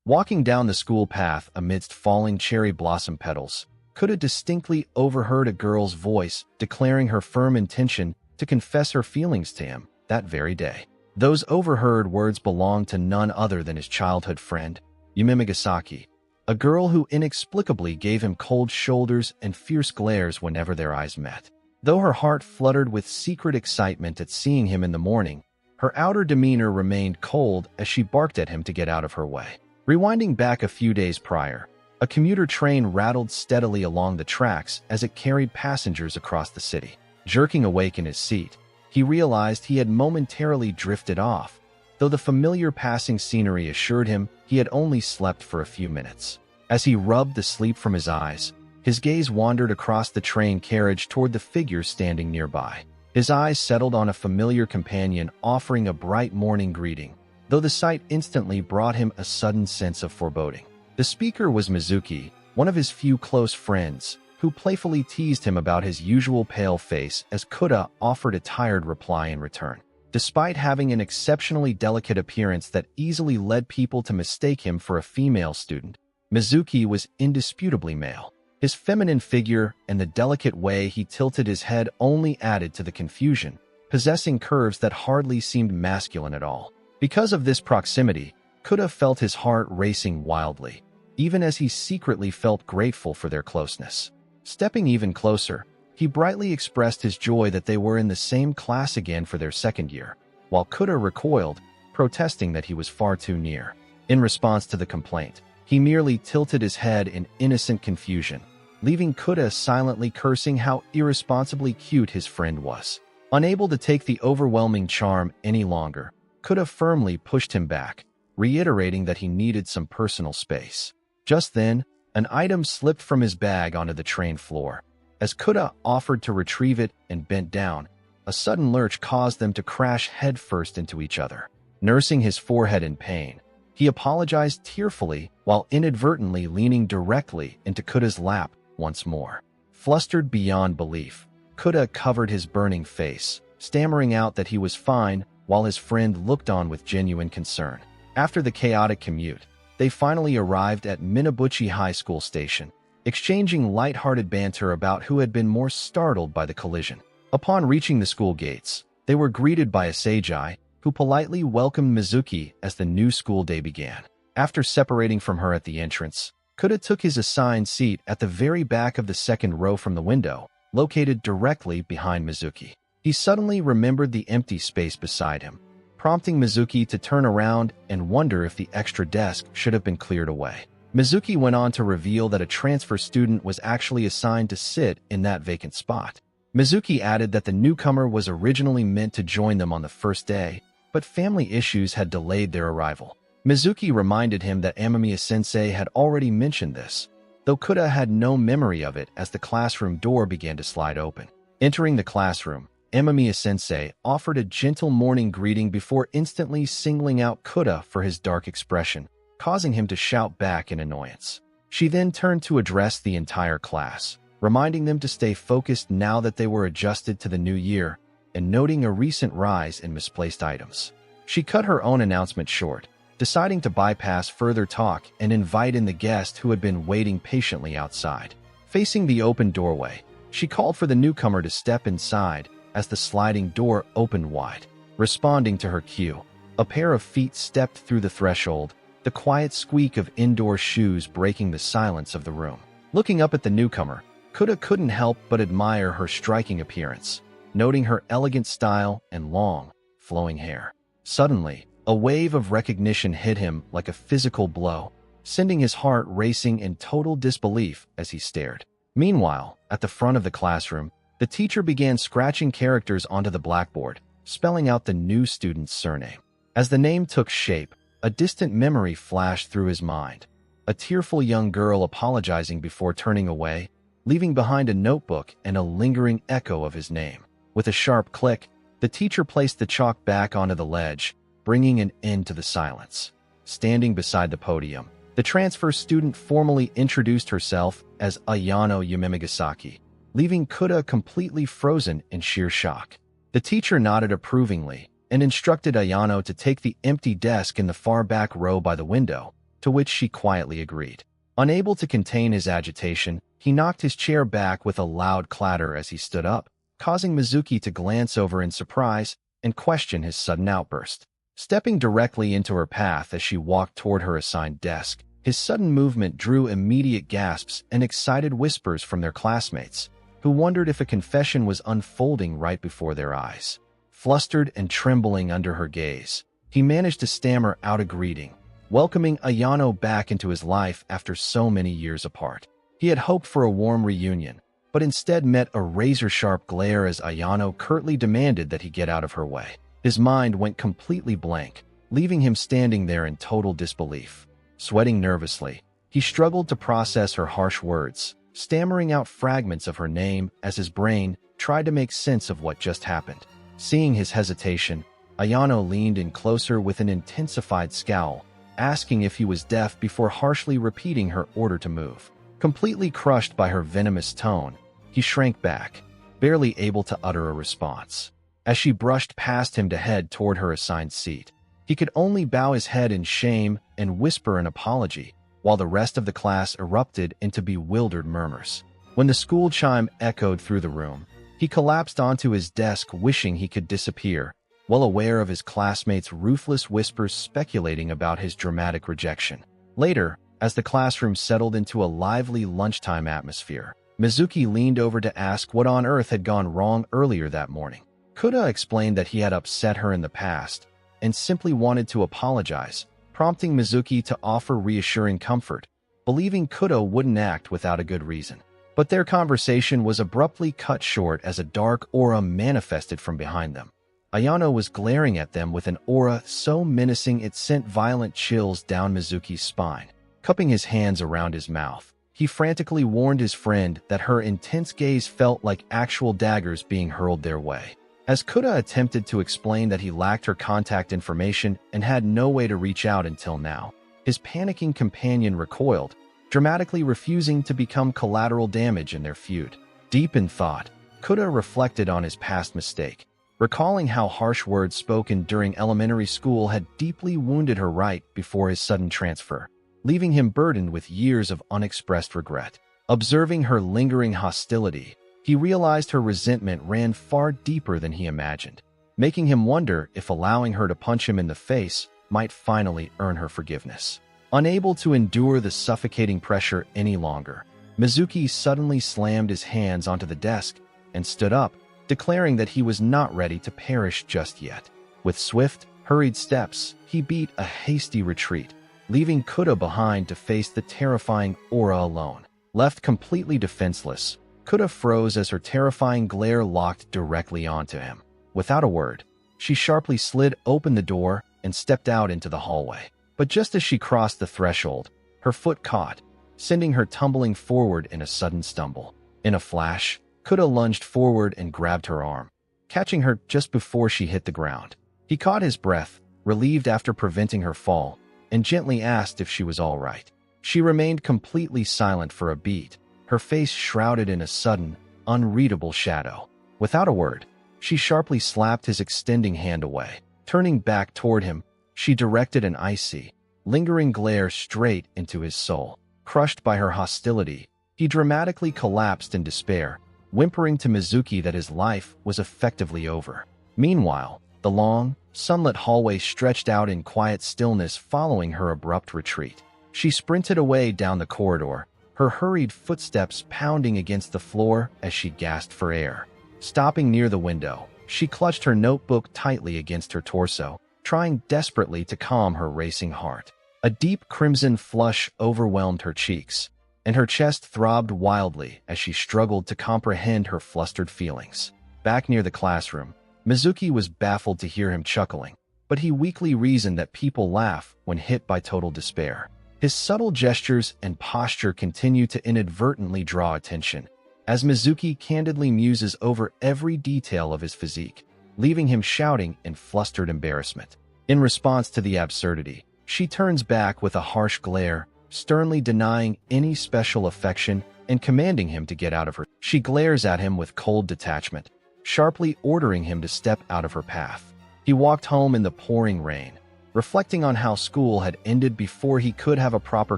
Walking down the school path amidst falling cherry blossom petals, Kuda distinctly overheard a girl's voice declaring her firm intention to confess her feelings to him that very day. Those overheard words belonged to none other than his childhood friend, Yumemigasaki, a girl who inexplicably gave him cold shoulders and fierce glares whenever their eyes met. Though her heart fluttered with secret excitement at seeing him in the morning, her outer demeanor remained cold as she barked at him to get out of her way. Rewinding back a few days prior, a commuter train rattled steadily along the tracks as it carried passengers across the city. Jerking awake in his seat, he realized he had momentarily drifted off, though the familiar passing scenery assured him he had only slept for a few minutes. As he rubbed the sleep from his eyes, his gaze wandered across the train carriage toward the figure standing nearby. His eyes settled on a familiar companion offering a bright morning greeting, though the sight instantly brought him a sudden sense of foreboding. The speaker was Mizuki, one of his few close friends, who playfully teased him about his usual pale face as Kuda offered a tired reply in return. Despite having an exceptionally delicate appearance that easily led people to mistake him for a female student, Mizuki was indisputably male. His feminine figure and the delicate way he tilted his head only added to the confusion, possessing curves that hardly seemed masculine at all. Because of this proximity, Kuda felt his heart racing wildly, even as he secretly felt grateful for their closeness. Stepping even closer, he brightly expressed his joy that they were in the same class again for their second year, while Kuda recoiled, protesting that he was far too near. In response to the complaint, he merely tilted his head in innocent confusion, leaving Kuda silently cursing how irresponsibly cute his friend was. Unable to take the overwhelming charm any longer, Kuda firmly pushed him back, reiterating that he needed some personal space. Just then, an item slipped from his bag onto the train floor. As Kuda offered to retrieve it and bent down, a sudden lurch caused them to crash headfirst into each other. Nursing his forehead in pain, he apologized tearfully while inadvertently leaning directly into Kuda's lap once more. Flustered beyond belief, Kuda covered his burning face, stammering out that he was fine while his friend looked on with genuine concern. After the chaotic commute, they finally arrived at Minabuchi High School station, exchanging light-hearted banter about who had been more startled by the collision. Upon reaching the school gates, they were greeted by a Seijai, who politely welcomed Mizuki as the new school day began. After separating from her at the entrance, Kuda took his assigned seat at the very back of the second row from the window, located directly behind Mizuki. He suddenly remembered the empty space beside him, prompting Mizuki to turn around and wonder if the extra desk should have been cleared away. Mizuki went on to reveal that a transfer student was actually assigned to sit in that vacant spot. Mizuki added that the newcomer was originally meant to join them on the first day, but family issues had delayed their arrival. Mizuki reminded him that Amamiya-sensei had already mentioned this, though Kuda had no memory of it as the classroom door began to slide open. Entering the classroom, Amamiya-sensei offered a gentle morning greeting before instantly singling out Kuda for his dark expression, causing him to shout back in annoyance. She then turned to address the entire class, reminding them to stay focused now that they were adjusted to the new year, and noting a recent rise in misplaced items. She cut her own announcement short, deciding to bypass further talk and invite in the guest who had been waiting patiently outside. Facing the open doorway, she called for the newcomer to step inside as the sliding door opened wide. Responding to her cue, a pair of feet stepped through the threshold, the quiet squeak of indoor shoes breaking the silence of the room. Looking up at the newcomer, Kuda couldn't help but admire her striking appearance, noting her elegant style and long, flowing hair. Suddenly, a wave of recognition hit him like a physical blow, sending his heart racing in total disbelief as he stared. Meanwhile, at the front of the classroom, the teacher began scratching characters onto the blackboard, spelling out the new student's surname. As the name took shape, a distant memory flashed through his mind. A tearful young girl apologizing before turning away, leaving behind a notebook and a lingering echo of his name. With a sharp click, the teacher placed the chalk back onto the ledge, bringing an end to the silence. Standing beside the podium, the transfer student formally introduced herself as Ayano Yumemigasaki, leaving Kuda completely frozen in sheer shock. The teacher nodded approvingly and instructed Ayano to take the empty desk in the far back row by the window, to which she quietly agreed. Unable to contain his agitation, he knocked his chair back with a loud clatter as he stood up, causing Mizuki to glance over in surprise and question his sudden outburst. Stepping directly into her path as she walked toward her assigned desk, his sudden movement drew immediate gasps and excited whispers from their classmates, who wondered if a confession was unfolding right before their eyes. Flustered and trembling under her gaze, he managed to stammer out a greeting, welcoming Ayano back into his life after so many years apart. He had hoped for a warm reunion, but instead met a razor-sharp glare as Ayano curtly demanded that he get out of her way. His mind went completely blank, leaving him standing there in total disbelief. Sweating nervously, he struggled to process her harsh words, stammering out fragments of her name as his brain tried to make sense of what just happened. Seeing his hesitation, Ayano leaned in closer with an intensified scowl, asking if he was deaf before harshly repeating her order to move. Completely crushed by her venomous tone, he shrank back, barely able to utter a response. As she brushed past him to head toward her assigned seat, he could only bow his head in shame and whisper an apology, while the rest of the class erupted into bewildered murmurs. When the school chime echoed through the room, he collapsed onto his desk wishing he could disappear, well aware of his classmates' ruthless whispers speculating about his dramatic rejection. Later, as the classroom settled into a lively lunchtime atmosphere, Mizuki leaned over to ask what on earth had gone wrong earlier that morning. Kuda explained that he had upset her in the past and simply wanted to apologize, prompting Mizuki to offer reassuring comfort, believing Kuda wouldn't act without a good reason. But their conversation was abruptly cut short as a dark aura manifested from behind them. Ayano was glaring at them with an aura so menacing it sent violent chills down Mizuki's spine. Cupping his hands around his mouth, he frantically warned his friend that her intense gaze felt like actual daggers being hurled their way. As Kuda attempted to explain that he lacked her contact information and had no way to reach out until now, his panicking companion recoiled, dramatically refusing to become collateral damage in their feud. Deep in thought, Kuda reflected on his past mistake, recalling how harsh words spoken during elementary school had deeply wounded her right before his sudden transfer, leaving him burdened with years of unexpressed regret. Observing her lingering hostility, he realized her resentment ran far deeper than he imagined, making him wonder if allowing her to punch him in the face might finally earn her forgiveness. Unable to endure the suffocating pressure any longer, Mizuki suddenly slammed his hands onto the desk and stood up, declaring that he was not ready to perish just yet. With swift, hurried steps, he beat a hasty retreat, leaving Kuda behind to face the terrifying aura alone. Left completely defenseless, Kuda froze as her terrifying glare locked directly onto him. Without a word, she sharply slid open the door and stepped out into the hallway. But just as she crossed the threshold, her foot caught, sending her tumbling forward in a sudden stumble. In a flash, Kuda lunged forward and grabbed her arm, catching her just before she hit the ground. He caught his breath, relieved after preventing her fall, and gently asked if she was all right. She remained completely silent for a beat, her face shrouded in a sudden, unreadable shadow. Without a word, she sharply slapped his extending hand away. Turning back toward him, she directed an icy, lingering glare straight into his soul. Crushed by her hostility, he dramatically collapsed in despair, whimpering to Mizuki that his life was effectively over. Meanwhile, the long, sunlit hallway stretched out in quiet stillness following her abrupt retreat. She sprinted away down the corridor, her hurried footsteps pounding against the floor as she gasped for air. Stopping near the window, she clutched her notebook tightly against her torso, trying desperately to calm her racing heart. A deep crimson flush overwhelmed her cheeks, and her chest throbbed wildly as she struggled to comprehend her flustered feelings. Back near the classroom, Mizuki was baffled to hear him chuckling, but he weakly reasoned that people laugh when hit by total despair. His subtle gestures and posture continue to inadvertently draw attention, as Mizuki candidly muses over every detail of his physique, leaving him shouting in flustered embarrassment. In response to the absurdity, she turns back with a harsh glare, sternly denying any special affection and commanding him to get out of her. She glares at him with cold detachment, sharply ordering him to step out of her path. He walked home in the pouring rain, reflecting on how school had ended before he could have a proper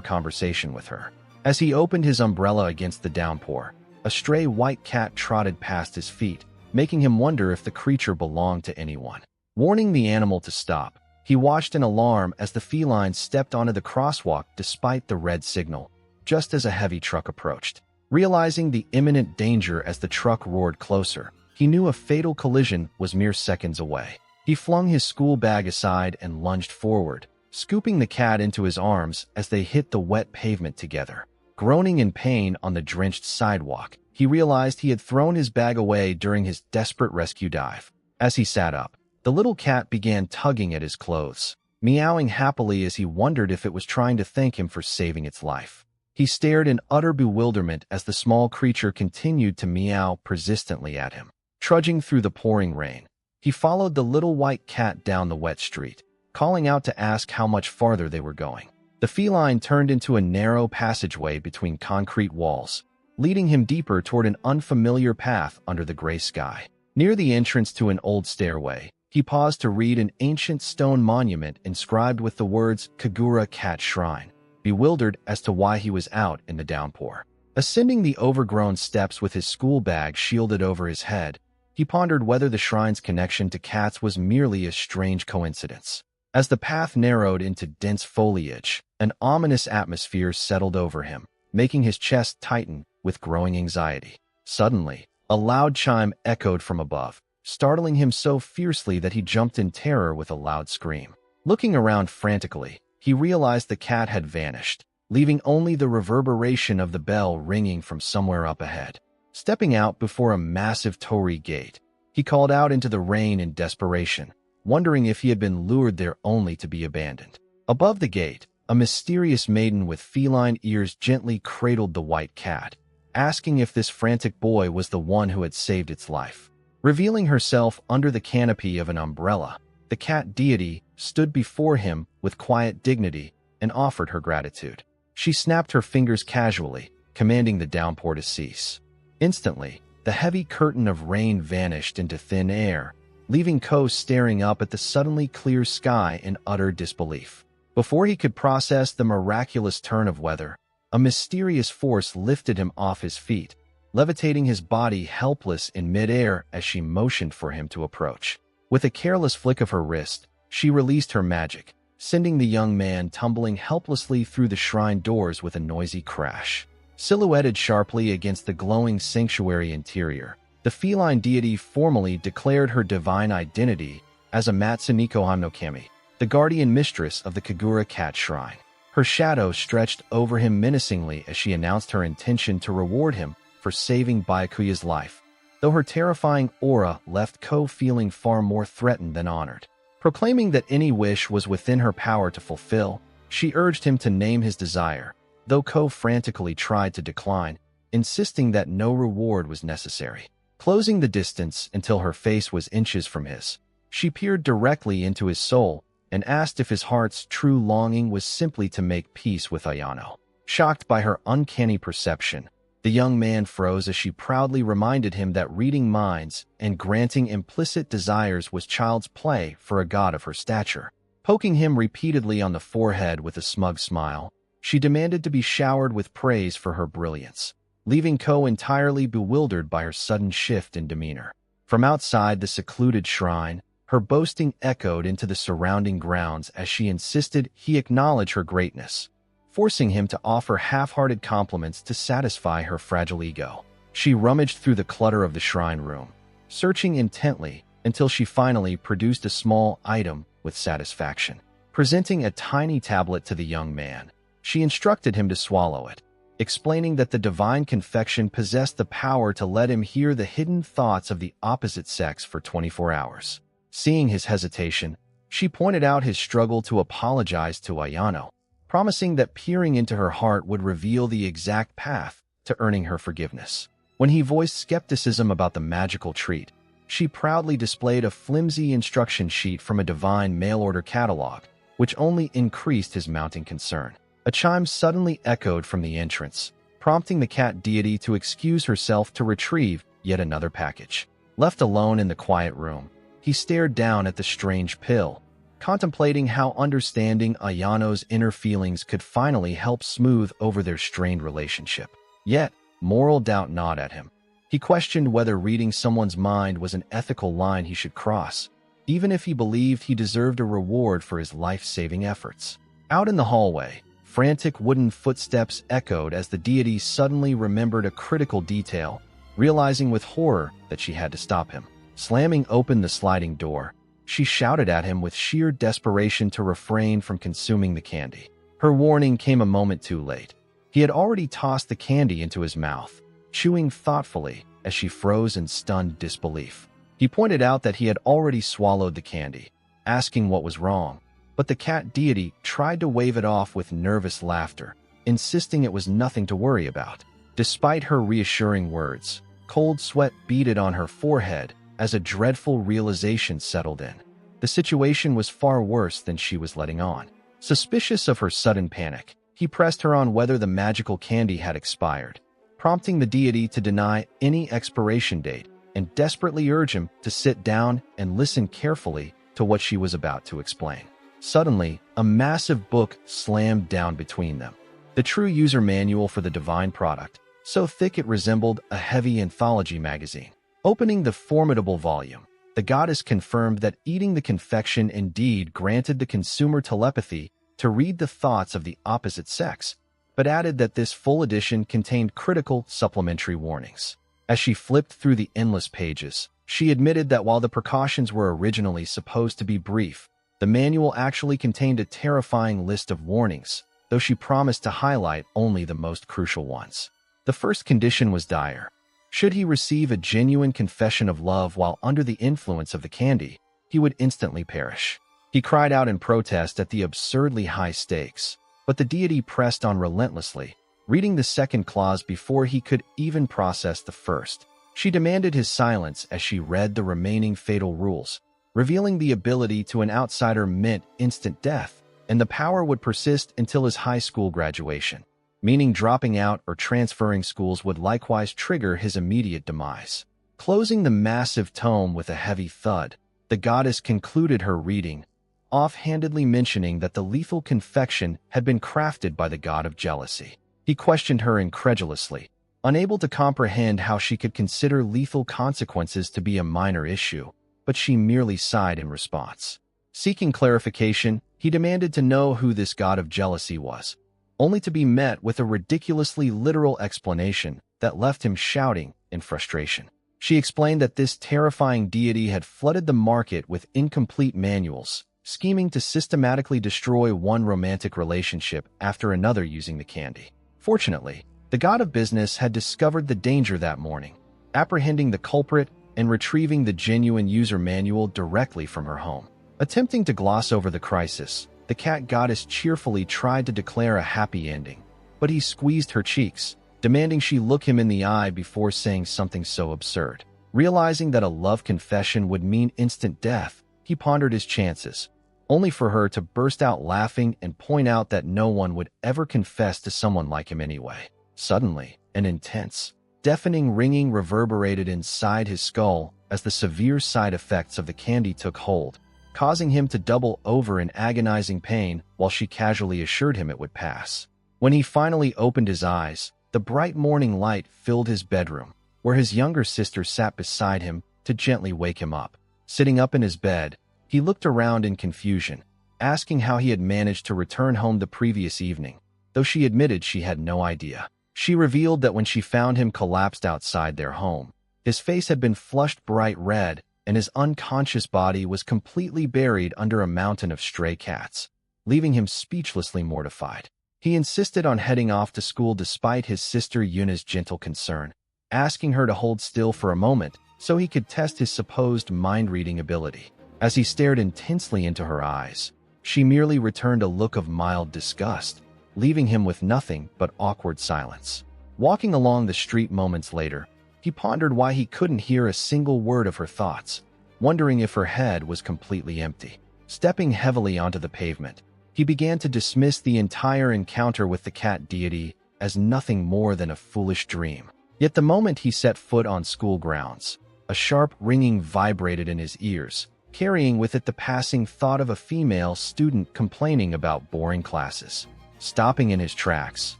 conversation with her. As he opened his umbrella against the downpour, a stray white cat trotted past his feet, making him wonder if the creature belonged to anyone. Warning the animal to stop, he watched in alarm as the feline stepped onto the crosswalk despite the red signal, just as a heavy truck approached. Realizing the imminent danger as the truck roared closer, he knew a fatal collision was mere seconds away. He flung his school bag aside and lunged forward, scooping the cat into his arms as they hit the wet pavement together. Groaning in pain on the drenched sidewalk, he realized he had thrown his bag away during his desperate rescue dive. As he sat up, the little cat began tugging at his clothes, meowing happily as he wondered if it was trying to thank him for saving its life. He stared in utter bewilderment as the small creature continued to meow persistently at him. Trudging through the pouring rain, he followed the little white cat down the wet street, calling out to ask how much farther they were going. The feline turned into a narrow passageway between concrete walls, leading him deeper toward an unfamiliar path under the gray sky. Near the entrance to an old stairway, he paused to read an ancient stone monument inscribed with the words Kagura Cat Shrine, bewildered as to why he was out in the downpour. Ascending the overgrown steps with his school bag shielded over his head, he pondered whether the shrine's connection to cats was merely a strange coincidence. As the path narrowed into dense foliage, an ominous atmosphere settled over him, making his chest tighten with growing anxiety. Suddenly, a loud chime echoed from above, startling him so fiercely that he jumped in terror with a loud scream. Looking around frantically, he realized the cat had vanished, leaving only the reverberation of the bell ringing from somewhere up ahead. Stepping out before a massive torii gate, he called out into the rain in desperation, wondering if he had been lured there only to be abandoned. Above the gate, a mysterious maiden with feline ears gently cradled the white cat, asking if this frantic boy was the one who had saved its life. Revealing herself under the canopy of an umbrella, the cat deity stood before him with quiet dignity and offered her gratitude. She snapped her fingers casually, commanding the downpour to cease. Instantly, the heavy curtain of rain vanished into thin air, leaving Ko staring up at the suddenly clear sky in utter disbelief. Before he could process the miraculous turn of weather, a mysterious force lifted him off his feet, levitating his body helpless in midair as she motioned for him to approach. With a careless flick of her wrist, she released her magic, sending the young man tumbling helplessly through the shrine doors with a noisy crash. Silhouetted sharply against the glowing sanctuary interior, the feline deity formally declared her divine identity as a Matsuniko Hanokami, the guardian mistress of the Kagura Cat Shrine. Her shadow stretched over him menacingly as she announced her intention to reward him for saving Byakuya's life, though her terrifying aura left Ko feeling far more threatened than honored. Proclaiming that any wish was within her power to fulfill, she urged him to name his desire, though Ko frantically tried to decline, insisting that no reward was necessary. Closing the distance until her face was inches from his, she peered directly into his soul and asked if his heart's true longing was simply to make peace with Ayano. Shocked by her uncanny perception, the young man froze as she proudly reminded him that reading minds and granting implicit desires was child's play for a god of her stature. Poking him repeatedly on the forehead with a smug smile, she demanded to be showered with praise for her brilliance, leaving Ko entirely bewildered by her sudden shift in demeanor. From outside the secluded shrine, her boasting echoed into the surrounding grounds as she insisted he acknowledge her greatness, forcing him to offer half-hearted compliments to satisfy her fragile ego. She rummaged through the clutter of the shrine room, searching intently until she finally produced a small item with satisfaction. Presenting a tiny tablet to the young man, she instructed him to swallow it, explaining that the divine confection possessed the power to let him hear the hidden thoughts of the opposite sex for 24 hours. Seeing his hesitation, she pointed out his struggle to apologize to Ayano, promising that peering into her heart would reveal the exact path to earning her forgiveness. When he voiced skepticism about the magical treat, she proudly displayed a flimsy instruction sheet from a divine mail-order catalog, which only increased his mounting concern. A chime suddenly echoed from the entrance, prompting the cat deity to excuse herself to retrieve yet another package. Left alone in the quiet room, he stared down at the strange pill, contemplating how understanding Ayano's inner feelings could finally help smooth over their strained relationship. Yet, moral doubt gnawed at him. He questioned whether reading someone's mind was an ethical line he should cross, even if he believed he deserved a reward for his life-saving efforts. Out in the hallway, frantic wooden footsteps echoed as the deity suddenly remembered a critical detail, realizing with horror that she had to stop him. Slamming open the sliding door, she shouted at him with sheer desperation to refrain from consuming the candy. Her warning came a moment too late. He had already tossed the candy into his mouth, chewing thoughtfully as she froze in stunned disbelief. He pointed out that he had already swallowed the candy, asking what was wrong, but the cat deity tried to wave it off with nervous laughter, insisting it was nothing to worry about. Despite her reassuring words, cold sweat beaded on her forehead as a dreadful realization settled in. The situation was far worse than she was letting on. Suspicious of her sudden panic, he pressed her on whether the magical candy had expired, prompting the deity to deny any expiration date and desperately urge him to sit down and listen carefully to what she was about to explain. Suddenly, a massive book slammed down between them. The true user manual for the divine product, so thick it resembled a heavy anthology magazine. Opening the formidable volume, the goddess confirmed that eating the confection indeed granted the consumer telepathy to read the thoughts of the opposite sex, but added that this full edition contained critical supplementary warnings. As she flipped through the endless pages, she admitted that while the precautions were originally supposed to be brief, the manual actually contained a terrifying list of warnings, though she promised to highlight only the most crucial ones. The first condition was dire. Should he receive a genuine confession of love while under the influence of the candy, he would instantly perish. He cried out in protest at the absurdly high stakes, but the deity pressed on relentlessly, reading the second clause before he could even process the first. She demanded his silence as she read the remaining fatal rules, revealing the ability to an outsider meant instant death, and the power would persist until his high school graduation, meaning dropping out or transferring schools would likewise trigger his immediate demise. Closing the massive tome with a heavy thud, the goddess concluded her reading, offhandedly mentioning that the lethal confection had been crafted by the god of jealousy. He questioned her incredulously, unable to comprehend how she could consider lethal consequences to be a minor issue, but she merely sighed in response. Seeking clarification, he demanded to know who this god of jealousy was, only to be met with a ridiculously literal explanation that left him shouting in frustration. She explained that this terrifying deity had flooded the market with incomplete manuals, scheming to systematically destroy one romantic relationship after another using the candy. Fortunately, the god of business had discovered the danger that morning, apprehending the culprit and retrieving the genuine user manual directly from her home. Attempting to gloss over the crisis, the cat goddess cheerfully tried to declare a happy ending, but he squeezed her cheeks, demanding she look him in the eye before saying something so absurd. Realizing that a love confession would mean instant death, he pondered his chances, only for her to burst out laughing and point out that no one would ever confess to someone like him anyway. Suddenly, an intense, deafening ringing reverberated inside his skull as the severe side effects of the candy took hold, causing him to double over in agonizing pain while she casually assured him it would pass. When he finally opened his eyes, the bright morning light filled his bedroom, where his younger sister sat beside him to gently wake him up. Sitting up in his bed, he looked around in confusion, asking how he had managed to return home the previous evening, though she admitted she had no idea. She revealed that when she found him collapsed outside their home, his face had been flushed bright red, and his unconscious body was completely buried under a mountain of stray cats, leaving him speechlessly mortified. He insisted on heading off to school despite his sister Yuna's gentle concern, asking her to hold still for a moment so he could test his supposed mind-reading ability. As he stared intensely into her eyes, she merely returned a look of mild disgust, leaving him with nothing but awkward silence. Walking along the street moments later, he pondered why he couldn't hear a single word of her thoughts, wondering if her head was completely empty. Stepping heavily onto the pavement, he began to dismiss the entire encounter with the cat deity as nothing more than a foolish dream. Yet the moment he set foot on school grounds, a sharp ringing vibrated in his ears, carrying with it the passing thought of a female student complaining about boring classes. Stopping in his tracks,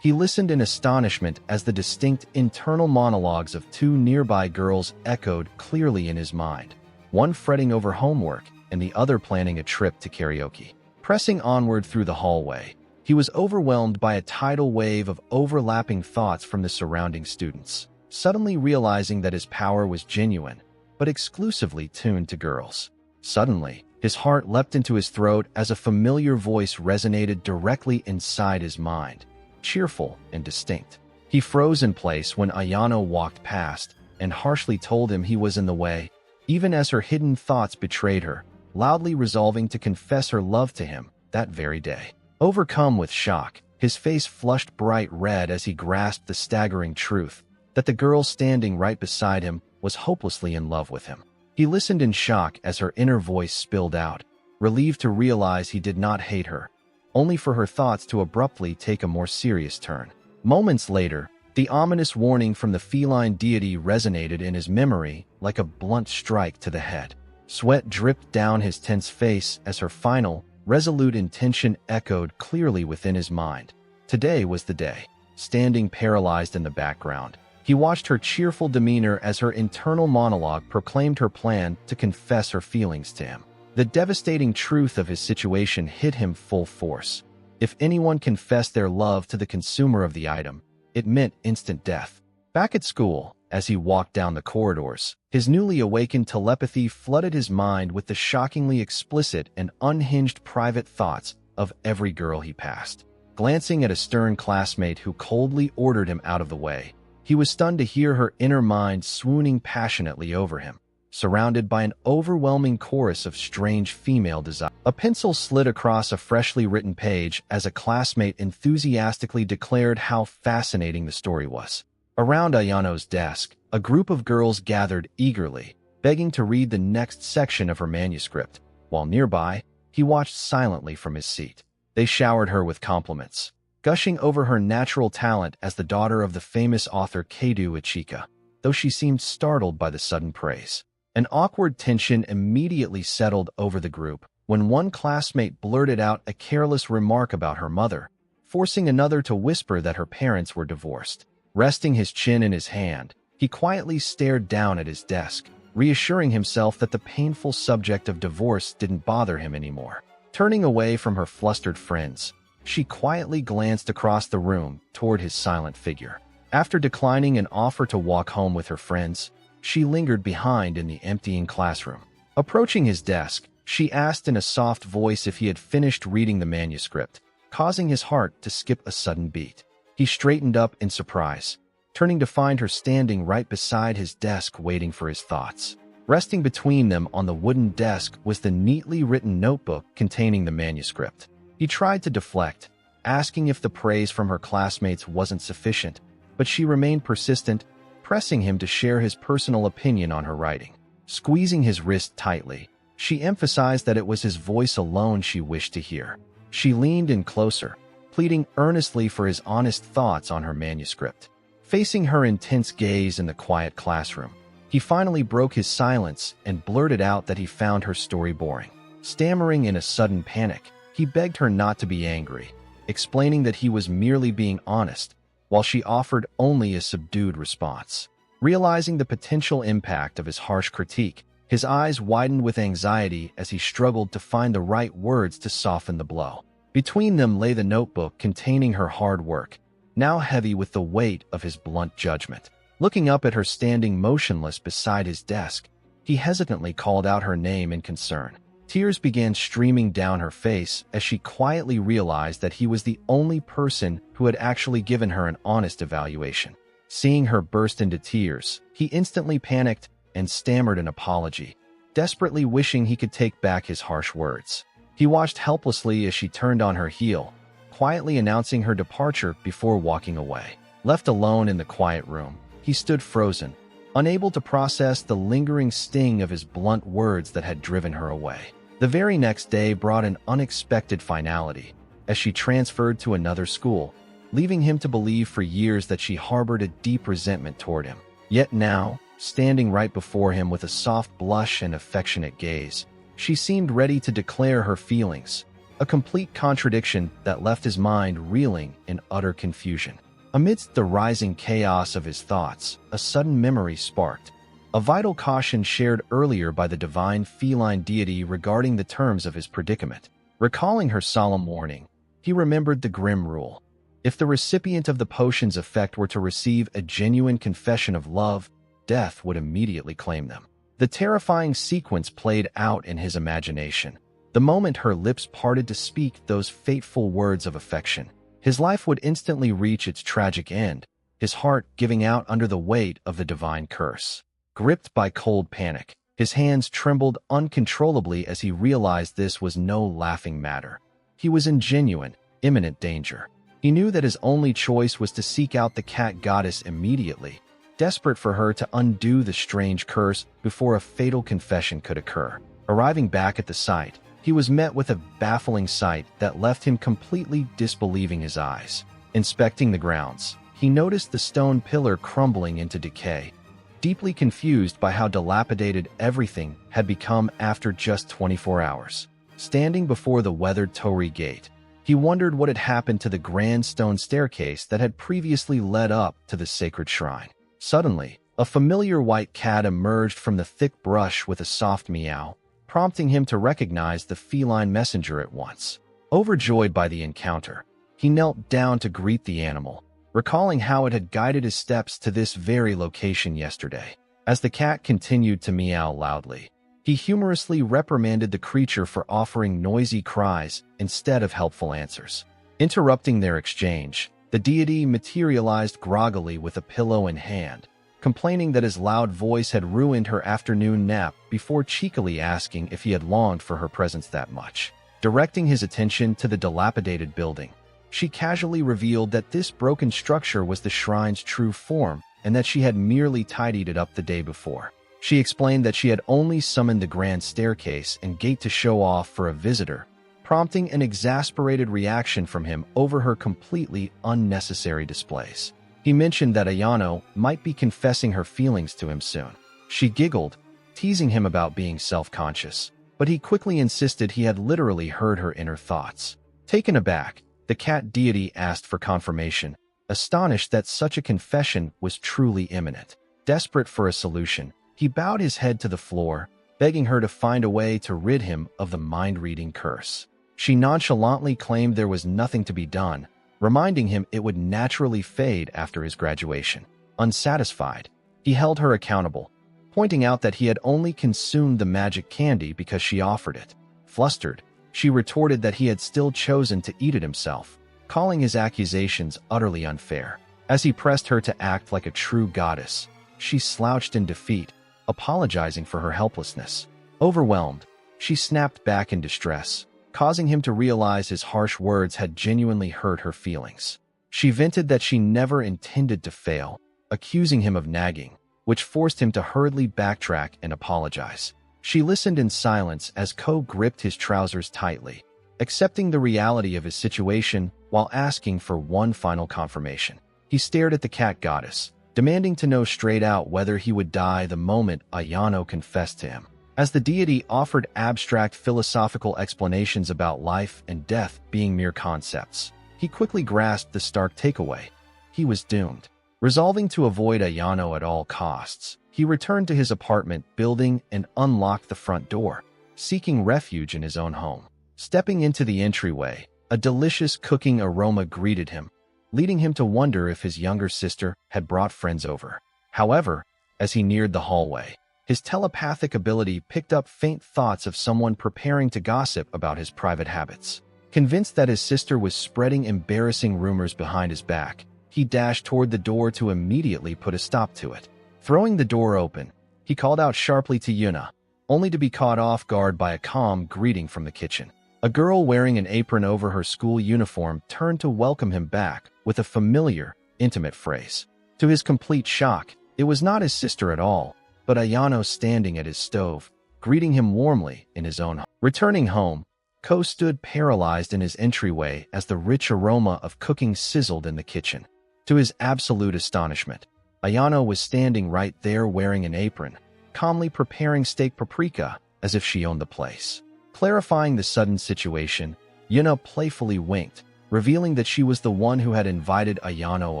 he listened in astonishment as the distinct internal monologues of two nearby girls echoed clearly in his mind, one fretting over homework and the other planning a trip to karaoke. Pressing onward through the hallway, he was overwhelmed by a tidal wave of overlapping thoughts from the surrounding students, suddenly realizing that his power was genuine, but exclusively tuned to girls. Suddenly, his heart leapt into his throat as a familiar voice resonated directly inside his mind, cheerful and distinct. He froze in place when Ayano walked past and harshly told him he was in the way, even as her hidden thoughts betrayed her, loudly resolving to confess her love to him that very day. Overcome with shock, his face flushed bright red as he grasped the staggering truth that the girl standing right beside him was hopelessly in love with him. He listened in shock as her inner voice spilled out, relieved to realize he did not hate her, only for her thoughts to abruptly take a more serious turn. Moments later, the ominous warning from the feline deity resonated in his memory like a blunt strike to the head. Sweat dripped down his tense face as her final, resolute intention echoed clearly within his mind. Today was the day. Standing paralyzed in the background, he watched her cheerful demeanor as her internal monologue proclaimed her plan to confess her feelings to him. The devastating truth of his situation hit him full force. If anyone confessed their love to the consumer of the item, it meant instant death. Back at school, as he walked down the corridors, his newly awakened telepathy flooded his mind with the shockingly explicit and unhinged private thoughts of every girl he passed. Glancing at a stern classmate who coldly ordered him out of the way, he was stunned to hear her inner mind swooning passionately over him, surrounded by an overwhelming chorus of strange female desire. A pencil slid across a freshly written page as a classmate enthusiastically declared how fascinating the story was. Around Ayano's desk, a group of girls gathered eagerly, begging to read the next section of her manuscript, while nearby, he watched silently from his seat. They showered her with compliments, gushing over her natural talent as the daughter of the famous author Keidu Ichika, though she seemed startled by the sudden praise. An awkward tension immediately settled over the group when one classmate blurted out a careless remark about her mother, forcing another to whisper that her parents were divorced. Resting his chin in his hand, he quietly stared down at his desk, reassuring himself that the painful subject of divorce didn't bother him anymore. Turning away from her flustered friends, she quietly glanced across the room toward his silent figure. After declining an offer to walk home with her friends, she lingered behind in the emptying classroom. Approaching his desk, she asked in a soft voice if he had finished reading the manuscript, causing his heart to skip a sudden beat. He straightened up in surprise, turning to find her standing right beside his desk waiting for his thoughts. Resting between them on the wooden desk was the neatly written notebook containing the manuscript. He tried to deflect, asking if the praise from her classmates wasn't sufficient, but she remained persistent, pressing him to share his personal opinion on her writing. Squeezing his wrist tightly, she emphasized that it was his voice alone she wished to hear. She leaned in closer, pleading earnestly for his honest thoughts on her manuscript. Facing her intense gaze in the quiet classroom, he finally broke his silence and blurted out that he found her story boring. Stammering in a sudden panic, he begged her not to be angry, explaining that he was merely being honest, while she offered only a subdued response. Realizing the potential impact of his harsh critique, his eyes widened with anxiety as he struggled to find the right words to soften the blow. Between them lay the notebook containing her hard work, now heavy with the weight of his blunt judgment. Looking up at her standing motionless beside his desk, he hesitantly called out her name in concern. Tears began streaming down her face as she quietly realized that he was the only person who had actually given her an honest evaluation. Seeing her burst into tears, he instantly panicked and stammered an apology, desperately wishing he could take back his harsh words. He watched helplessly as she turned on her heel, quietly announcing her departure before walking away. Left alone in the quiet room, he stood frozen, unable to process the lingering sting of his blunt words that had driven her away. The very next day brought an unexpected finality, as she transferred to another school, leaving him to believe for years that she harbored a deep resentment toward him. Yet now, standing right before him with a soft blush and affectionate gaze, She seemed ready to declare her feelings, a complete contradiction that left his mind reeling in utter confusion. Amidst the rising chaos of his thoughts, a sudden memory sparked. A vital caution shared earlier by the divine feline deity regarding the terms of his predicament. Recalling her solemn warning, he remembered the grim rule. If the recipient of the potion's effect were to receive a genuine confession of love, death would immediately claim them. The terrifying sequence played out in his imagination. The moment her lips parted to speak those fateful words of affection, his life would instantly reach its tragic end, his heart giving out under the weight of the divine curse. Gripped by cold panic, his hands trembled uncontrollably as he realized this was no laughing matter. He was in genuine, imminent danger. He knew that his only choice was to seek out the cat goddess immediately, desperate for her to undo the strange curse before a fatal confession could occur. Arriving back at the site, he was met with a baffling sight that left him completely disbelieving his eyes. Inspecting the grounds, he noticed the stone pillar crumbling into decay. Deeply confused by how dilapidated everything had become after just 24 hours. Standing before the weathered torii gate, he wondered what had happened to the grand stone staircase that had previously led up to the sacred shrine. Suddenly, a familiar white cat emerged from the thick brush with a soft meow, prompting him to recognize the feline messenger at once. Overjoyed by the encounter, he knelt down to greet the animal, recalling how it had guided his steps to this very location yesterday. As the cat continued to meow loudly, he humorously reprimanded the creature for offering noisy cries instead of helpful answers. Interrupting their exchange, the deity materialized groggily with a pillow in hand, complaining that his loud voice had ruined her afternoon nap before cheekily asking if he had longed for her presence that much. Directing his attention to the dilapidated building, she casually revealed that this broken structure was the shrine's true form and that she had merely tidied it up the day before. She explained that she had only summoned the grand staircase and gate to show off for a visitor, prompting an exasperated reaction from him over her completely unnecessary displays. He mentioned that Ayano might be confessing her feelings to him soon. She giggled, teasing him about being self-conscious, but he quickly insisted he had literally heard her inner thoughts. Taken aback, the cat deity asked for confirmation, astonished that such a confession was truly imminent. Desperate for a solution, he bowed his head to the floor, begging her to find a way to rid him of the mind-reading curse. She nonchalantly claimed there was nothing to be done, reminding him it would naturally fade after his graduation. Unsatisfied, he held her accountable, pointing out that he had only consumed the magic candy because she offered it. Flustered, she retorted that he had still chosen to eat it himself, calling his accusations utterly unfair. As he pressed her to act like a true goddess, she slouched in defeat, apologizing for her helplessness. Overwhelmed, she snapped back in distress, causing him to realize his harsh words had genuinely hurt her feelings. She vented that she never intended to fail, accusing him of nagging, which forced him to hurriedly backtrack and apologize. She listened in silence as Ko gripped his trousers tightly, accepting the reality of his situation while asking for one final confirmation. He stared at the cat goddess, demanding to know straight out whether he would die the moment Ayano confessed to him. As the deity offered abstract philosophical explanations about life and death being mere concepts, he quickly grasped the stark takeaway. He was doomed. Resolving to avoid Ayano at all costs, he returned to his apartment building and unlocked the front door, seeking refuge in his own home. Stepping into the entryway, a delicious cooking aroma greeted him, leading him to wonder if his younger sister had brought friends over. However, as he neared the hallway, his telepathic ability picked up faint thoughts of someone preparing to gossip about his private habits. Convinced that his sister was spreading embarrassing rumors behind his back, he dashed toward the door to immediately put a stop to it. Throwing the door open, he called out sharply to Yuna, only to be caught off guard by a calm greeting from the kitchen. A girl wearing an apron over her school uniform turned to welcome him back with a familiar, intimate phrase. To his complete shock, it was not his sister at all, but Ayano standing at his stove, greeting him warmly in his own home. Returning home, Ko stood paralyzed in his entryway as the rich aroma of cooking sizzled in the kitchen. To his absolute astonishment, Ayano was standing right there wearing an apron, calmly preparing steak paprika, as if she owned the place. Clarifying the sudden situation, Yuna playfully winked, revealing that she was the one who had invited Ayano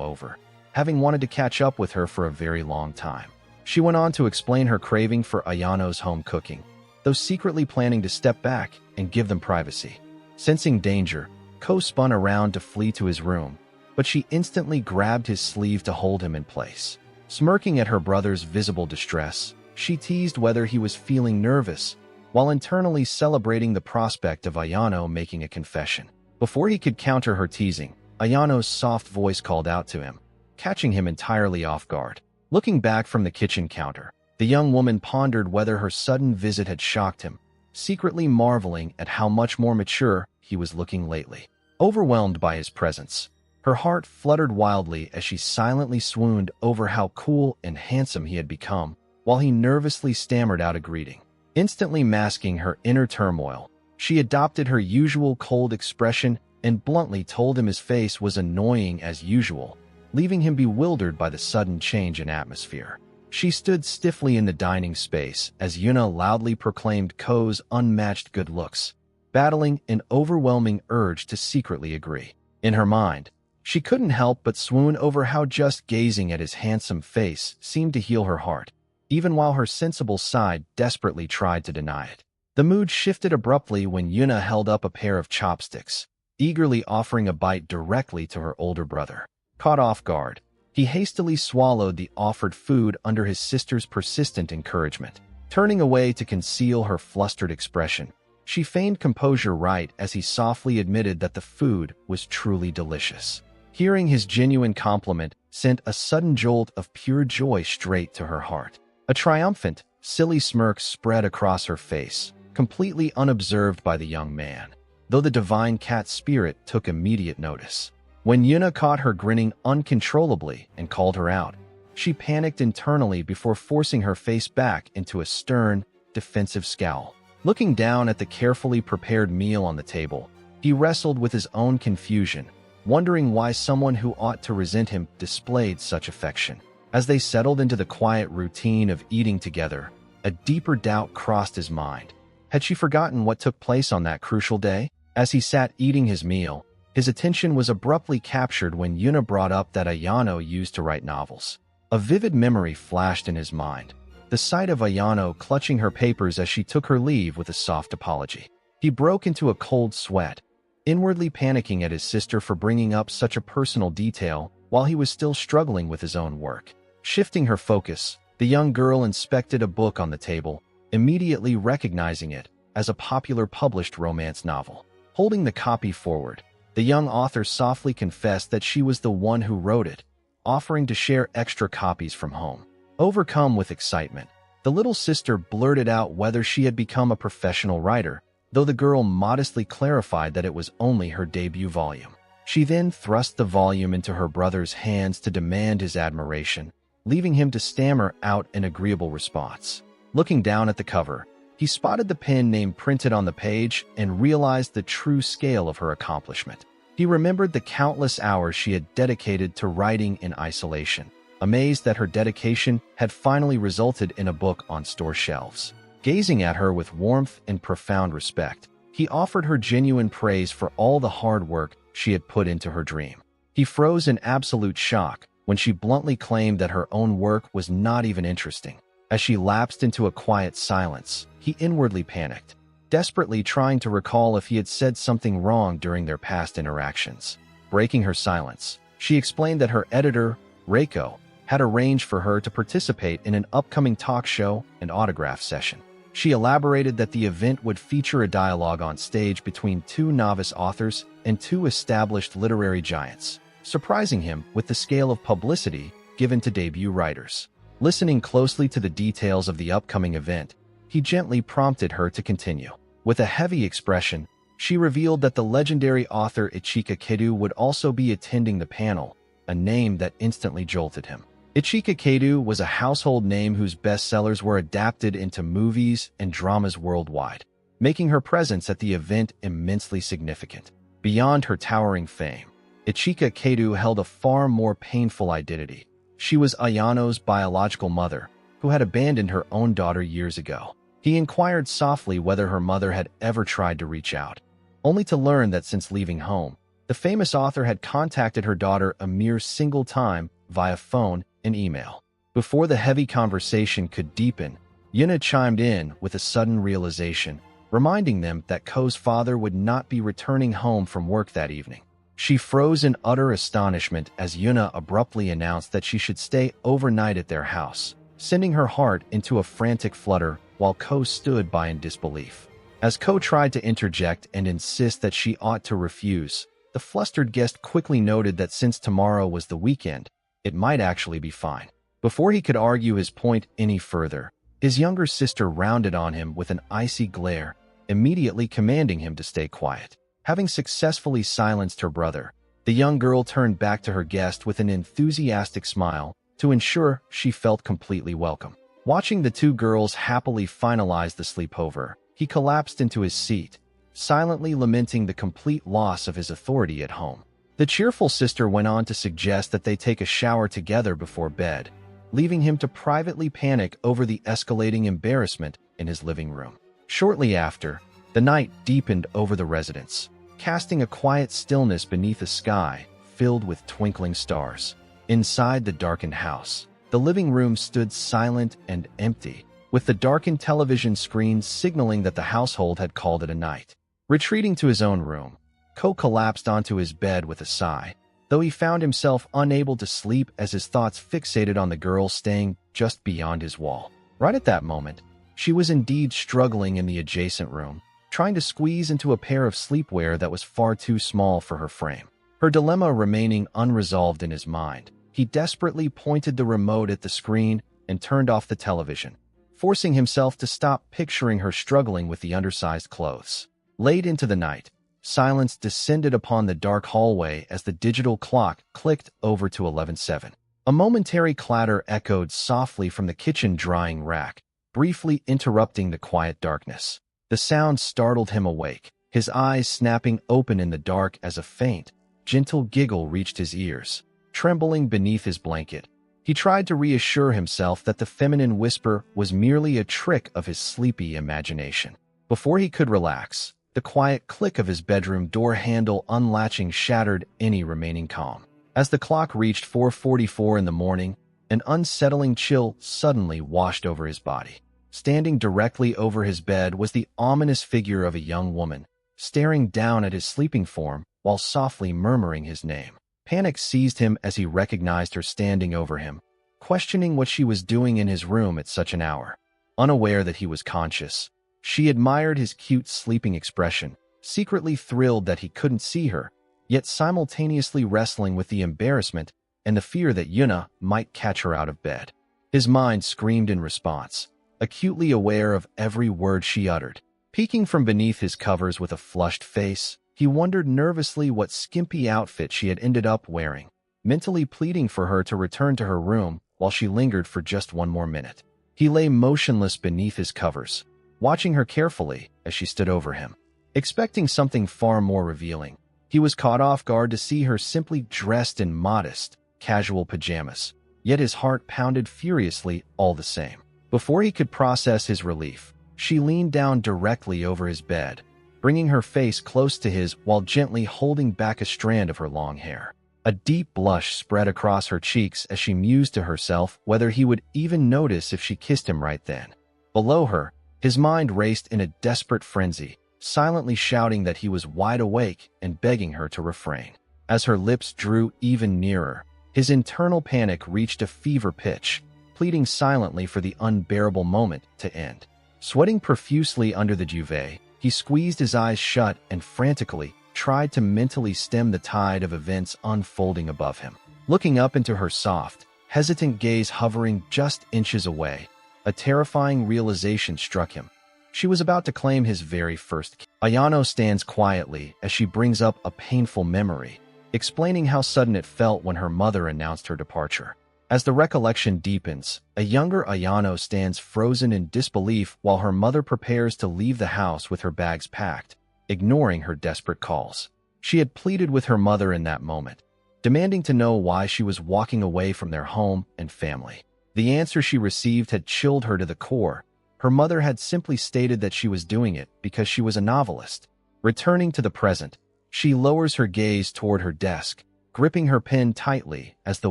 over, having wanted to catch up with her for a very long time. She went on to explain her craving for Ayano's home cooking, though secretly planning to step back and give them privacy. Sensing danger, Ko spun around to flee to his room, but she instantly grabbed his sleeve to hold him in place. Smirking at her brother's visible distress, she teased whether he was feeling nervous, while internally celebrating the prospect of Ayano making a confession. Before he could counter her teasing, Ayano's soft voice called out to him, catching him entirely off guard. Looking back from the kitchen counter, the young woman pondered whether her sudden visit had shocked him, secretly marveling at how much more mature he was looking lately. Overwhelmed by his presence, her heart fluttered wildly as she silently swooned over how cool and handsome he had become, while he nervously stammered out a greeting. Instantly masking her inner turmoil, she adopted her usual cold expression and bluntly told him his face was annoying as usual, leaving him bewildered by the sudden change in atmosphere. She stood stiffly in the dining space as Yuna loudly proclaimed Ko's unmatched good looks, battling an overwhelming urge to secretly agree. In her mind, she couldn't help but swoon over how just gazing at his handsome face seemed to heal her heart, even while her sensible side desperately tried to deny it. The mood shifted abruptly when Yuna held up a pair of chopsticks, eagerly offering a bite directly to her older brother. Caught off guard, he hastily swallowed the offered food under his sister's persistent encouragement. Turning away to conceal her flustered expression, she feigned composure right as he softly admitted that the food was truly delicious. Hearing his genuine compliment sent a sudden jolt of pure joy straight to her heart. A triumphant, silly smirk spread across her face, completely unobserved by the young man, though the divine cat spirit took immediate notice. When Yuna caught her grinning uncontrollably and called her out, she panicked internally before forcing her face back into a stern, defensive scowl. Looking down at the carefully prepared meal on the table, he wrestled with his own confusion, wondering why someone who ought to resent him displayed such affection. As they settled into the quiet routine of eating together, a deeper doubt crossed his mind. Had she forgotten what took place on that crucial day? As he sat eating his meal, his attention was abruptly captured when Yuna brought up that Ayano used to write novels. A vivid memory flashed in his mind, the sight of Ayano clutching her papers as she took her leave with a soft apology. He broke into a cold sweat, inwardly panicking at his sister for bringing up such a personal detail while he was still struggling with his own work. Shifting her focus, the young girl inspected a book on the table, immediately recognizing it as a popular published romance novel. Holding the copy forward, the young author softly confessed that she was the one who wrote it, offering to share extra copies from home. Overcome with excitement, the little sister blurted out whether she had become a professional writer, though the girl modestly clarified that it was only her debut volume. She then thrust the volume into her brother's hands to demand his admiration, leaving him to stammer out an agreeable response. Looking down at the cover, he spotted the pen name printed on the page and realized the true scale of her accomplishment. He remembered the countless hours she had dedicated to writing in isolation, amazed that her dedication had finally resulted in a book on store shelves. Gazing at her with warmth and profound respect, he offered her genuine praise for all the hard work she had put into her dream. He froze in absolute shock when she bluntly claimed that her own work was not even interesting. As she lapsed into a quiet silence, he inwardly panicked, desperately trying to recall if he had said something wrong during their past interactions. Breaking her silence, she explained that her editor, Reiko, had arranged for her to participate in an upcoming talk show and autograph session. She elaborated that the event would feature a dialogue on stage between two novice authors and two established literary giants, surprising him with the scale of publicity given to debut writers. Listening closely to the details of the upcoming event, he gently prompted her to continue. With a heavy expression, she revealed that the legendary author Ichika Kedu would also be attending the panel, a name that instantly jolted him. Ichika Kedu was a household name whose bestsellers were adapted into movies and dramas worldwide, making her presence at the event immensely significant. Beyond her towering fame, Ichika Kedu held a far more painful identity. She was Ayano's biological mother, who had abandoned her own daughter years ago. He inquired softly whether her mother had ever tried to reach out, only to learn that since leaving home, the famous author had contacted her daughter a mere single time via phone and email. Before the heavy conversation could deepen, Yuna chimed in with a sudden realization, reminding them that Ko's father would not be returning home from work that evening. She froze in utter astonishment as Yuna abruptly announced that she should stay overnight at their house, sending her heart into a frantic flutter while Ko stood by in disbelief. As Ko tried to interject and insist that she ought to refuse, the flustered guest quickly noted that since tomorrow was the weekend, it might actually be fine. Before he could argue his point any further, his younger sister rounded on him with an icy glare, immediately commanding him to stay quiet. Having successfully silenced her brother, the young girl turned back to her guest with an enthusiastic smile to ensure she felt completely welcome. Watching the two girls happily finalize the sleepover, he collapsed into his seat, silently lamenting the complete loss of his authority at home. The cheerful sister went on to suggest that they take a shower together before bed, leaving him to privately panic over the escalating embarrassment in his living room. Shortly after, the night deepened over the residence, casting a quiet stillness beneath a sky filled with twinkling stars. Inside the darkened house, the living room stood silent and empty, with the darkened television screen signaling that the household had called it a night. Retreating to his own room, Ko collapsed onto his bed with a sigh, though he found himself unable to sleep as his thoughts fixated on the girl staying just beyond his wall. Right at that moment, she was indeed struggling in the adjacent room, trying to squeeze into a pair of sleepwear that was far too small for her frame. Her dilemma remaining unresolved in his mind, he desperately pointed the remote at the screen and turned off the television, forcing himself to stop picturing her struggling with the undersized clothes. Late into the night, silence descended upon the dark hallway as the digital clock clicked over to 11:07. A momentary clatter echoed softly from the kitchen drying rack, briefly interrupting the quiet darkness. The sound startled him awake, his eyes snapping open in the dark as a faint, gentle giggle reached his ears. Trembling beneath his blanket, he tried to reassure himself that the feminine whisper was merely a trick of his sleepy imagination. Before he could relax, the quiet click of his bedroom door handle unlatching shattered any remaining calm. As the clock reached 4:44 in the morning, an unsettling chill suddenly washed over his body. Standing directly over his bed was the ominous figure of a young woman, staring down at his sleeping form while softly murmuring his name. Panic seized him as he recognized her standing over him, questioning what she was doing in his room at such an hour. Unaware that he was conscious, she admired his cute sleeping expression, secretly thrilled that he couldn't see her, yet simultaneously wrestling with the embarrassment and the fear that Yuna might catch her out of bed. His mind screamed in response, acutely aware of every word she uttered. Peeking from beneath his covers with a flushed face, he wondered nervously what skimpy outfit she had ended up wearing, mentally pleading for her to return to her room while she lingered for just one more minute. He lay motionless beneath his covers, watching her carefully as she stood over him. Expecting something far more revealing, he was caught off guard to see her simply dressed in modest, casual pajamas, yet his heart pounded furiously all the same. Before he could process his relief, she leaned down directly over his bed, bringing her face close to his while gently holding back a strand of her long hair. A deep blush spread across her cheeks as she mused to herself whether he would even notice if she kissed him right then. Below her, his mind raced in a desperate frenzy, silently shouting that he was wide awake and begging her to refrain. As her lips drew even nearer, his internal panic reached a fever pitch, pleading silently for the unbearable moment to end. Sweating profusely under the duvet, he squeezed his eyes shut and frantically tried to mentally stem the tide of events unfolding above him. Looking up into her soft, hesitant gaze hovering just inches away, a terrifying realization struck him. She was about to claim his very first kiss. Ayano stands quietly as she brings up a painful memory, explaining how sudden it felt when her mother announced her departure. As the recollection deepens, a younger Ayano stands frozen in disbelief while her mother prepares to leave the house with her bags packed, ignoring her desperate calls. She had pleaded with her mother in that moment, demanding to know why she was walking away from their home and family. The answer she received had chilled her to the core, Her mother had simply stated that she was doing it because she was a novelist. Returning to the present, she lowers her gaze toward her desk, gripping her pen tightly as the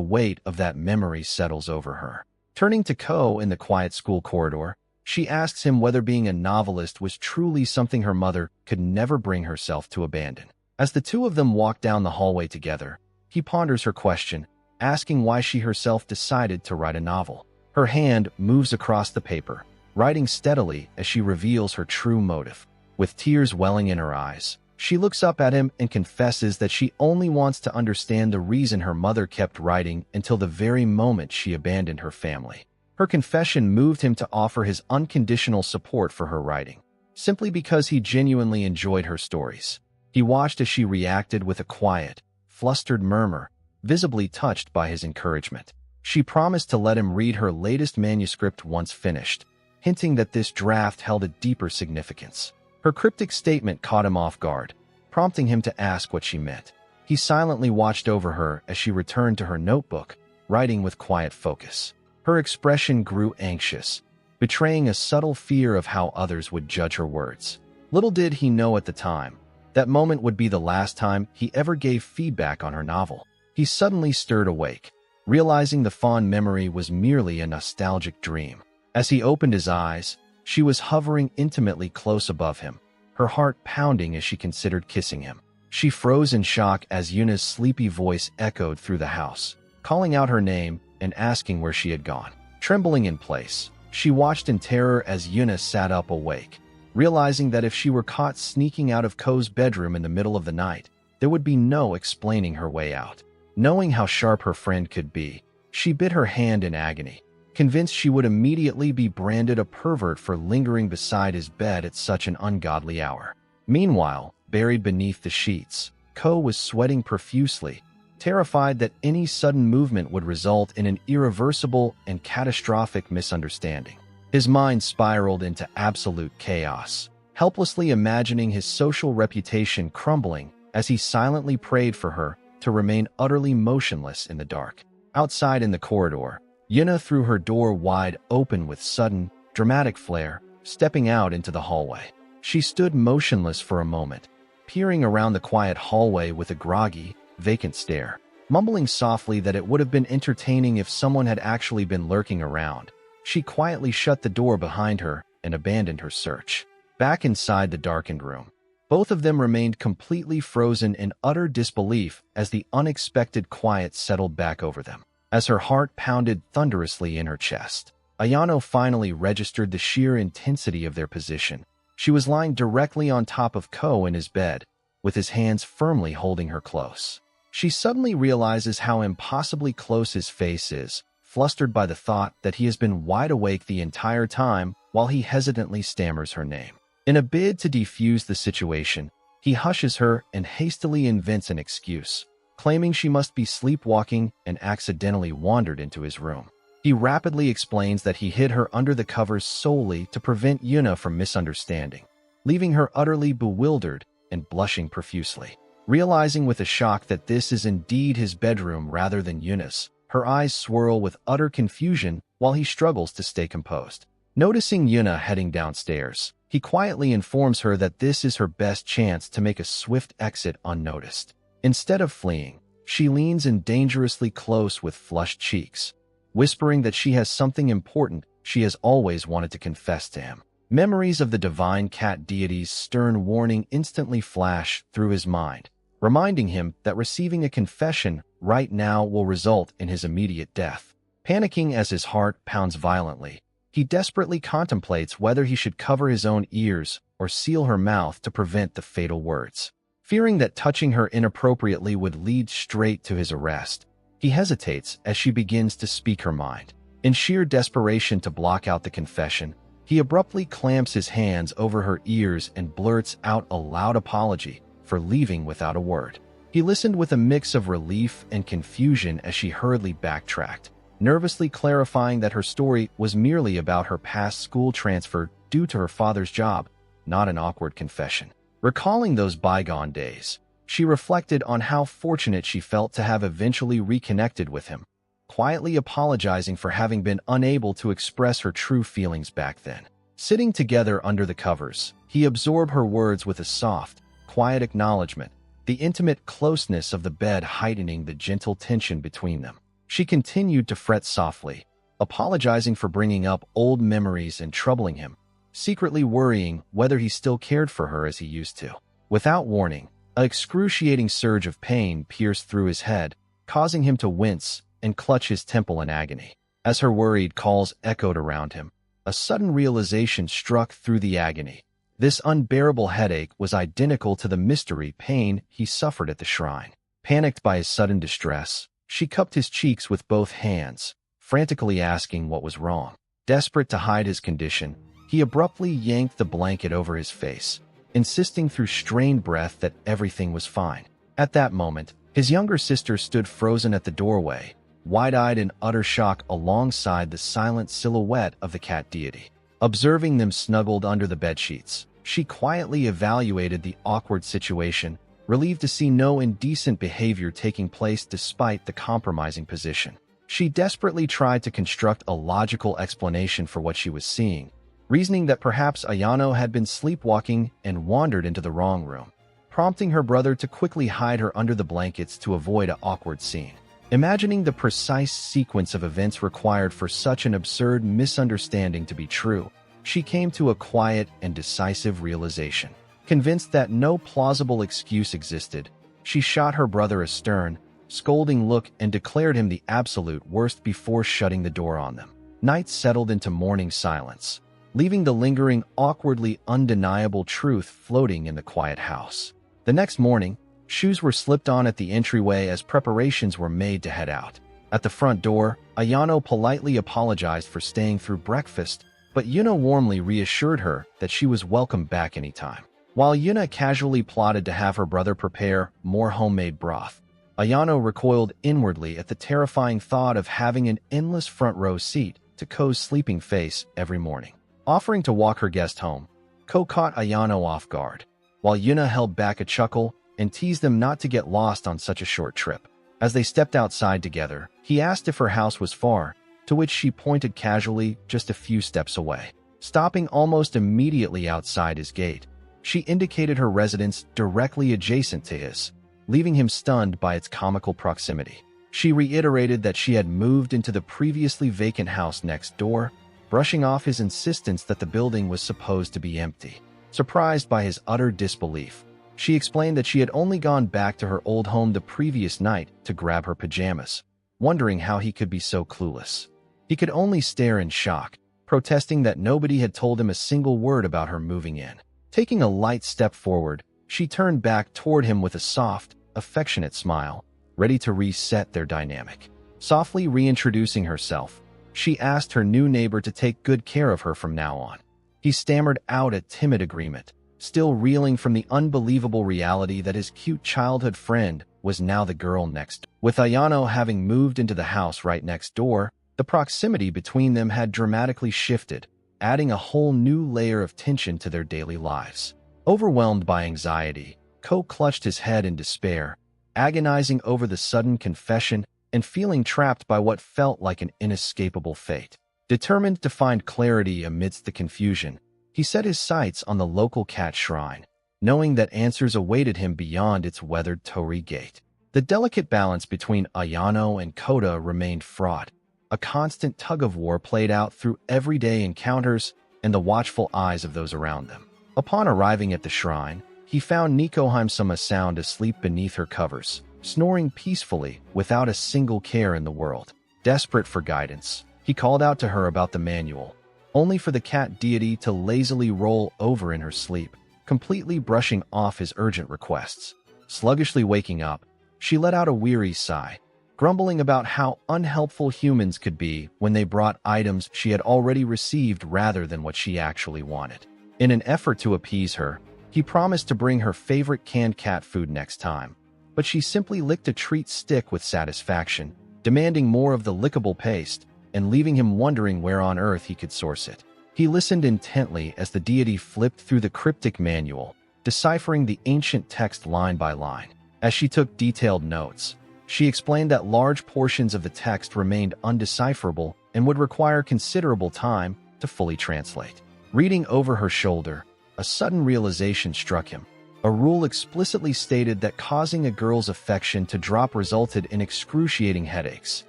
weight of that memory settles over her. Turning to Ko in the quiet school corridor, she asks him whether being a novelist was truly something her mother could never bring herself to abandon. As the two of them walk down the hallway together, he ponders her question, asking why she herself decided to write a novel. Her hand moves across the paper, writing steadily as she reveals her true motive. With tears welling in her eyes, she looks up at him and confesses that she only wants to understand the reason her mother kept writing until the very moment she abandoned her family. Her confession moved him to offer his unconditional support for her writing, simply because he genuinely enjoyed her stories. He watched as she reacted with a quiet, flustered murmur, visibly touched by his encouragement. She promised to let him read her latest manuscript once finished, hinting that this draft held a deeper significance. Her cryptic statement caught him off guard, prompting him to ask what she meant. He silently watched over her as she returned to her notebook, writing with quiet focus. Her expression grew anxious, betraying a subtle fear of how others would judge her words. Little did he know at the time, that moment would be the last time he ever gave feedback on her novel. He suddenly stirred awake, realizing the fond memory was merely a nostalgic dream. As he opened his eyes, she was hovering intimately close above him, her heart pounding as she considered kissing him. She froze in shock as Yuna's sleepy voice echoed through the house, calling out her name and asking where she had gone. Trembling in place, she watched in terror as Yuna sat up awake, realizing that if she were caught sneaking out of Ko's bedroom in the middle of the night, there would be no explaining her way out. Knowing how sharp her friend could be, she bit her hand in agony, convinced she would immediately be branded a pervert for lingering beside his bed at such an ungodly hour. Meanwhile, buried beneath the sheets, Ko was sweating profusely, terrified that any sudden movement would result in an irreversible and catastrophic misunderstanding. His mind spiraled into absolute chaos, helplessly imagining his social reputation crumbling as he silently prayed for her to remain utterly motionless in the dark. Outside in the corridor, Yuna threw her door wide open with sudden, dramatic flair, stepping out into the hallway. She stood motionless for a moment, peering around the quiet hallway with a groggy, vacant stare, mumbling softly that it would have been entertaining if someone had actually been lurking around. She quietly shut the door behind her and abandoned her search. Back inside the darkened room, both of them remained completely frozen in utter disbelief as the unexpected quiet settled back over them. As her heart pounded thunderously in her chest, Ayano finally registered the sheer intensity of their position. She was lying directly on top of Ko in his bed, with his hands firmly holding her close. She suddenly realizes how impossibly close his face is, flustered by the thought that he has been wide awake the entire time while he hesitantly stammers her name. In a bid to defuse the situation, he hushes her and hastily invents an excuse, claiming she must be sleepwalking and accidentally wandered into his room. He rapidly explains that he hid her under the covers solely to prevent Yuna from misunderstanding, leaving her utterly bewildered and blushing profusely. Realizing with a shock that this is indeed his bedroom rather than Yuna's, her eyes swirl with utter confusion while he struggles to stay composed. Noticing Yuna heading downstairs, he quietly informs her that this is her best chance to make a swift exit unnoticed. Instead of fleeing, she leans in dangerously close with flushed cheeks, whispering that she has something important she has always wanted to confess to him. Memories of the divine cat deity's stern warning instantly flash through his mind, reminding him that receiving a confession right now will result in his immediate death. Panicking as his heart pounds violently, he desperately contemplates whether he should cover his own ears or seal her mouth to prevent the fatal words. Fearing that touching her inappropriately would lead straight to his arrest, he hesitates as she begins to speak her mind. In sheer desperation to block out the confession, he abruptly clamps his hands over her ears and blurts out a loud apology for leaving without a word. He listened with a mix of relief and confusion as she hurriedly backtracked, nervously clarifying that her story was merely about her past school transfer due to her father's job, not an awkward confession. Recalling those bygone days, she reflected on how fortunate she felt to have eventually reconnected with him, quietly apologizing for having been unable to express her true feelings back then. Sitting together under the covers, he absorbed her words with a soft, quiet acknowledgement, the intimate closeness of the bed heightening the gentle tension between them. She continued to fret softly, apologizing for bringing up old memories and troubling him, secretly worrying whether he still cared for her as he used to. Without warning, an excruciating surge of pain pierced through his head, causing him to wince and clutch his temple in agony. As her worried calls echoed around him, a sudden realization struck through the agony. This unbearable headache was identical to the mystery pain he suffered at the shrine. Panicked by his sudden distress, she cupped his cheeks with both hands, frantically asking what was wrong. Desperate to hide his condition, he abruptly yanked the blanket over his face, insisting through strained breath that everything was fine. At that moment, his younger sister stood frozen at the doorway, wide-eyed in utter shock alongside the silent silhouette of the cat deity. Observing them snuggled under the bedsheets, she quietly evaluated the awkward situation, relieved to see no indecent behavior taking place despite the compromising position. She desperately tried to construct a logical explanation for what she was seeing, reasoning that perhaps Ayano had been sleepwalking and wandered into the wrong room, prompting her brother to quickly hide her under the blankets to avoid an awkward scene. Imagining the precise sequence of events required for such an absurd misunderstanding to be true, she came to a quiet and decisive realization. Convinced that no plausible excuse existed, she shot her brother a stern, scolding look and declared him the absolute worst before shutting the door on them. Night settled into morning silence, leaving the lingering, awkwardly undeniable truth floating in the quiet house. The next morning, shoes were slipped on at the entryway as preparations were made to head out. At the front door, Ayano politely apologized for staying through breakfast, but Yuna warmly reassured her that she was welcome back anytime. While Yuna casually plotted to have her brother prepare more homemade broth, Ayano recoiled inwardly at the terrifying thought of having an endless front row seat to Ko's sleeping face every morning. Offering to walk her guest home, Ko caught Ayano off guard, while Yuna held back a chuckle and teased them not to get lost on such a short trip. As they stepped outside together, he asked if her house was far, to which she pointed casually just a few steps away. Stopping almost immediately outside his gate, she indicated her residence directly adjacent to his, leaving him stunned by its comical proximity. She reiterated that she had moved into the previously vacant house next door, brushing off his insistence that the building was supposed to be empty. Surprised by his utter disbelief, she explained that she had only gone back to her old home the previous night to grab her pajamas, wondering how he could be so clueless. He could only stare in shock, protesting that nobody had told him a single word about her moving in. Taking a light step forward, she turned back toward him with a soft, affectionate smile, ready to reset their dynamic. Softly reintroducing herself, she asked her new neighbor to take good care of her from now on. He stammered out a timid agreement, still reeling from the unbelievable reality that his cute childhood friend was now the girl next. With Ayano having moved into the house right next door, the proximity between them had dramatically shifted, adding a whole new layer of tension to their daily lives. Overwhelmed by anxiety, Ko clutched his head in despair, agonizing over the sudden confession and feeling trapped by what felt like an inescapable fate. Determined to find clarity amidst the confusion, he set his sights on the local cat shrine, knowing that answers awaited him beyond its weathered torii gate. The delicate balance between Ayano and Koda remained fraught. A constant tug-of-war played out through everyday encounters and the watchful eyes of those around them. Upon arriving at the shrine, he found Nikoheim-sama sound asleep beneath her covers, snoring peacefully without a single care in the world. Desperate for guidance, he called out to her about the manual, only for the cat deity to lazily roll over in her sleep, completely brushing off his urgent requests. Sluggishly waking up, she let out a weary sigh, grumbling about how unhelpful humans could be when they brought items she had already received rather than what she actually wanted. In an effort to appease her, he promised to bring her favorite canned cat food next time, but she simply licked a treat stick with satisfaction, demanding more of the lickable paste and leaving him wondering where on earth he could source it. He listened intently as the deity flipped through the cryptic manual, deciphering the ancient text line by line. As she took detailed notes, she explained that large portions of the text remained undecipherable and would require considerable time to fully translate. Reading over her shoulder, a sudden realization struck him. A rule explicitly stated that causing a girl's affection to drop resulted in excruciating headaches,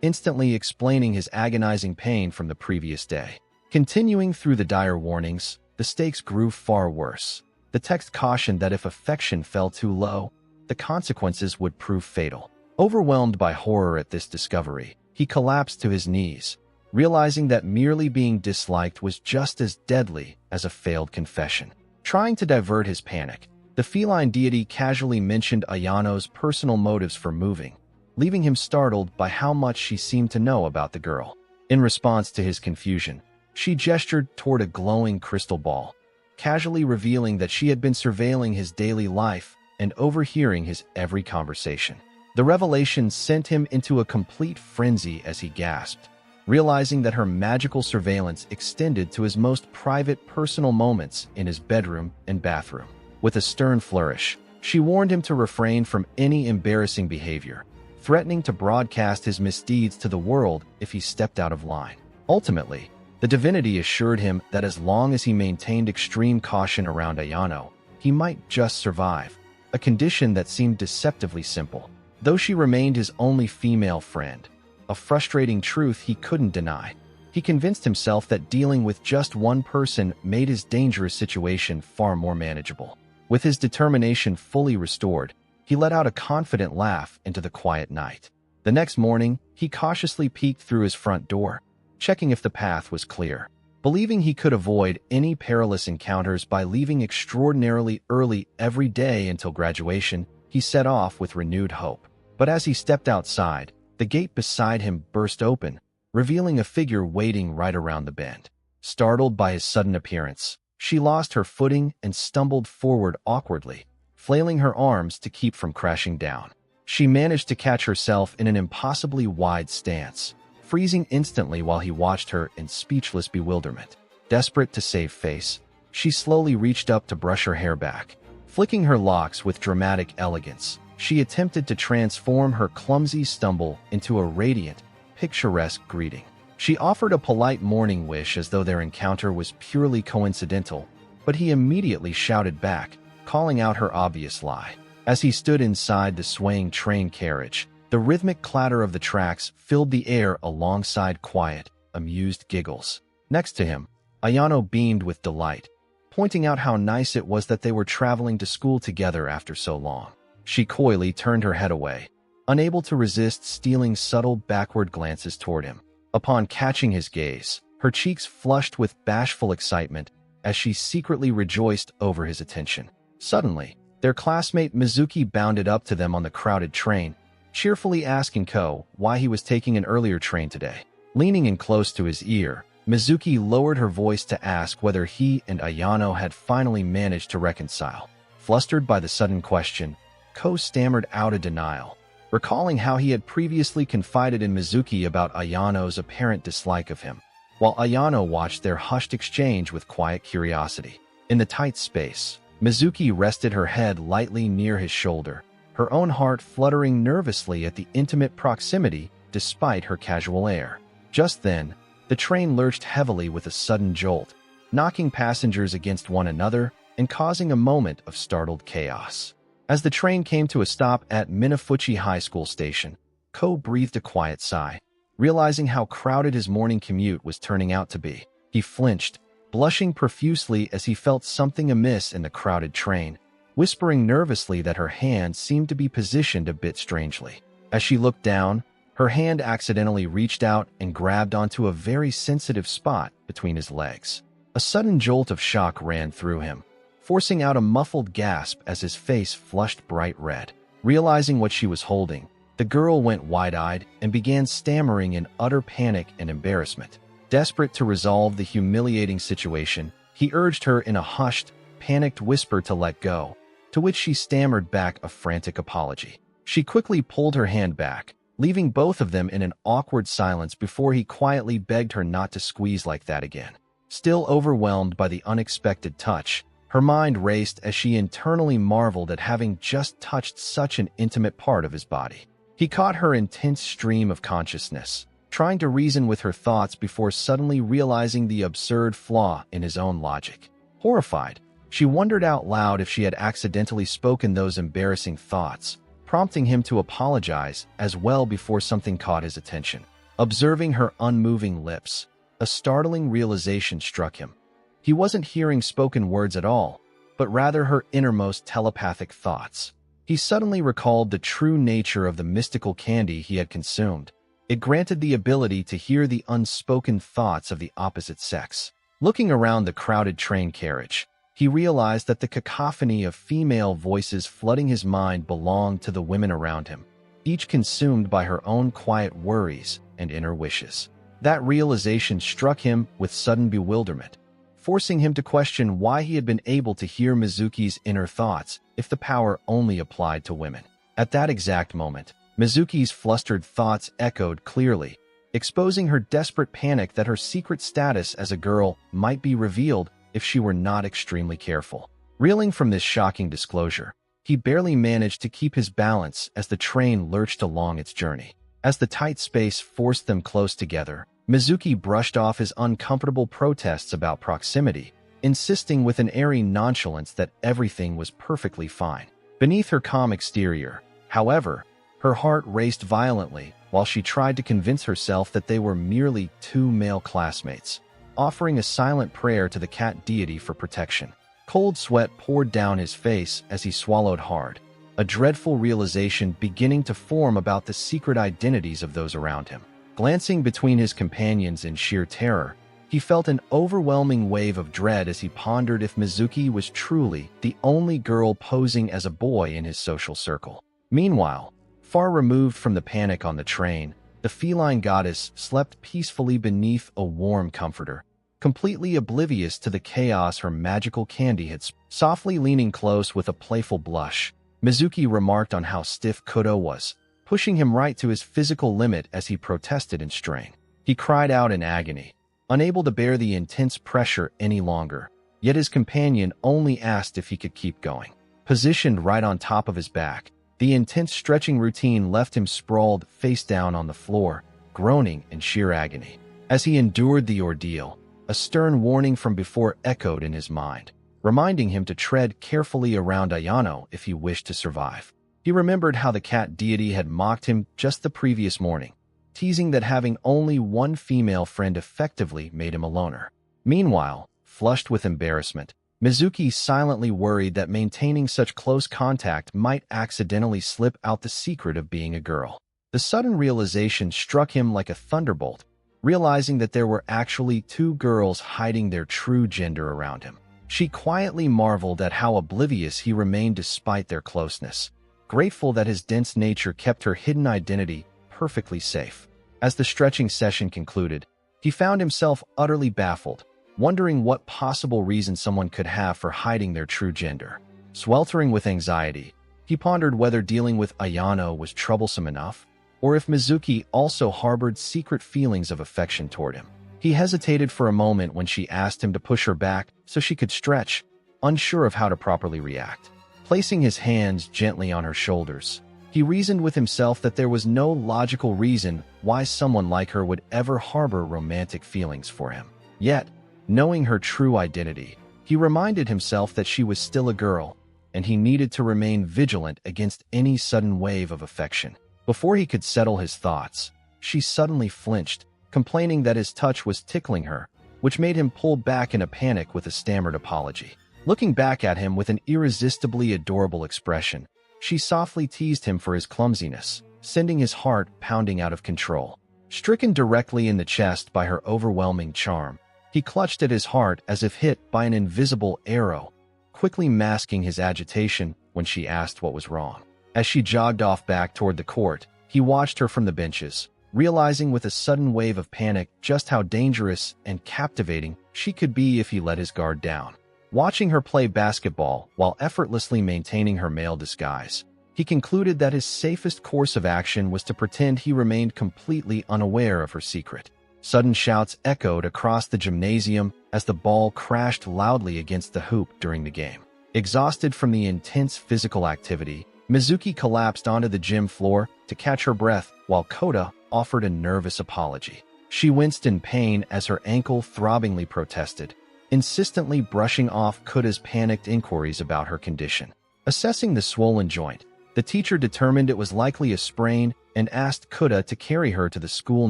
instantly explaining his agonizing pain from the previous day. Continuing through the dire warnings, the stakes grew far worse. The text cautioned that if affection fell too low, the consequences would prove fatal. Overwhelmed by horror at this discovery, he collapsed to his knees, realizing that merely being disliked was just as deadly as a failed confession. Trying to divert his panic, the feline deity casually mentioned Ayano's personal motives for moving, leaving him startled by how much she seemed to know about the girl. In response to his confusion, she gestured toward a glowing crystal ball, casually revealing that she had been surveilling his daily life and overhearing his every conversation. The revelation sent him into a complete frenzy as he gasped, realizing that her magical surveillance extended to his most private personal moments in his bedroom and bathroom. With a stern flourish, she warned him to refrain from any embarrassing behavior, threatening to broadcast his misdeeds to the world if he stepped out of line. Ultimately, the divinity assured him that as long as he maintained extreme caution around Ayano, he might just survive, a condition that seemed deceptively simple. Though she remained his only female friend, a frustrating truth he couldn't deny. He convinced himself that dealing with just one person made his dangerous situation far more manageable. With his determination fully restored, he let out a confident laugh into the quiet night. The next morning, he cautiously peeked through his front door, checking if the path was clear. Believing he could avoid any perilous encounters by leaving extraordinarily early every day until graduation, he set off with renewed hope. But as he stepped outside, the gate beside him burst open, revealing a figure waiting right around the bend. Startled by his sudden appearance, she lost her footing and stumbled forward awkwardly, flailing her arms to keep from crashing down. She managed to catch herself in an impossibly wide stance, freezing instantly while he watched her in speechless bewilderment. Desperate to save face, she slowly reached up to brush her hair back. Flicking her locks with dramatic elegance, she attempted to transform her clumsy stumble into a radiant, picturesque greeting. She offered a polite morning wish as though their encounter was purely coincidental, but he immediately shouted back, calling out her obvious lie. As he stood inside the swaying train carriage, the rhythmic clatter of the tracks filled the air alongside quiet, amused giggles. Next to him, Ayano beamed with delight, pointing out how nice it was that they were traveling to school together after so long. She coyly turned her head away, unable to resist stealing subtle backward glances toward him. Upon catching his gaze, her cheeks flushed with bashful excitement as she secretly rejoiced over his attention. Suddenly, their classmate Mizuki bounded up to them on the crowded train, cheerfully asking Ko why he was taking an earlier train today. Leaning in close to his ear, Mizuki lowered her voice to ask whether he and Ayano had finally managed to reconcile. Flustered by the sudden question, Ko stammered out a denial, recalling how he had previously confided in Mizuki about Ayano's apparent dislike of him, while Ayano watched their hushed exchange with quiet curiosity. In the tight space, Mizuki rested her head lightly near his shoulder, her own heart fluttering nervously at the intimate proximity despite her casual air. Just then, the train lurched heavily with a sudden jolt, knocking passengers against one another and causing a moment of startled chaos. As the train came to a stop at Minafuchi High School station, Ko breathed a quiet sigh, realizing how crowded his morning commute was turning out to be. He flinched, blushing profusely as he felt something amiss in the crowded train, whispering nervously that her hand seemed to be positioned a bit strangely. As she looked down, her hand accidentally reached out and grabbed onto a very sensitive spot between his legs. A sudden jolt of shock ran through him, forcing out a muffled gasp as his face flushed bright red. Realizing what she was holding, the girl went wide-eyed and began stammering in utter panic and embarrassment. Desperate to resolve the humiliating situation, he urged her in a hushed, panicked whisper to let go, to which she stammered back a frantic apology. She quickly pulled her hand back, leaving both of them in an awkward silence before he quietly begged her not to squeeze like that again. Still overwhelmed by the unexpected touch, her mind raced as she internally marveled at having just touched such an intimate part of his body. He caught her intense stream of consciousness, trying to reason with her thoughts before suddenly realizing the absurd flaw in his own logic. Horrified, she wondered out loud if she had accidentally spoken those embarrassing thoughts, prompting him to apologize as well before something caught his attention. Observing her unmoving lips, a startling realization struck him. He wasn't hearing spoken words at all, but rather her innermost telepathic thoughts. He suddenly recalled the true nature of the mystical candy he had consumed. It granted the ability to hear the unspoken thoughts of the opposite sex. Looking around the crowded train carriage, he realized that the cacophony of female voices flooding his mind belonged to the women around him, each consumed by her own quiet worries and inner wishes. That realization struck him with sudden bewilderment, forcing him to question why he had been able to hear Mizuki's inner thoughts if the power only applied to women. At that exact moment, Mizuki's flustered thoughts echoed clearly, exposing her desperate panic that her secret status as a girl might be revealed if she were not extremely careful. Reeling from this shocking disclosure, he barely managed to keep his balance as the train lurched along its journey. As the tight space forced them close together, Mizuki brushed off his uncomfortable protests about proximity, insisting with an airy nonchalance that everything was perfectly fine. Beneath her calm exterior, however, her heart raced violently while she tried to convince herself that they were merely two male classmates, offering a silent prayer to the cat deity for protection. Cold sweat poured down his face as he swallowed hard, a dreadful realization beginning to form about the secret identities of those around him. Glancing between his companions in sheer terror, he felt an overwhelming wave of dread as he pondered if Mizuki was truly the only girl posing as a boy in his social circle. Meanwhile, far removed from the panic on the train, the feline goddess slept peacefully beneath a warm comforter, completely oblivious to the chaos her magical candy had spread. Softly leaning close with a playful blush, Mizuki remarked on how stiff Kodo was, pushing him right to his physical limit as he protested in strain. He cried out in agony, unable to bear the intense pressure any longer, yet his companion only asked if he could keep going. Positioned right on top of his back, the intense stretching routine left him sprawled face down on the floor, groaning in sheer agony. As he endured the ordeal, a stern warning from before echoed in his mind, reminding him to tread carefully around Ayano if he wished to survive. He remembered how the cat deity had mocked him just the previous morning, teasing that having only one female friend effectively made him a loner. Meanwhile, flushed with embarrassment, Mizuki silently worried that maintaining such close contact might accidentally slip out the secret of being a girl. The sudden realization struck him like a thunderbolt, realizing that there were actually two girls hiding their true gender around him. She quietly marveled at how oblivious he remained despite their closeness, grateful that his dense nature kept her hidden identity perfectly safe. As the stretching session concluded, he found himself utterly baffled, wondering what possible reason someone could have for hiding their true gender. Sweltering with anxiety, he pondered whether dealing with Ayano was troublesome enough, or if Mizuki also harbored secret feelings of affection toward him. He hesitated for a moment when she asked him to push her back so she could stretch, unsure of how to properly react. Placing his hands gently on her shoulders, he reasoned with himself that there was no logical reason why someone like her would ever harbor romantic feelings for him. Yet, knowing her true identity, he reminded himself that she was still a girl, and he needed to remain vigilant against any sudden wave of affection. Before he could settle his thoughts, she suddenly flinched, complaining that his touch was tickling her, which made him pull back in a panic with a stammered apology. Looking back at him with an irresistibly adorable expression, she softly teased him for his clumsiness, sending his heart pounding out of control. Stricken directly in the chest by her overwhelming charm, he clutched at his heart as if hit by an invisible arrow, quickly masking his agitation when she asked what was wrong. As she jogged off back toward the court, he watched her from the benches, realizing with a sudden wave of panic just how dangerous and captivating she could be if he let his guard down. Watching her play basketball while effortlessly maintaining her male disguise, he concluded that his safest course of action was to pretend he remained completely unaware of her secret. Sudden shouts echoed across the gymnasium as the ball crashed loudly against the hoop during the game. Exhausted from the intense physical activity, Mizuki collapsed onto the gym floor to catch her breath while Koda, offered a nervous apology. She winced in pain as her ankle throbbingly protested, insistently brushing off Koda's panicked inquiries about her condition. Assessing the swollen joint, the teacher determined it was likely a sprain and asked Koda to carry her to the school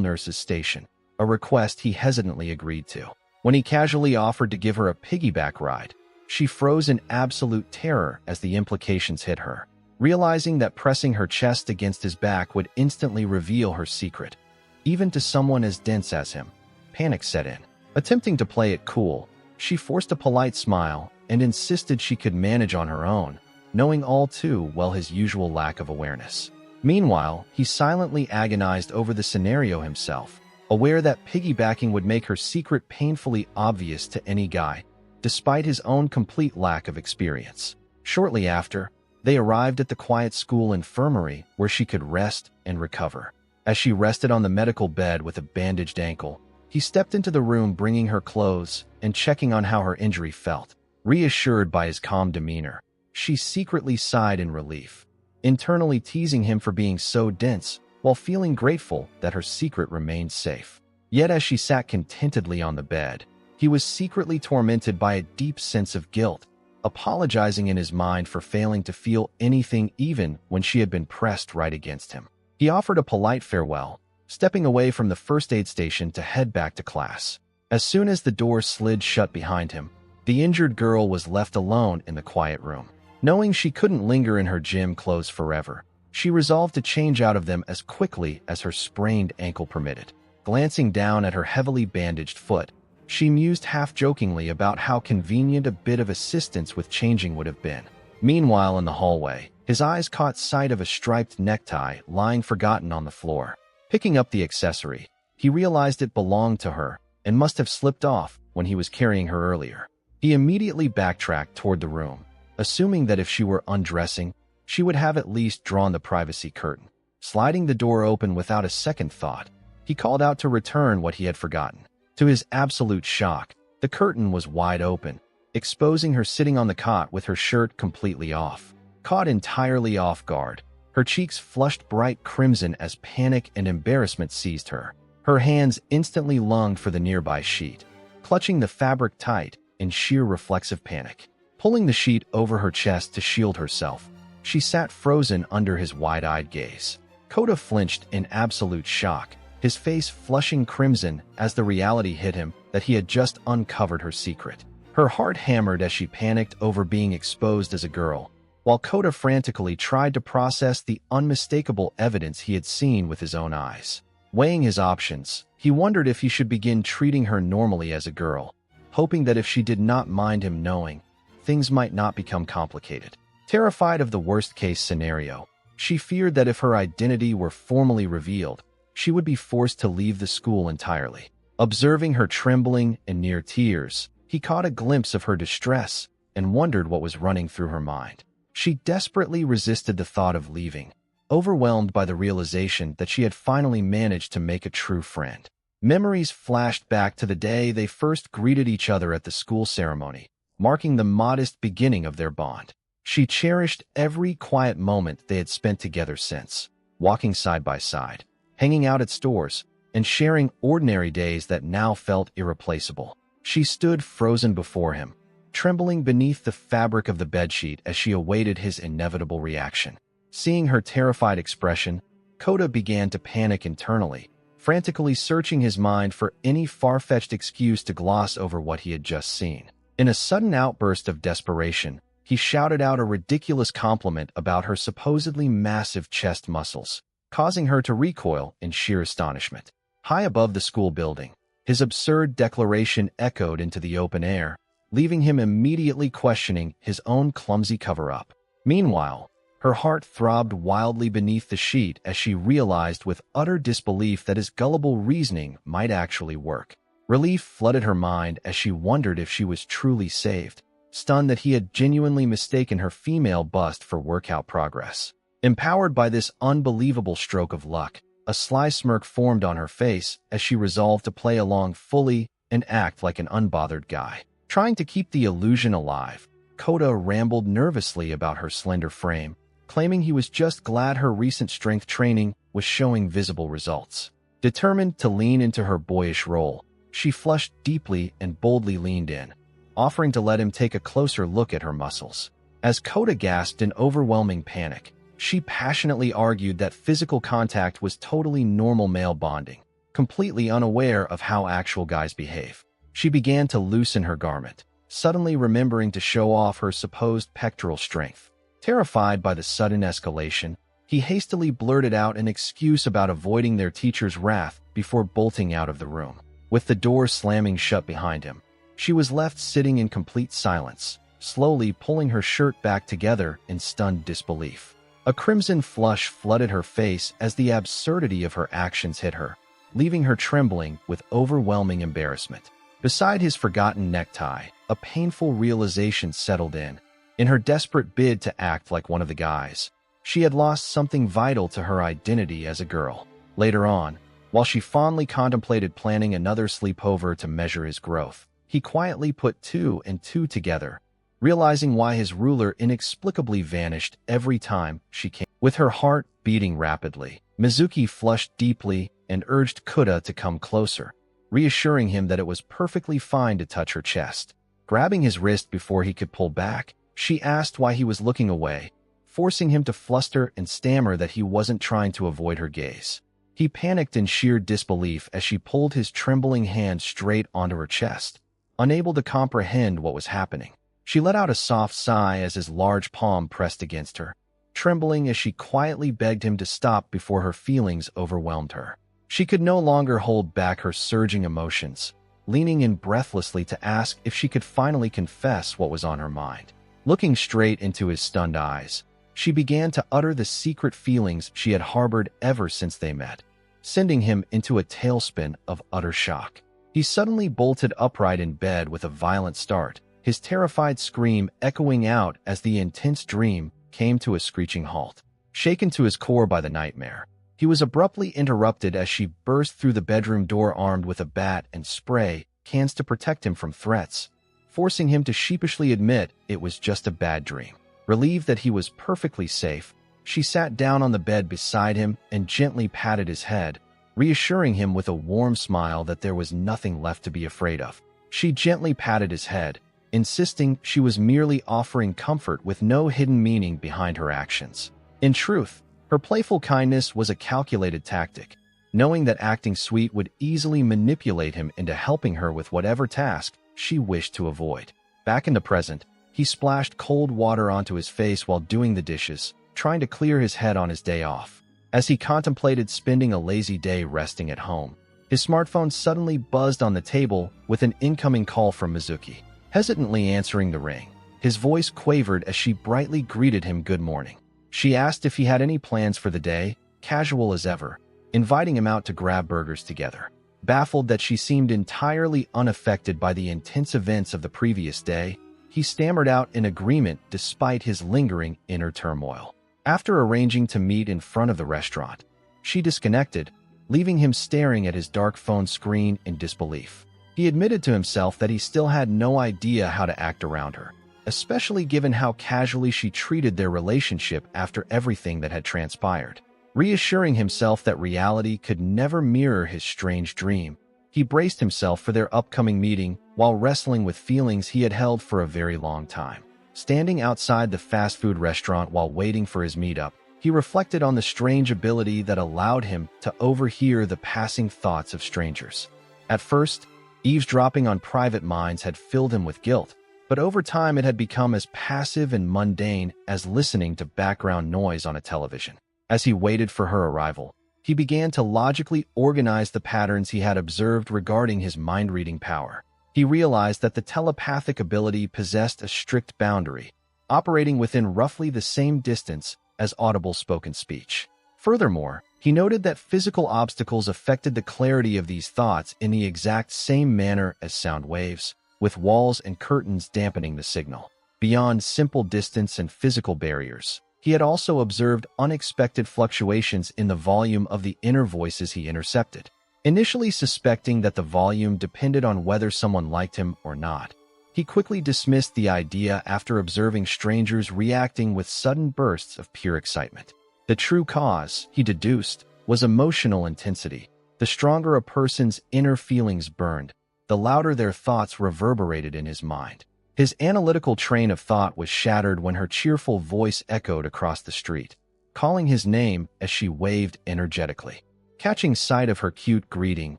nurse's station, a request he hesitantly agreed to. When he casually offered to give her a piggyback ride, she froze in absolute terror as the implications hit her, realizing that pressing her chest against his back would instantly reveal her secret. Even to someone as dense as him, panic set in. Attempting to play it cool, she forced a polite smile and insisted she could manage on her own, knowing all too well his usual lack of awareness. Meanwhile, he silently agonized over the scenario himself, aware that piggybacking would make her secret painfully obvious to any guy, despite his own complete lack of experience. Shortly after, they arrived at the quiet school infirmary where she could rest and recover. As she rested on the medical bed with a bandaged ankle, he stepped into the room bringing her clothes and checking on how her injury felt. Reassured by his calm demeanor, she secretly sighed in relief, internally teasing him for being so dense while feeling grateful that her secret remained safe. Yet as she sat contentedly on the bed, he was secretly tormented by a deep sense of guilt, apologizing in his mind for failing to feel anything even when she had been pressed right against him. He offered a polite farewell, stepping away from the first aid station to head back to class. As soon as the door slid shut behind him, the injured girl was left alone in the quiet room. Knowing she couldn't linger in her gym clothes forever, she resolved to change out of them as quickly as her sprained ankle permitted. Glancing down at her heavily bandaged foot, she mused half-jokingly about how convenient a bit of assistance with changing would have been. Meanwhile, in the hallway, his eyes caught sight of a striped necktie lying forgotten on the floor. Picking up the accessory, he realized it belonged to her and must have slipped off when he was carrying her earlier. He immediately backtracked toward the room, assuming that if she were undressing, she would have at least drawn the privacy curtain. Sliding the door open without a second thought, he called out to return what he had forgotten. To his absolute shock, the curtain was wide open, exposing her sitting on the cot with her shirt completely off. Caught entirely off guard, her cheeks flushed bright crimson as panic and embarrassment seized her. Her hands instantly lunged for the nearby sheet, clutching the fabric tight in sheer reflexive panic. Pulling the sheet over her chest to shield herself, she sat frozen under his wide-eyed gaze. Koda flinched in absolute shock, his face flushing crimson as the reality hit him that he had just uncovered her secret. Her heart hammered as she panicked over being exposed as a girl, while Koda frantically tried to process the unmistakable evidence he had seen with his own eyes. Weighing his options, he wondered if he should begin treating her normally as a girl, hoping that if she did not mind him knowing, things might not become complicated. Terrified of the worst-case scenario, she feared that if her identity were formally revealed, she would be forced to leave the school entirely. Observing her trembling and near tears, he caught a glimpse of her distress and wondered what was running through her mind. She desperately resisted the thought of leaving, overwhelmed by the realization that she had finally managed to make a true friend. Memories flashed back to the day they first greeted each other at the school ceremony, marking the modest beginning of their bond. She cherished every quiet moment they had spent together since, walking side by side, hanging out at stores, and sharing ordinary days that now felt irreplaceable. She stood frozen before him, trembling beneath the fabric of the bedsheet as she awaited his inevitable reaction. Seeing her terrified expression, Koda began to panic internally, frantically searching his mind for any far-fetched excuse to gloss over what he had just seen. In a sudden outburst of desperation, he shouted out a ridiculous compliment about her supposedly massive chest muscles, causing her to recoil in sheer astonishment. High above the school building, his absurd declaration echoed into the open air, leaving him immediately questioning his own clumsy cover-up. Meanwhile, her heart throbbed wildly beneath the sheet as she realized with utter disbelief that his gullible reasoning might actually work. Relief flooded her mind as she wondered if she was truly saved, stunned that he had genuinely mistaken her female bust for workout progress. Empowered by this unbelievable stroke of luck, a sly smirk formed on her face as she resolved to play along fully and act like an unbothered guy. Trying to keep the illusion alive, Koda rambled nervously about her slender frame, claiming he was just glad her recent strength training was showing visible results. Determined to lean into her boyish role, she flushed deeply and boldly leaned in, offering to let him take a closer look at her muscles. As Kota gasped in overwhelming panic, she passionately argued that physical contact was totally normal male bonding, completely unaware of how actual guys behave. She began to loosen her garment, suddenly remembering to show off her supposed pectoral strength. Terrified by the sudden escalation, he hastily blurted out an excuse about avoiding their teacher's wrath before bolting out of the room. With the door slamming shut behind him, she was left sitting in complete silence, slowly pulling her shirt back together in stunned disbelief. A crimson flush flooded her face as the absurdity of her actions hit her, leaving her trembling with overwhelming embarrassment. Beside his forgotten necktie, a painful realization settled in. In her desperate bid to act like one of the guys, she had lost something vital to her identity as a girl. Later on, while she fondly contemplated planning another sleepover to measure his growth, he quietly put two and two together, realizing why his ruler inexplicably vanished every time she came. With her heart beating rapidly, Mizuki flushed deeply and urged Kota to come closer, reassuring him that it was perfectly fine to touch her chest. Grabbing his wrist before he could pull back, she asked why he was looking away, forcing him to fluster and stammer that he wasn't trying to avoid her gaze. He panicked in sheer disbelief as she pulled his trembling hand straight onto her chest, unable to comprehend what was happening. She let out a soft sigh as his large palm pressed against her, trembling as she quietly begged him to stop before her feelings overwhelmed her. She could no longer hold back her surging emotions, leaning in breathlessly to ask if she could finally confess what was on her mind. Looking straight into his stunned eyes, she began to utter the secret feelings she had harbored ever since they met, sending him into a tailspin of utter shock. He suddenly bolted upright in bed with a violent start, his terrified scream echoing out as the intense dream came to a screeching halt. Shaken to his core by the nightmare, he was abruptly interrupted as she burst through the bedroom door armed with a bat and spray cans to protect him from threats, forcing him to sheepishly admit it was just a bad dream. Relieved that he was perfectly safe, she sat down on the bed beside him and gently patted his head, reassuring him with a warm smile that there was nothing left to be afraid of. She gently patted his head, insisting she was merely offering comfort with no hidden meaning behind her actions. In truth, her playful kindness was a calculated tactic, knowing that acting sweet would easily manipulate him into helping her with whatever task she wished to avoid. Back in the present, he splashed cold water onto his face while doing the dishes, trying to clear his head on his day off. As he contemplated spending a lazy day resting at home, his smartphone suddenly buzzed on the table with an incoming call from Mizuki. Hesitantly answering the ring, his voice quavered as she brightly greeted him good morning. She asked if he had any plans for the day, casual as ever, inviting him out to grab burgers together. Baffled that she seemed entirely unaffected by the intense events of the previous day, he stammered out in agreement despite his lingering inner turmoil. After arranging to meet in front of the restaurant, she disconnected, leaving him staring at his dark phone screen in disbelief. He admitted to himself that he still had no idea how to act around her, especially given how casually she treated their relationship after everything that had transpired. Reassuring himself that reality could never mirror his strange dream, he braced himself for their upcoming meeting while wrestling with feelings he had held for a very long time. Standing outside the fast food restaurant while waiting for his meetup, he reflected on the strange ability that allowed him to overhear the passing thoughts of strangers. At first, eavesdropping on private minds had filled him with guilt, but over time it had become as passive and mundane as listening to background noise on a television. As he waited for her arrival, he began to logically organize the patterns he had observed regarding his mind-reading power. He realized that the telepathic ability possessed a strict boundary, operating within roughly the same distance as audible spoken speech. Furthermore, he noted that physical obstacles affected the clarity of these thoughts in the exact same manner as sound waves, with walls and curtains dampening the signal. Beyond simple distance and physical barriers, he had also observed unexpected fluctuations in the volume of the inner voices he intercepted. Initially suspecting that the volume depended on whether someone liked him or not, he quickly dismissed the idea after observing strangers reacting with sudden bursts of pure excitement. The true cause, he deduced, was emotional intensity, The stronger a person's inner feelings burned, the louder their thoughts reverberated in his mind. His analytical train of thought was shattered when her cheerful voice echoed across the street, calling his name as she waved energetically. Catching sight of her cute greeting,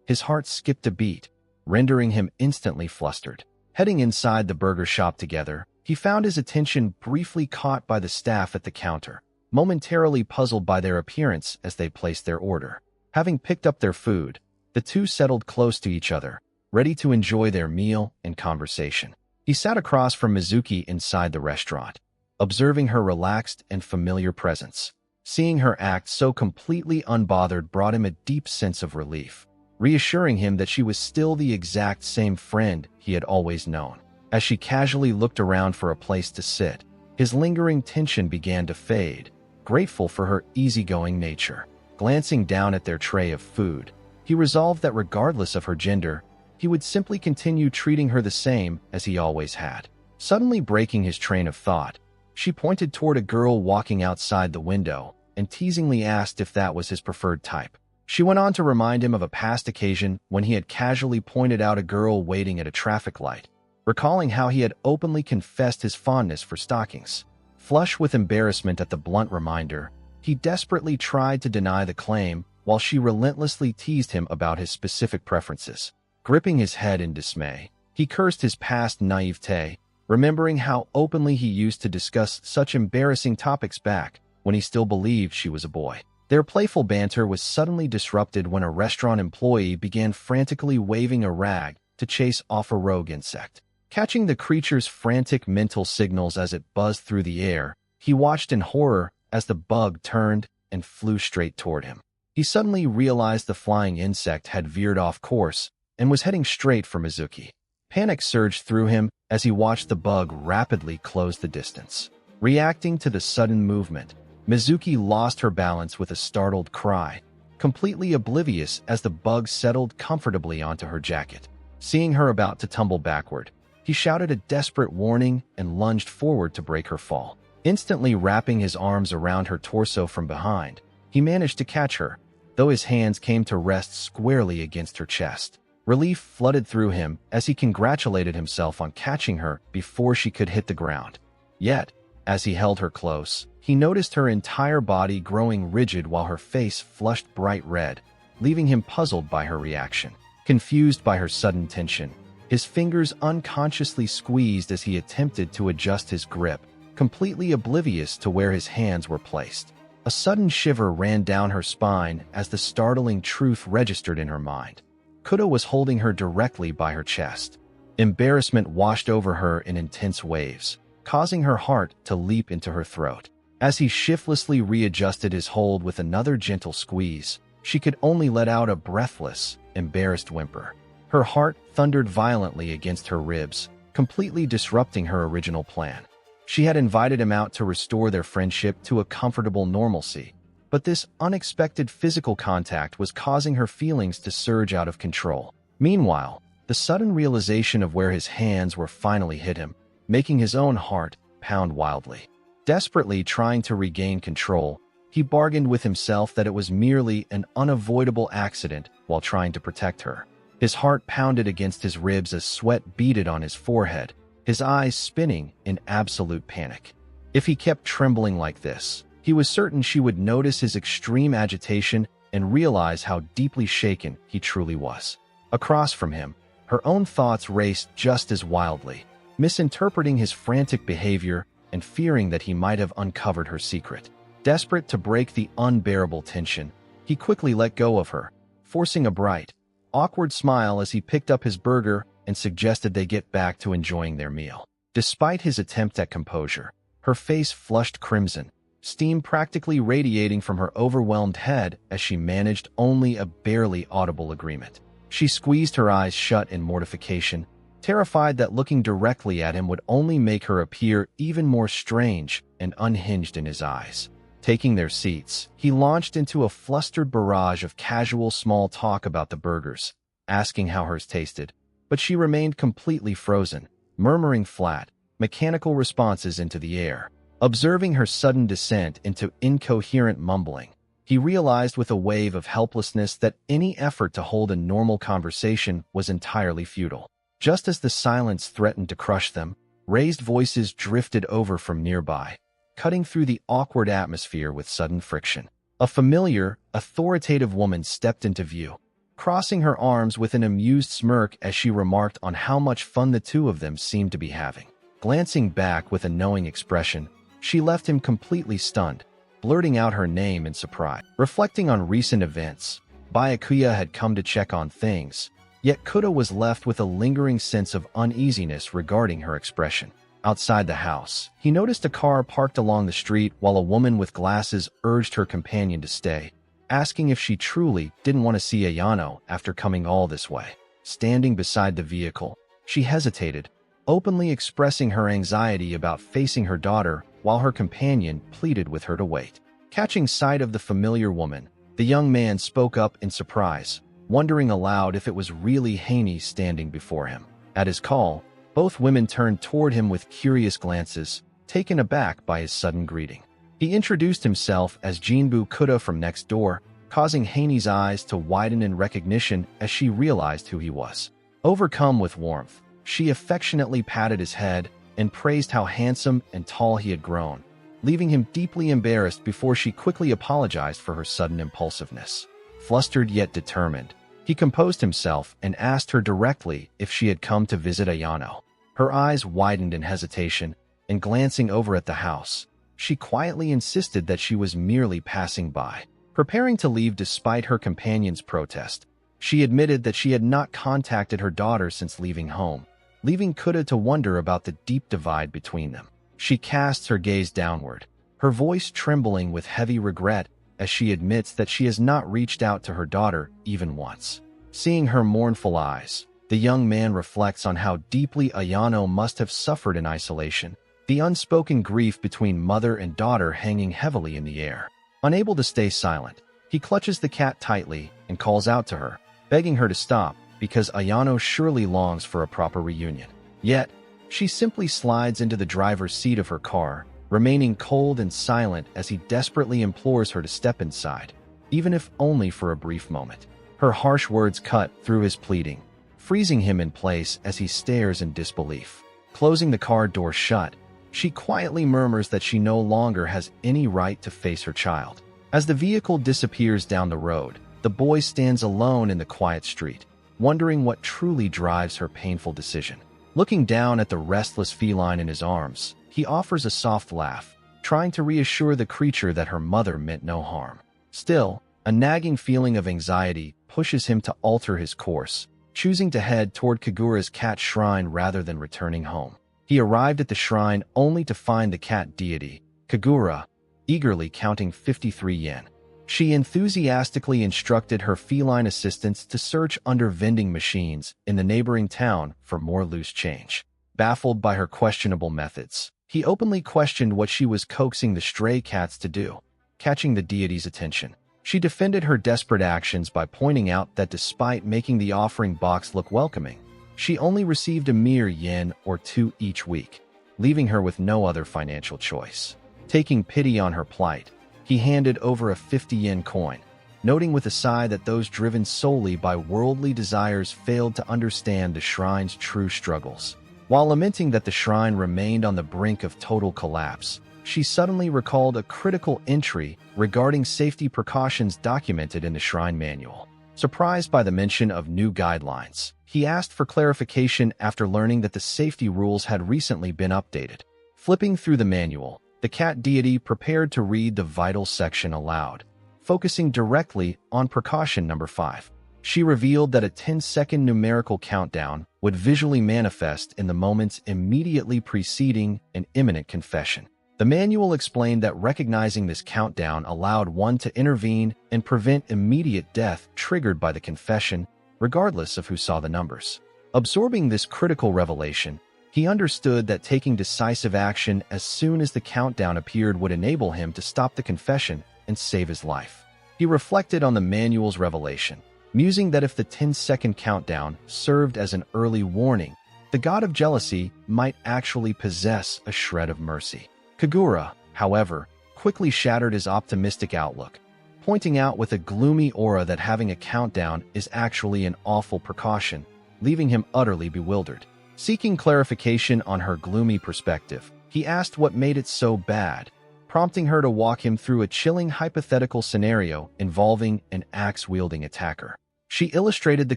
his heart skipped a beat, rendering him instantly flustered. Heading inside the burger shop together, he found his attention briefly caught by the staff at the counter, momentarily puzzled by their appearance as they placed their order. Having picked up their food, the two settled close to each other, ready to enjoy their meal and conversation. He sat across from Mizuki inside the restaurant, observing her relaxed and familiar presence. Seeing her act so completely unbothered brought him a deep sense of relief, reassuring him that she was still the exact same friend he had always known. As she casually looked around for a place to sit, his lingering tension began to fade, grateful for her easygoing nature. Glancing down at their tray of food, he resolved that regardless of her gender, he would simply continue treating her the same as he always had. Suddenly breaking his train of thought, she pointed toward a girl walking outside the window and teasingly asked if that was his preferred type. She went on to remind him of a past occasion when he had casually pointed out a girl waiting at a traffic light, recalling how he had openly confessed his fondness for stockings. Flush with embarrassment at the blunt reminder, he desperately tried to deny the claim while she relentlessly teased him about his specific preferences. Gripping his head in dismay, he cursed his past naivete, remembering how openly he used to discuss such embarrassing topics back when he still believed she was a boy. Their playful banter was suddenly disrupted when a restaurant employee began frantically waving a rag to chase off a rogue insect. Catching the creature's frantic mental signals as it buzzed through the air, he watched in horror as the bug turned and flew straight toward him. He suddenly realized the flying insect had veered off course and was heading straight for Mizuki. Panic surged through him as he watched the bug rapidly close the distance. Reacting to the sudden movement, Mizuki lost her balance with a startled cry, completely oblivious as the bug settled comfortably onto her jacket. Seeing her about to tumble backward, he shouted a desperate warning and lunged forward to break her fall. Instantly wrapping his arms around her torso from behind, he managed to catch her, though his hands came to rest squarely against her chest. Relief flooded through him as he congratulated himself on catching her before she could hit the ground. Yet, as he held her close, he noticed her entire body growing rigid while her face flushed bright red, leaving him puzzled by her reaction. Confused by her sudden tension, his fingers unconsciously squeezed as he attempted to adjust his grip, completely oblivious to where his hands were placed. A sudden shiver ran down her spine as the startling truth registered in her mind. Kudo was holding her directly by her chest. Embarrassment washed over her in intense waves, causing her heart to leap into her throat. As he shiftlessly readjusted his hold with another gentle squeeze, she could only let out a breathless, embarrassed whimper. Her heart thundered violently against her ribs, completely disrupting her original plan. She had invited him out to restore their friendship to a comfortable normalcy, but this unexpected physical contact was causing her feelings to surge out of control. Meanwhile, the sudden realization of where his hands were finally hit him, making his own heart pound wildly. Desperately trying to regain control, he bargained with himself that it was merely an unavoidable accident while trying to protect her. His heart pounded against his ribs as sweat beaded on his forehead, his eyes spinning in absolute panic. If he kept trembling like this, he was certain she would notice his extreme agitation and realize how deeply shaken he truly was. Across from him, her own thoughts raced just as wildly, misinterpreting his frantic behavior and fearing that he might have uncovered her secret. Desperate to break the unbearable tension, he quickly let go of her, forcing a bright, awkward smile as he picked up his burger and suggested they get back to enjoying their meal. Despite his attempt at composure, her face flushed crimson, steam practically radiating from her overwhelmed head as she managed only a barely audible agreement. She squeezed her eyes shut in mortification, terrified that looking directly at him would only make her appear even more strange and unhinged in his eyes. Taking their seats, he launched into a flustered barrage of casual small talk about the burgers, asking how hers tasted, but she remained completely frozen, murmuring flat, mechanical responses into the air. Observing her sudden descent into incoherent mumbling, He realized with a wave of helplessness that any effort to hold a normal conversation was entirely futile. Just as the silence threatened to crush them, raised voices drifted over from nearby, cutting through the awkward atmosphere with sudden friction. A familiar, authoritative woman stepped into view, crossing her arms with an amused smirk as she remarked on how much fun the two of them seemed to be having. Glancing back with a knowing expression, she left him completely stunned, blurting out her name in surprise. Reflecting on recent events, Byakuya had come to check on things, yet Kuda was left with a lingering sense of uneasiness regarding her expression. Outside the house, he noticed a car parked along the street while a woman with glasses urged her companion to stay, asking if she truly didn't want to see Ayano after coming all this way. Standing beside the vehicle, she hesitated, openly expressing her anxiety about facing her daughter while her companion pleaded with her to wait. Catching sight of the familiar woman, the young man spoke up in surprise, wondering aloud if it was really Haney standing before him. At his call, both women turned toward him with curious glances, taken aback by his sudden greeting. He introduced himself as Jinbu Kuda from next door, causing Haney's eyes to widen in recognition as she realized who he was. Overcome with warmth, she affectionately patted his head and praised how handsome and tall he had grown, leaving him deeply embarrassed before she quickly apologized for her sudden impulsiveness. Flustered yet determined, he composed himself and asked her directly if she had come to visit Ayano. Her eyes widened in hesitation, and glancing over at the house, she quietly insisted that she was merely passing by. Preparing to leave despite her companion's protest, she admitted that she had not contacted her daughter since leaving home, leaving Kuda to wonder about the deep divide between them. She casts her gaze downward, her voice trembling with heavy regret as she admits that she has not reached out to her daughter even once. Seeing her mournful eyes, the young man reflects on how deeply Ayano must have suffered in isolation, the unspoken grief between mother and daughter hanging heavily in the air. Unable to stay silent, he clutches the cat tightly and calls out to her, begging her to stop because Ayano surely longs for a proper reunion. Yet, she simply slides into the driver's seat of her car, remaining cold and silent as he desperately implores her to step inside, even if only for a brief moment. Her harsh words cut through his pleading, freezing him in place as he stares in disbelief. Closing the car door shut, she quietly murmurs that she no longer has any right to face her child. As the vehicle disappears down the road, the boy stands alone in the quiet street, wondering what truly drives her painful decision. Looking down at the restless feline in his arms, he offers a soft laugh, trying to reassure the creature that her mother meant no harm. Still, a nagging feeling of anxiety pushes him to alter his course, choosing to head toward Kagura's cat shrine rather than returning home. He arrived at the shrine only to find the cat deity, Kagura, eagerly counting 53 yen. She enthusiastically instructed her feline assistants to search under vending machines in the neighboring town for more loose change. Baffled by her questionable methods, he openly questioned what she was coaxing the stray cats to do. Catching the deity's attention, she defended her desperate actions by pointing out that despite making the offering box look welcoming, she only received a mere yen or two each week, leaving her with no other financial choice. Taking pity on her plight, he handed over a 50-yen coin, noting with a sigh that those driven solely by worldly desires failed to understand the shrine's true struggles. While lamenting that the shrine remained on the brink of total collapse, she suddenly recalled a critical entry regarding safety precautions documented in the shrine manual. Surprised by the mention of new guidelines, he asked for clarification after learning that the safety rules had recently been updated. Flipping through the manual, the cat deity prepared to read the vital section aloud, focusing directly on precaution number 5. She revealed that a 10-second numerical countdown would visually manifest in the moments immediately preceding an imminent confession. The manual explained that recognizing this countdown allowed one to intervene and prevent immediate death triggered by the confession, regardless of who saw the numbers. Absorbing this critical revelation, he understood that taking decisive action as soon as the countdown appeared would enable him to stop the confession and save his life. He reflected on the manual's revelation, musing that if the 10-second countdown served as an early warning, the god of jealousy might actually possess a shred of mercy. Kagura, however, quickly shattered his optimistic outlook, pointing out with a gloomy aura that having a countdown is actually an awful precaution, leaving him utterly bewildered. Seeking clarification on her gloomy perspective, he asked what made it so bad, prompting her to walk him through a chilling hypothetical scenario involving an axe-wielding attacker. She illustrated the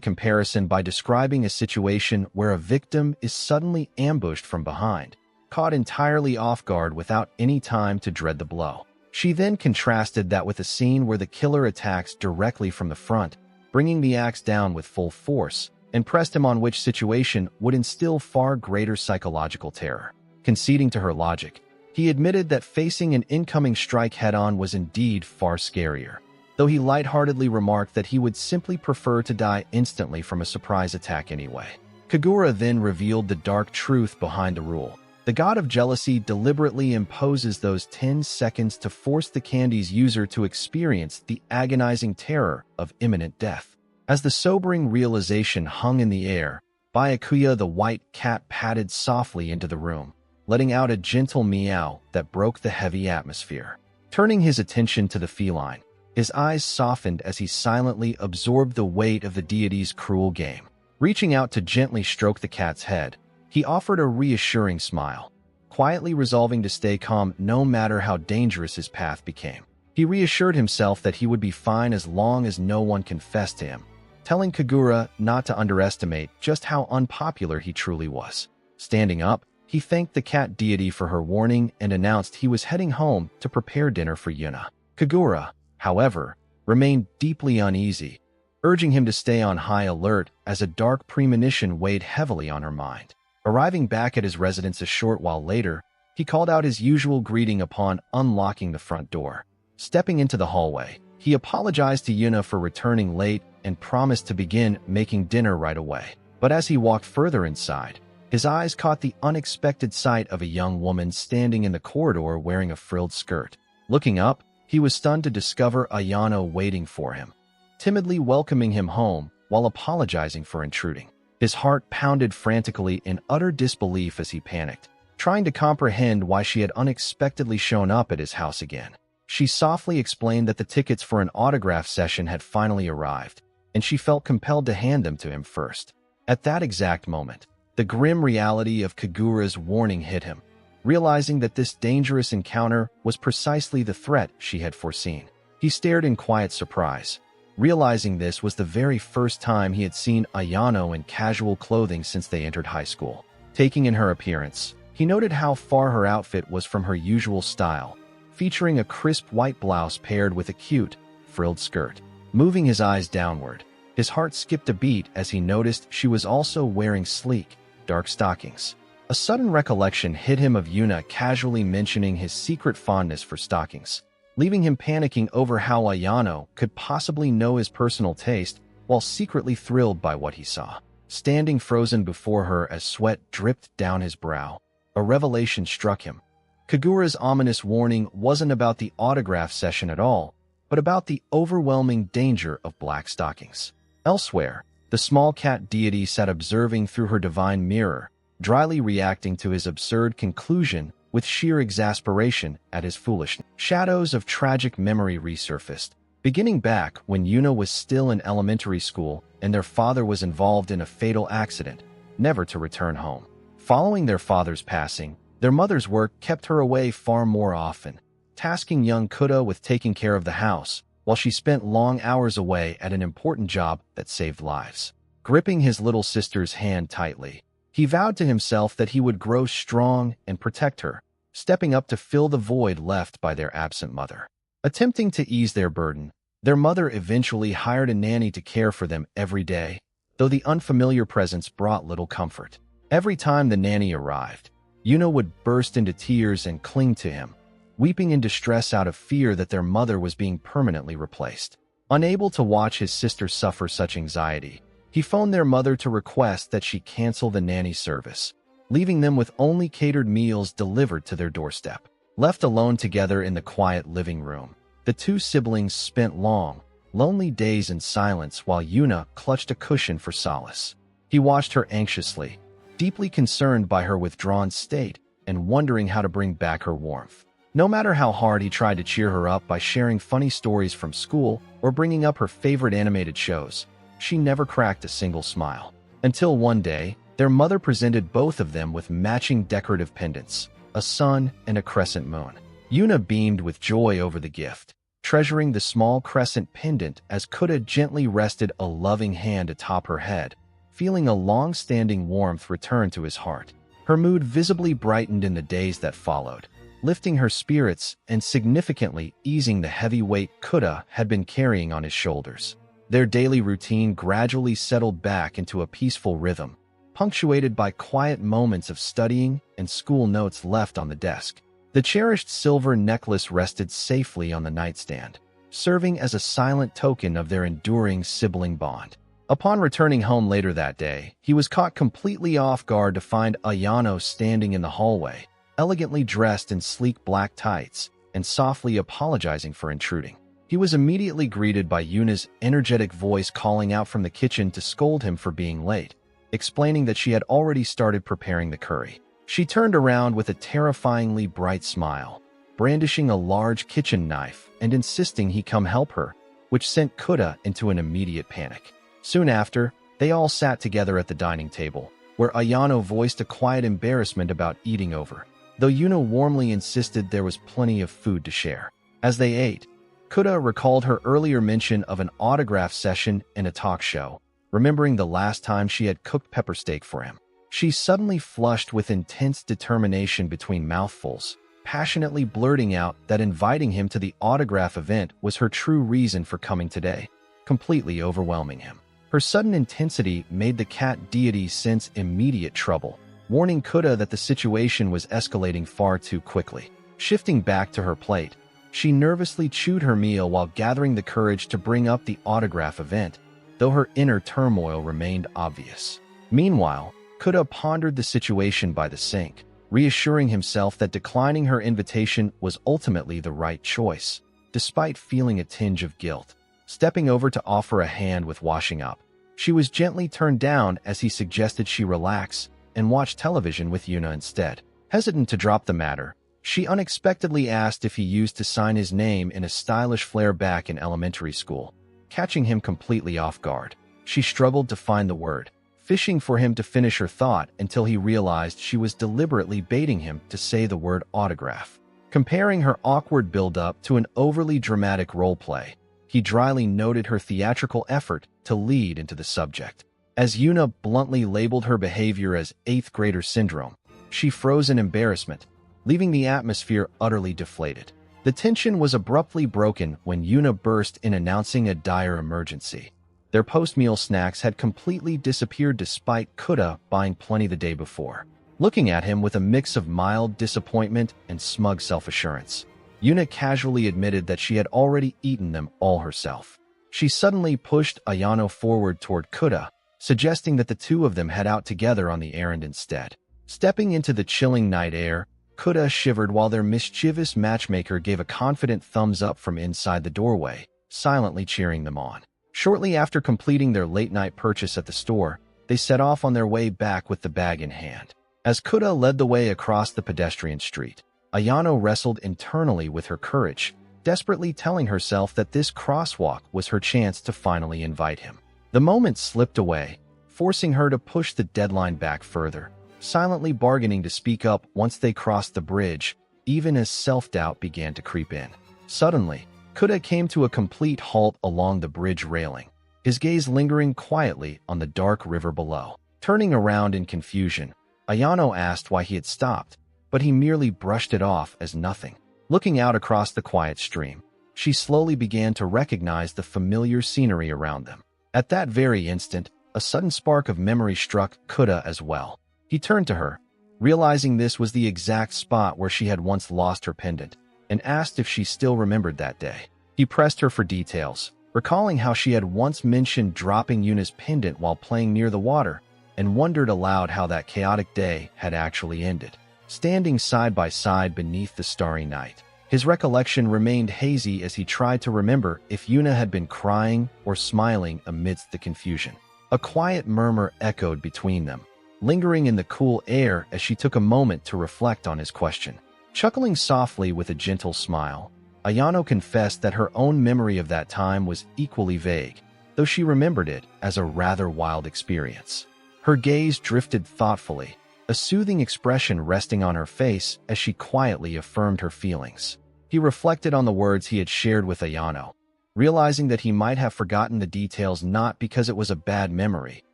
comparison by describing a situation where a victim is suddenly ambushed from behind, caught entirely off guard without any time to dread the blow. She then contrasted that with a scene where the killer attacks directly from the front, bringing the axe down with full force, and pressed him on, which situation would instill far greater psychological terror. Conceding to her logic, he admitted that facing an incoming strike head-on was indeed far scarier, though he lightheartedly remarked that he would simply prefer to die instantly from a surprise attack anyway. Kagura then revealed the dark truth behind the rule. The god of jealousy deliberately imposes those 10 seconds to force the candy's user to experience the agonizing terror of imminent death. As the sobering realization hung in the air, Byakuya the white cat padded softly into the room, letting out a gentle meow that broke the heavy atmosphere. Turning his attention to the feline, his eyes softened as he silently absorbed the weight of the deity's cruel game. Reaching out to gently stroke the cat's head, he offered a reassuring smile, quietly resolving to stay calm no matter how dangerous his path became. He reassured himself that he would be fine as long as no one confessed to him, telling Kagura not to underestimate just how unpopular he truly was. Standing up, he thanked the cat deity for her warning and announced he was heading home to prepare dinner for Yuna. Kagura, however, remained deeply uneasy, urging him to stay on high alert as a dark premonition weighed heavily on her mind. Arriving back at his residence a short while later, he called out his usual greeting upon unlocking the front door. Stepping into the hallway, he apologized to Yuna for returning late and promised to begin making dinner right away. But as he walked further inside, his eyes caught the unexpected sight of a young woman standing in the corridor wearing a frilled skirt. Looking up, he was stunned to discover Ayano waiting for him, timidly welcoming him home while apologizing for intruding. His heart pounded frantically in utter disbelief as he panicked, trying to comprehend why she had unexpectedly shown up at his house again. She softly explained that the tickets for an autograph session had finally arrived, and she felt compelled to hand them to him first. At that exact moment, the grim reality of Kagura's warning hit him, realizing that this dangerous encounter was precisely the threat she had foreseen. He stared in quiet surprise, realizing this was the very first time he had seen Ayano in casual clothing since they entered high school. Taking in her appearance, he noted how far her outfit was from her usual style, featuring a crisp white blouse paired with a cute, frilled skirt. Moving his eyes downward, his heart skipped a beat as he noticed she was also wearing sleek, dark stockings. A sudden recollection hit him of Yuna casually mentioning his secret fondness for stockings, leaving him panicking over how Ayano could possibly know his personal taste while secretly thrilled by what he saw. Standing frozen before her as sweat dripped down his brow, a revelation struck him. Kagura's ominous warning wasn't about the autograph session at all, but about the overwhelming danger of black stockings. Elsewhere, the small cat deity sat observing through her divine mirror, dryly reacting to his absurd conclusion with sheer exasperation at his foolishness. Shadows of tragic memory resurfaced, beginning back when Yuna was still in elementary school and their father was involved in a fatal accident, never to return home. Following their father's passing, their mother's work kept her away far more often, tasking young Kuda with taking care of the house, while she spent long hours away at an important job that saved lives. Gripping his little sister's hand tightly, he vowed to himself that he would grow strong and protect her, stepping up to fill the void left by their absent mother. Attempting to ease their burden, their mother eventually hired a nanny to care for them every day, though the unfamiliar presence brought little comfort. Every time the nanny arrived, Yuna would burst into tears and cling to him, weeping in distress out of fear that their mother was being permanently replaced. Unable to watch his sister suffer such anxiety, he phoned their mother to request that she cancel the nanny service, leaving them with only catered meals delivered to their doorstep. Left alone together in the quiet living room, the two siblings spent long, lonely days in silence while Yuna clutched a cushion for solace. He watched her anxiously, deeply concerned by her withdrawn state and wondering how to bring back her warmth. No matter how hard he tried to cheer her up by sharing funny stories from school or bringing up her favorite animated shows, she never cracked a single smile. Until one day, their mother presented both of them with matching decorative pendants, a sun and a crescent moon. Yuna beamed with joy over the gift, treasuring the small crescent pendant as Kuda gently rested a loving hand atop her head, feeling a long-standing warmth return to his heart. Her mood visibly brightened in the days that followed, lifting her spirits and significantly easing the heavy weight Kuda had been carrying on his shoulders. Their daily routine gradually settled back into a peaceful rhythm, punctuated by quiet moments of studying and school notes left on the desk. The cherished silver necklace rested safely on the nightstand, serving as a silent token of their enduring sibling bond. Upon returning home later that day, he was caught completely off guard to find Ayano standing in the hallway, elegantly dressed in sleek black tights, and softly apologizing for intruding. He was immediately greeted by Yuna's energetic voice calling out from the kitchen to scold him for being late, explaining that she had already started preparing the curry. She turned around with a terrifyingly bright smile, brandishing a large kitchen knife and insisting he come help her, which sent Kuda into an immediate panic. Soon after, they all sat together at the dining table, where Ayano voiced a quiet embarrassment about eating over, though Yuna warmly insisted there was plenty of food to share. As they ate, Kuda recalled her earlier mention of an autograph session in a talk show, remembering the last time she had cooked pepper steak for him. She suddenly flushed with intense determination between mouthfuls, passionately blurting out that inviting him to the autograph event was her true reason for coming today, completely overwhelming him. Her sudden intensity made the cat deity sense immediate trouble, warning Kuda that the situation was escalating far too quickly. Shifting back to her plate, she nervously chewed her meal while gathering the courage to bring up the autograph event, though her inner turmoil remained obvious. Meanwhile, Kuda pondered the situation by the sink, reassuring himself that declining her invitation was ultimately the right choice, despite feeling a tinge of guilt. Stepping over to offer a hand with washing up, she was gently turned down as he suggested she relax and watch television with Yuna instead. Hesitant to drop the matter, she unexpectedly asked if he used to sign his name in a stylish flair back in elementary school, catching him completely off guard. She struggled to find the word, fishing for him to finish her thought until he realized she was deliberately baiting him to say the word autograph. Comparing her awkward build-up to an overly dramatic role-play, he dryly noted her theatrical effort to lead into the subject. As Yuna bluntly labeled her behavior as eighth-grader syndrome, she froze in embarrassment, leaving the atmosphere utterly deflated. The tension was abruptly broken when Yuna burst in announcing a dire emergency. Their post-meal snacks had completely disappeared despite Kuda buying plenty the day before. Looking at him with a mix of mild disappointment and smug self-assurance, Yuna casually admitted that she had already eaten them all herself. She suddenly pushed Ayano forward toward Kuda, suggesting that the two of them head out together on the errand instead. Stepping into the chilling night air, Kuda shivered while their mischievous matchmaker gave a confident thumbs up from inside the doorway, silently cheering them on. Shortly after completing their late-night purchase at the store, they set off on their way back with the bag in hand. As Kuda led the way across the pedestrian street, Ayano wrestled internally with her courage, desperately telling herself that this crosswalk was her chance to finally invite him. The moment slipped away, forcing her to push the deadline back further, silently bargaining to speak up once they crossed the bridge, even as self-doubt began to creep in. Suddenly, Kuda came to a complete halt along the bridge railing, his gaze lingering quietly on the dark river below. Turning around in confusion, Ayano asked why he had stopped, but he merely brushed it off as nothing. Looking out across the quiet stream, she slowly began to recognize the familiar scenery around them. At that very instant, a sudden spark of memory struck Kuda as well. He turned to her, realizing this was the exact spot where she had once lost her pendant, and asked if she still remembered that day. He pressed her for details, recalling how she had once mentioned dropping Yuna's pendant while playing near the water, and wondered aloud how that chaotic day had actually ended. Standing side by side beneath the starry night, his recollection remained hazy as he tried to remember if Yuna had been crying or smiling amidst the confusion. A quiet murmur echoed between them, lingering in the cool air as she took a moment to reflect on his question. Chuckling softly with a gentle smile, Ayano confessed that her own memory of that time was equally vague, though she remembered it as a rather wild experience. Her gaze drifted thoughtfully, a soothing expression resting on her face as she quietly affirmed her feelings. He reflected on the words he had shared with Ayano, realizing that he might have forgotten the details not because it was a bad memory,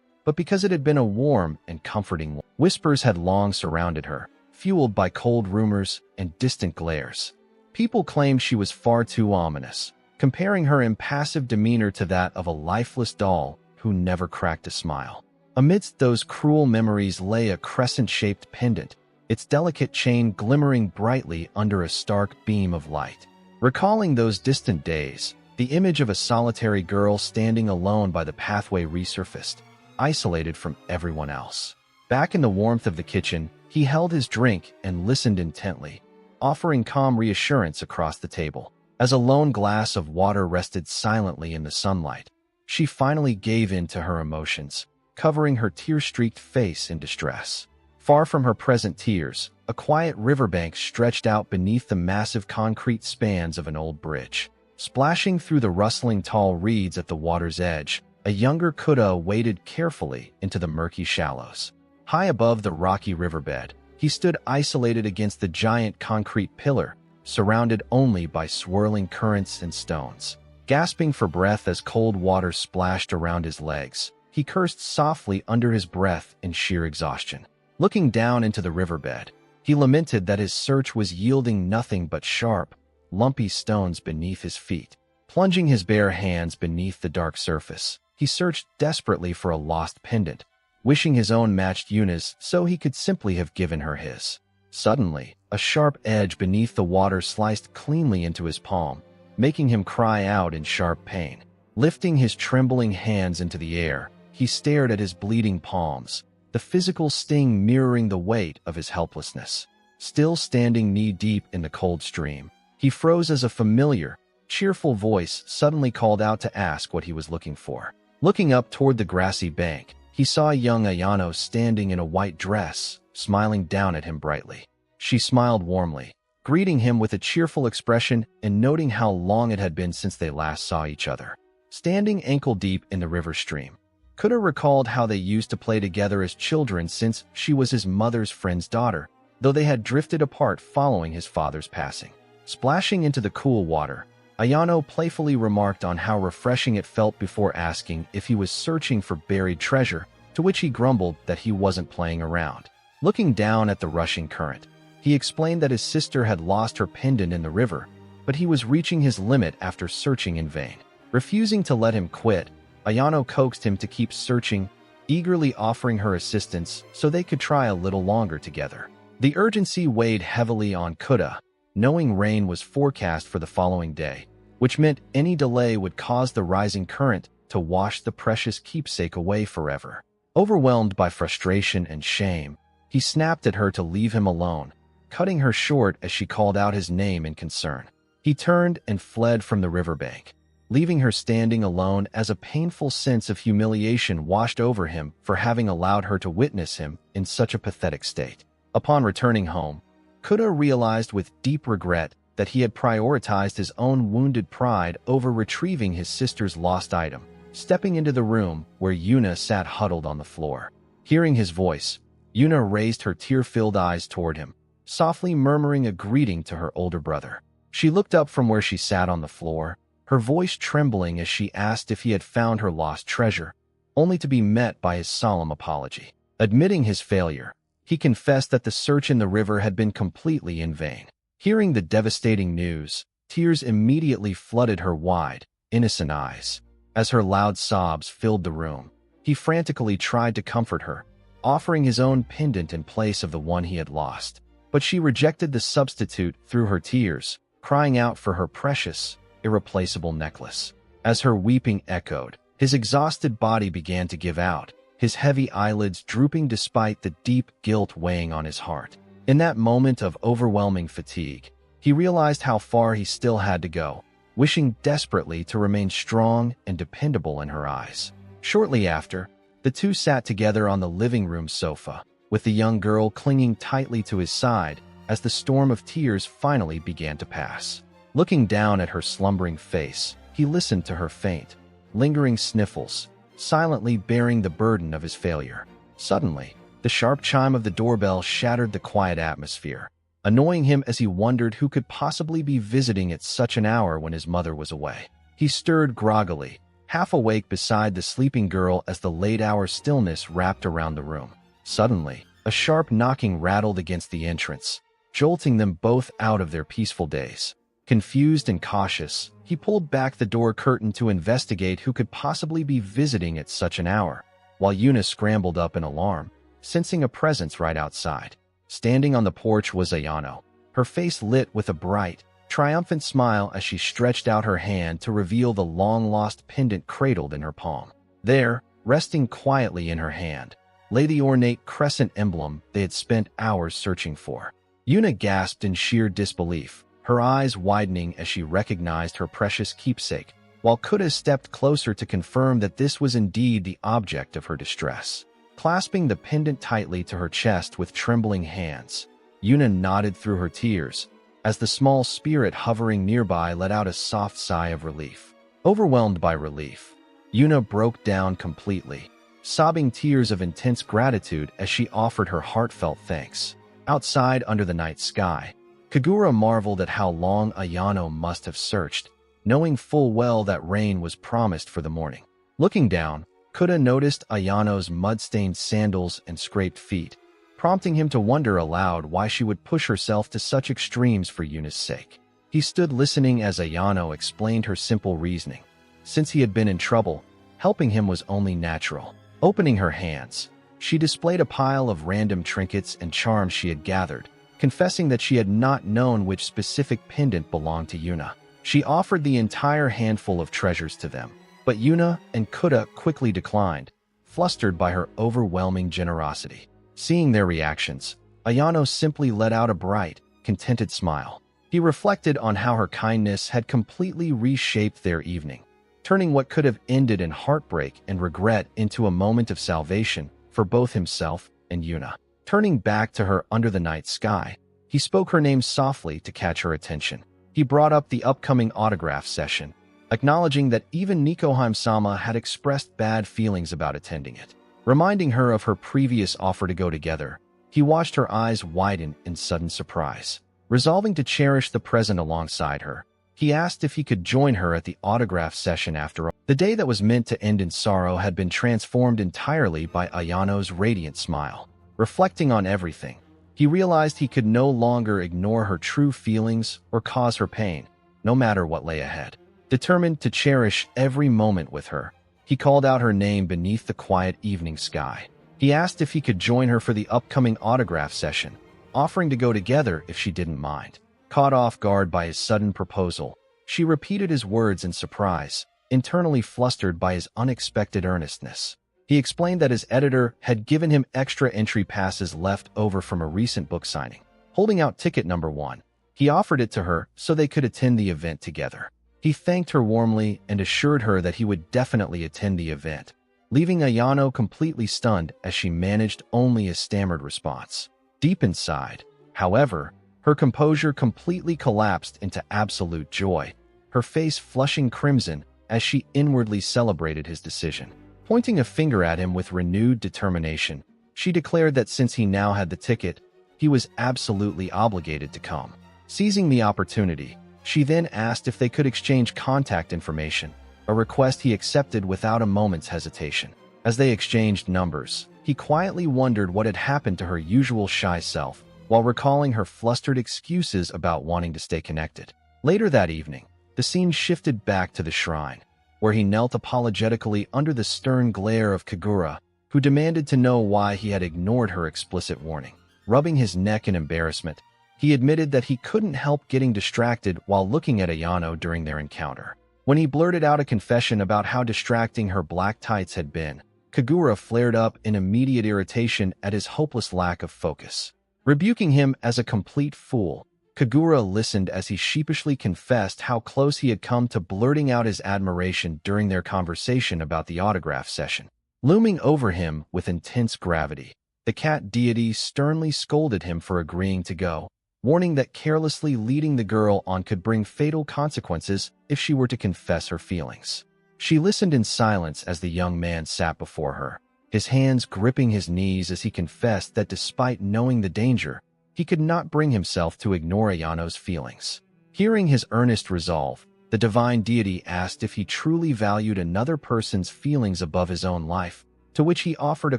but because it had been a warm and comforting one. Whispers had long surrounded her, fueled by cold rumors and distant glares. People claimed she was far too ominous, comparing her impassive demeanor to that of a lifeless doll who never cracked a smile. Amidst those cruel memories lay a crescent-shaped pendant, its delicate chain glimmering brightly under a stark beam of light. Recalling those distant days, the image of a solitary girl standing alone by the pathway resurfaced, isolated from everyone else. Back in the warmth of the kitchen, he held his drink and listened intently, offering calm reassurance across the table. As a lone glass of water rested silently in the sunlight, she finally gave in to her emotions, covering her tear-streaked face in distress. Far from her present tears, a quiet riverbank stretched out beneath the massive concrete spans of an old bridge. Splashing through the rustling tall reeds at the water's edge, a younger Kuda waded carefully into the murky shallows. High above the rocky riverbed, he stood isolated against the giant concrete pillar, surrounded only by swirling currents and stones. Gasping for breath as cold water splashed around his legs, he cursed softly under his breath in sheer exhaustion. Looking down into the riverbed, he lamented that his search was yielding nothing but sharp, lumpy stones beneath his feet. Plunging his bare hands beneath the dark surface, he searched desperately for a lost pendant, wishing his own matched Yuna's so he could simply have given her his. Suddenly, a sharp edge beneath the water sliced cleanly into his palm, making him cry out in sharp pain. Lifting his trembling hands into the air, he stared at his bleeding palms, the physical sting mirroring the weight of his helplessness. Still standing knee-deep in the cold stream, he froze as a familiar, cheerful voice suddenly called out to ask what he was looking for. Looking up toward the grassy bank, he saw young Ayano standing in a white dress, smiling down at him brightly. She smiled warmly, greeting him with a cheerful expression and noting how long it had been since they last saw each other. Standing ankle-deep in the river stream, Kuda recalled how they used to play together as children since she was his mother's friend's daughter, though they had drifted apart following his father's passing. Splashing into the cool water, Ayano playfully remarked on how refreshing it felt before asking if he was searching for buried treasure, to which he grumbled that he wasn't playing around. Looking down at the rushing current, he explained that his sister had lost her pendant in the river, but he was reaching his limit after searching in vain. Refusing to let him quit, Ayano coaxed him to keep searching, eagerly offering her assistance so they could try a little longer together. The urgency weighed heavily on Kuda, knowing rain was forecast for the following day, which meant any delay would cause the rising current to wash the precious keepsake away forever. Overwhelmed by frustration and shame, he snapped at her to leave him alone, cutting her short as she called out his name in concern. He turned and fled from the riverbank, leaving her standing alone as a painful sense of humiliation washed over him for having allowed her to witness him in such a pathetic state. Upon returning home, Kuda realized with deep regret that he had prioritized his own wounded pride over retrieving his sister's lost item. Stepping into the room where Yuna sat huddled on the floor. Hearing his voice, Yuna raised her tear-filled eyes toward him, softly murmuring a greeting to her older brother. She looked up from where she sat on the floor, her voice trembling as she asked if he had found her lost treasure, only to be met by his solemn apology. Admitting his failure, he confessed that the search in the river had been completely in vain. Hearing the devastating news, tears immediately flooded her wide, innocent eyes. As her loud sobs filled the room, he frantically tried to comfort her, offering his own pendant in place of the one he had lost. But she rejected the substitute through her tears, crying out for her precious, irreplaceable necklace. As her weeping echoed, his exhausted body began to give out, his heavy eyelids drooping despite the deep guilt weighing on his heart. In that moment of overwhelming fatigue, he realized how far he still had to go, wishing desperately to remain strong and dependable in her eyes. Shortly after, the two sat together on the living room sofa, with the young girl clinging tightly to his side as the storm of tears finally began to pass. Looking down at her slumbering face, he listened to her faint, lingering sniffles, silently bearing the burden of his failure. Suddenly, the sharp chime of the doorbell shattered the quiet atmosphere, annoying him as he wondered who could possibly be visiting at such an hour when his mother was away. He stirred groggily, half awake beside the sleeping girl as the late-hour stillness wrapped around the room. Suddenly, a sharp knocking rattled against the entrance, jolting them both out of their peaceful days. Confused and cautious, he pulled back the door curtain to investigate who could possibly be visiting at such an hour, while Yuna scrambled up in alarm, sensing a presence right outside. Standing on the porch was Ayano, her face lit with a bright, triumphant smile as she stretched out her hand to reveal the long-lost pendant cradled in her palm. There, resting quietly in her hand, lay the ornate crescent emblem they had spent hours searching for. Yuna gasped in sheer disbelief, her eyes widening as she recognized her precious keepsake, while Kuda stepped closer to confirm that this was indeed the object of her distress. Clasping the pendant tightly to her chest with trembling hands, Yuna nodded through her tears, as the small spirit hovering nearby let out a soft sigh of relief. Overwhelmed by relief, Yuna broke down completely, sobbing tears of intense gratitude as she offered her heartfelt thanks. Outside under the night sky, Kagura marveled at how long Ayano must have searched, knowing full well that rain was promised for the morning. Looking down, Kuda noticed Ayano's mud-stained sandals and scraped feet, prompting him to wonder aloud why she would push herself to such extremes for Yuna's sake. He stood listening as Ayano explained her simple reasoning. Since he had been in trouble, helping him was only natural. Opening her hands, she displayed a pile of random trinkets and charms she had gathered, confessing that she had not known which specific pendant belonged to Yuna. She offered the entire handful of treasures to them, but Yuna and Kuda quickly declined, flustered by her overwhelming generosity. Seeing their reactions, Ayano simply let out a bright, contented smile. He reflected on how her kindness had completely reshaped their evening, turning what could have ended in heartbreak and regret into a moment of salvation for both himself and Yuna. Turning back to her under the night sky, he spoke her name softly to catch her attention. He brought up the upcoming autograph session, acknowledging that even Nikoheim-sama had expressed bad feelings about attending it. Reminding her of her previous offer to go together, he watched her eyes widen in sudden surprise. Resolving to cherish the present alongside her, he asked if he could join her at the autograph session after all. The day that was meant to end in sorrow had been transformed entirely by Ayano's radiant smile. Reflecting on everything, he realized he could no longer ignore her true feelings or cause her pain, no matter what lay ahead. Determined to cherish every moment with her, he called out her name beneath the quiet evening sky. He asked if he could join her for the upcoming autograph session, offering to go together if she didn't mind. Caught off guard by his sudden proposal, she repeated his words in surprise, internally flustered by his unexpected earnestness. He explained that his editor had given him extra entry passes left over from a recent book signing. Holding out ticket number 1, he offered it to her so they could attend the event together. He thanked her warmly and assured her that he would definitely attend the event, leaving Ayano completely stunned as she managed only a stammered response. Deep inside, however, her composure completely collapsed into absolute joy, her face flushing crimson as she inwardly celebrated his decision. Pointing a finger at him with renewed determination, she declared that since he now had the ticket, he was absolutely obligated to come. Seizing the opportunity, she then asked if they could exchange contact information, a request he accepted without a moment's hesitation. As they exchanged numbers, he quietly wondered what had happened to her usual shy self, while recalling her flustered excuses about wanting to stay connected. Later that evening, the scene shifted back to the shrine, where he knelt apologetically under the stern glare of Kagura, who demanded to know why he had ignored her explicit warning. Rubbing his neck in embarrassment, he admitted that he couldn't help getting distracted while looking at Ayano during their encounter. When he blurted out a confession about how distracting her black tights had been, Kagura flared up in immediate irritation at his hopeless lack of focus. Rebuking him as a complete fool, Kagura listened as he sheepishly confessed how close he had come to blurting out his admiration during their conversation about the autograph session. Looming over him with intense gravity, the cat deity sternly scolded him for agreeing to go, warning that carelessly leading the girl on could bring fatal consequences if she were to confess her feelings. She listened in silence as the young man sat before her, his hands gripping his knees as he confessed that despite knowing the danger, he could not bring himself to ignore Ayano's feelings. Hearing his earnest resolve, the divine deity asked if he truly valued another person's feelings above his own life, to which he offered a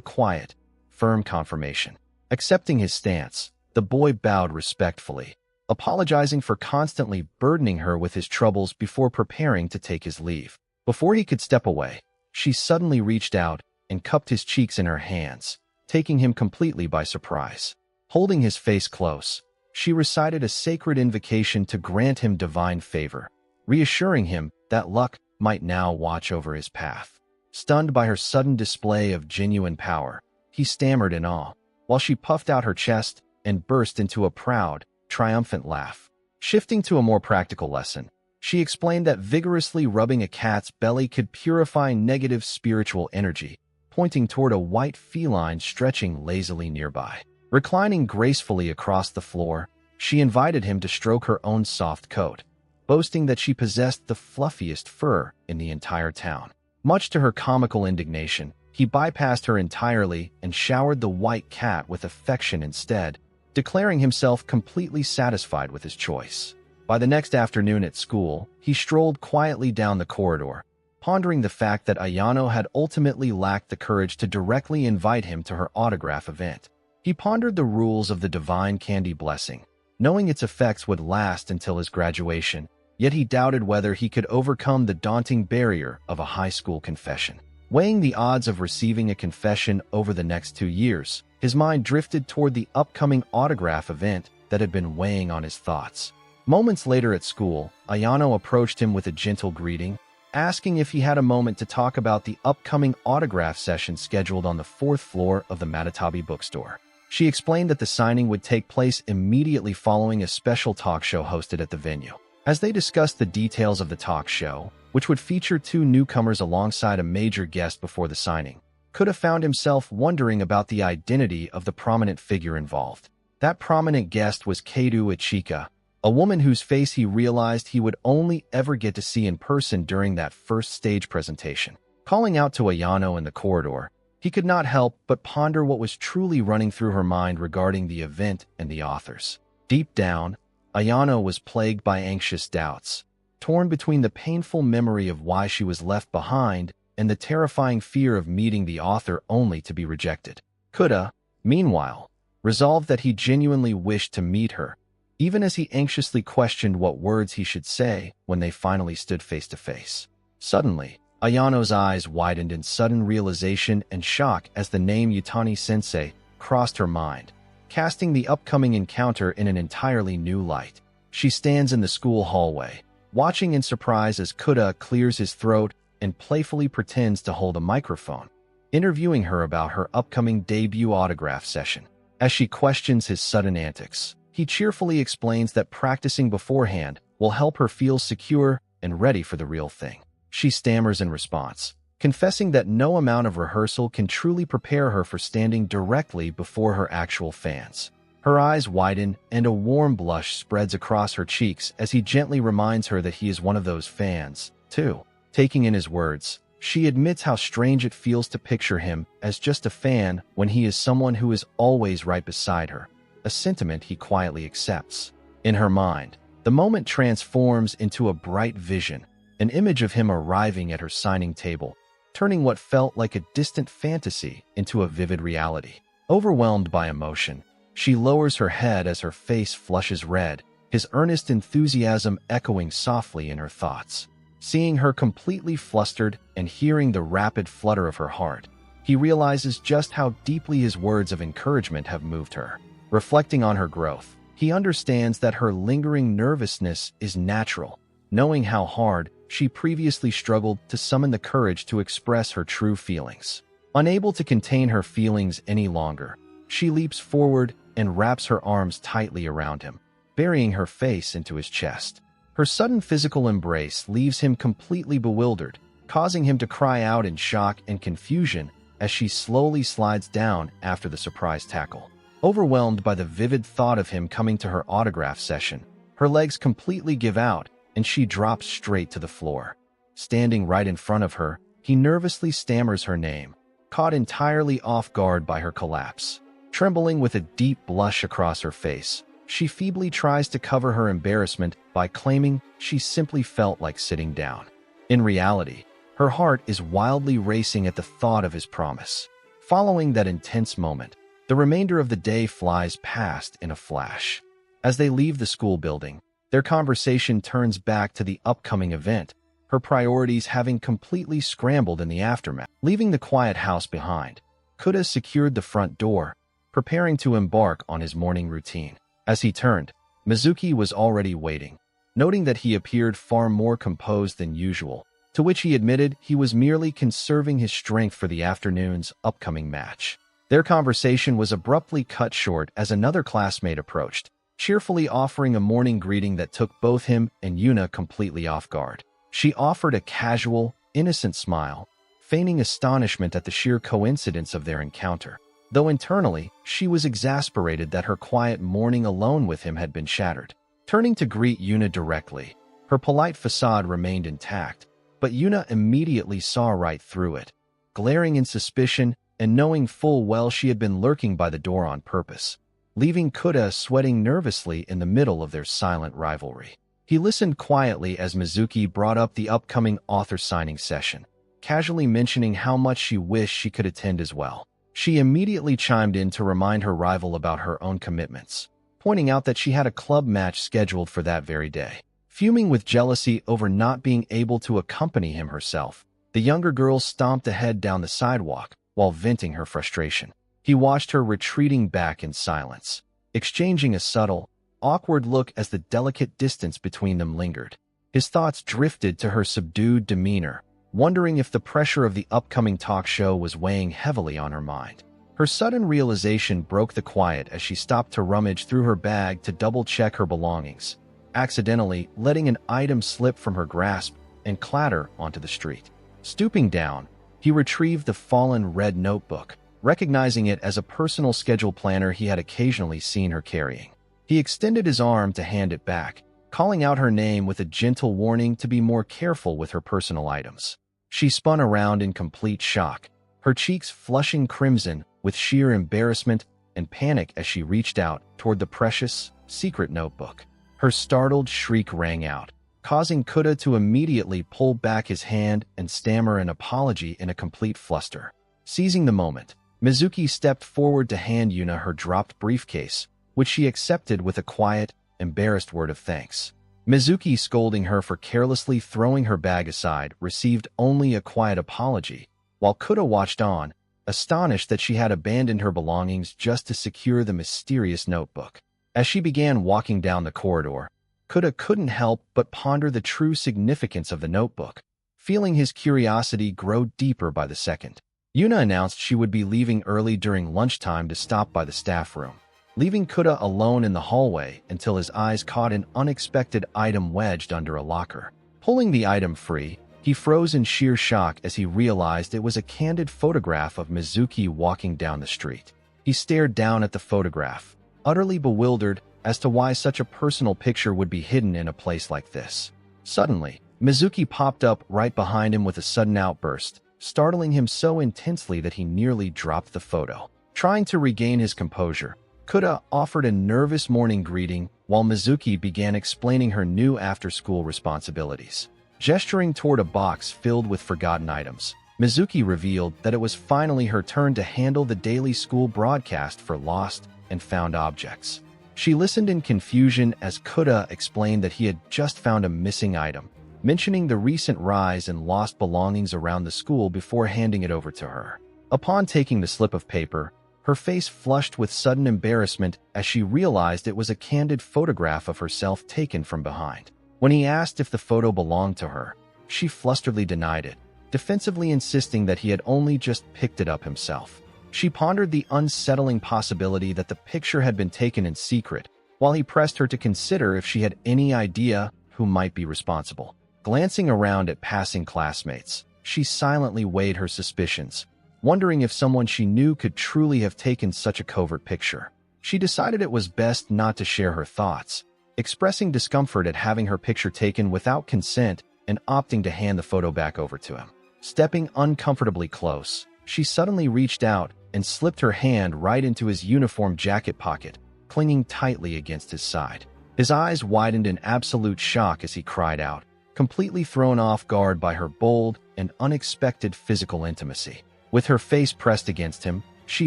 quiet, firm confirmation. Accepting his stance, the boy bowed respectfully, apologizing for constantly burdening her with his troubles before preparing to take his leave. Before he could step away, she suddenly reached out and cupped his cheeks in her hands, taking him completely by surprise. Holding his face close, she recited a sacred invocation to grant him divine favor, reassuring him that luck might now watch over his path. Stunned by her sudden display of genuine power, he stammered in awe, while she puffed out her chest and burst into a proud, triumphant laugh. Shifting to a more practical lesson, she explained that vigorously rubbing a cat's belly could purify negative spiritual energy, pointing toward a white feline stretching lazily nearby. Reclining gracefully across the floor, she invited him to stroke her own soft coat, boasting that she possessed the fluffiest fur in the entire town. Much to her comical indignation, he bypassed her entirely and showered the white cat with affection instead, declaring himself completely satisfied with his choice. By the next afternoon at school, he strolled quietly down the corridor, pondering the fact that Ayano had ultimately lacked the courage to directly invite him to her autograph event. He pondered the rules of the divine candy blessing, knowing its effects would last until his graduation, yet he doubted whether he could overcome the daunting barrier of a high school confession. Weighing the odds of receiving a confession over the next 2 years, his mind drifted toward the upcoming autograph event that had been weighing on his thoughts. Moments later at school, Ayano approached him with a gentle greeting, asking if he had a moment to talk about the upcoming autograph session scheduled on the 4th floor of the Matatabi bookstore. She explained that the signing would take place immediately following a special talk show hosted at the venue. As they discussed the details of the talk show, which would feature 2 newcomers alongside a major guest before the signing, Kuda found himself wondering about the identity of the prominent figure involved. That prominent guest was Keiru Ichika, a woman whose face he realized he would only ever get to see in person during that first stage presentation. Calling out to Ayano in the corridor, he could not help but ponder what was truly running through her mind regarding the event and the authors. Deep down, Ayano was plagued by anxious doubts, torn between the painful memory of why she was left behind and the terrifying fear of meeting the author only to be rejected. Kuda, meanwhile, resolved that he genuinely wished to meet her, even as he anxiously questioned what words he should say when they finally stood face to face. Suddenly, Ayano's eyes widened in sudden realization and shock as the name Yutani-sensei crossed her mind, casting the upcoming encounter in an entirely new light. She stands in the school hallway, watching in surprise as Kuda clears his throat and playfully pretends to hold a microphone, interviewing her about her upcoming debut autograph session. As she questions his sudden antics, he cheerfully explains that practicing beforehand will help her feel secure and ready for the real thing. She stammers in response, confessing that no amount of rehearsal can truly prepare her for standing directly before her actual fans. Her eyes widen and a warm blush spreads across her cheeks as he gently reminds her that he is one of those fans, too. Taking in his words, she admits how strange it feels to picture him as just a fan when he is someone who is always right beside her, a sentiment he quietly accepts. In her mind, the moment transforms into a bright vision, an image of him arriving at her signing table, turning what felt like a distant fantasy into a vivid reality. Overwhelmed by emotion, she lowers her head as her face flushes red, his earnest enthusiasm echoing softly in her thoughts. Seeing her completely flustered and hearing the rapid flutter of her heart, he realizes just how deeply his words of encouragement have moved her. Reflecting on her growth, he understands that her lingering nervousness is natural, knowing how hard she previously struggled to summon the courage to express her true feelings. Unable to contain her feelings any longer, she leaps forward and wraps her arms tightly around him, burying her face into his chest. Her sudden physical embrace leaves him completely bewildered, causing him to cry out in shock and confusion as she slowly slides down after the surprise tackle. Overwhelmed by the vivid thought of him coming to her autograph session, her legs completely give out and she drops straight to the floor. Standing right in front of her, he nervously stammers her name, caught entirely off guard by her collapse. Trembling with a deep blush across her face, she feebly tries to cover her embarrassment by claiming she simply felt like sitting down. In reality, her heart is wildly racing at the thought of his promise. Following that intense moment, the remainder of the day flies past in a flash. As they leave the school building, their conversation turns back to the upcoming event, her priorities having completely scrambled in the aftermath. Leaving the quiet house behind, Kuda secured the front door, preparing to embark on his morning routine. As he turned, Mizuki was already waiting, noting that he appeared far more composed than usual, to which he admitted he was merely conserving his strength for the afternoon's upcoming match. Their conversation was abruptly cut short as another classmate approached, cheerfully offering a morning greeting that took both him and Yuna completely off guard. She offered a casual, innocent smile, feigning astonishment at the sheer coincidence of their encounter, though internally she was exasperated that her quiet morning alone with him had been shattered. Turning to greet Yuna directly, her polite facade remained intact, but Yuna immediately saw right through it, glaring in suspicion and knowing full well she had been lurking by the door on purpose, leaving Kuda sweating nervously in the middle of their silent rivalry. He listened quietly as Mizuki brought up the upcoming author signing session, casually mentioning how much she wished she could attend as well. She immediately chimed in to remind her rival about her own commitments, pointing out that she had a club match scheduled for that very day. Fuming with jealousy over not being able to accompany him herself, the younger girl stomped ahead down the sidewalk while venting her frustration. He watched her retreating back in silence, exchanging a subtle, awkward look as the delicate distance between them lingered. His thoughts drifted to her subdued demeanor, wondering if the pressure of the upcoming talk show was weighing heavily on her mind. Her sudden realization broke the quiet as she stopped to rummage through her bag to double-check her belongings, accidentally letting an item slip from her grasp and clatter onto the street. Stooping down, he retrieved the fallen red notebook, recognizing it as a personal schedule planner he had occasionally seen her carrying. He extended his arm to hand it back, calling out her name with a gentle warning to be more careful with her personal items. She spun around in complete shock, her cheeks flushing crimson with sheer embarrassment and panic as she reached out toward the precious, secret notebook. Her startled shriek rang out, causing Kuda to immediately pull back his hand and stammer an apology in a complete fluster. Seizing the moment, Mizuki stepped forward to hand Yuna her dropped briefcase, which she accepted with a quiet, embarrassed word of thanks. Mizuki, scolding her for carelessly throwing her bag aside, received only a quiet apology, while Kuda watched on, astonished that she had abandoned her belongings just to secure the mysterious notebook. As she began walking down the corridor, Kuda couldn't help but ponder the true significance of the notebook, feeling his curiosity grow deeper by the second. Yuna announced she would be leaving early during lunchtime to stop by the staff room, leaving Kuda alone in the hallway until his eyes caught an unexpected item wedged under a locker. Pulling the item free, he froze in sheer shock as he realized it was a candid photograph of Mizuki walking down the street. He stared down at the photograph, utterly bewildered as to why such a personal picture would be hidden in a place like this. Suddenly, Mizuki popped up right behind him with a sudden outburst, startling him so intensely that he nearly dropped the photo. Trying to regain his composure, Kuda offered a nervous morning greeting while Mizuki began explaining her new after-school responsibilities. Gesturing toward a box filled with forgotten items, Mizuki revealed that it was finally her turn to handle the daily school broadcast for lost and found objects. She listened in confusion as Kuda explained that he had just found a missing item, mentioning the recent rise in lost belongings around the school before handing it over to her. Upon taking the slip of paper, her face flushed with sudden embarrassment as she realized it was a candid photograph of herself taken from behind. When he asked if the photo belonged to her, she flusteredly denied it, defensively insisting that he had only just picked it up himself. She pondered the unsettling possibility that the picture had been taken in secret, while he pressed her to consider if she had any idea who might be responsible. Glancing around at passing classmates, she silently weighed her suspicions, wondering if someone she knew could truly have taken such a covert picture. She decided it was best not to share her thoughts, expressing discomfort at having her picture taken without consent and opting to hand the photo back over to him. Stepping uncomfortably close, she suddenly reached out and slipped her hand right into his uniform jacket pocket, clinging tightly against his side. His eyes widened in absolute shock as he cried out, completely thrown off guard by her bold and unexpected physical intimacy. With her face pressed against him, she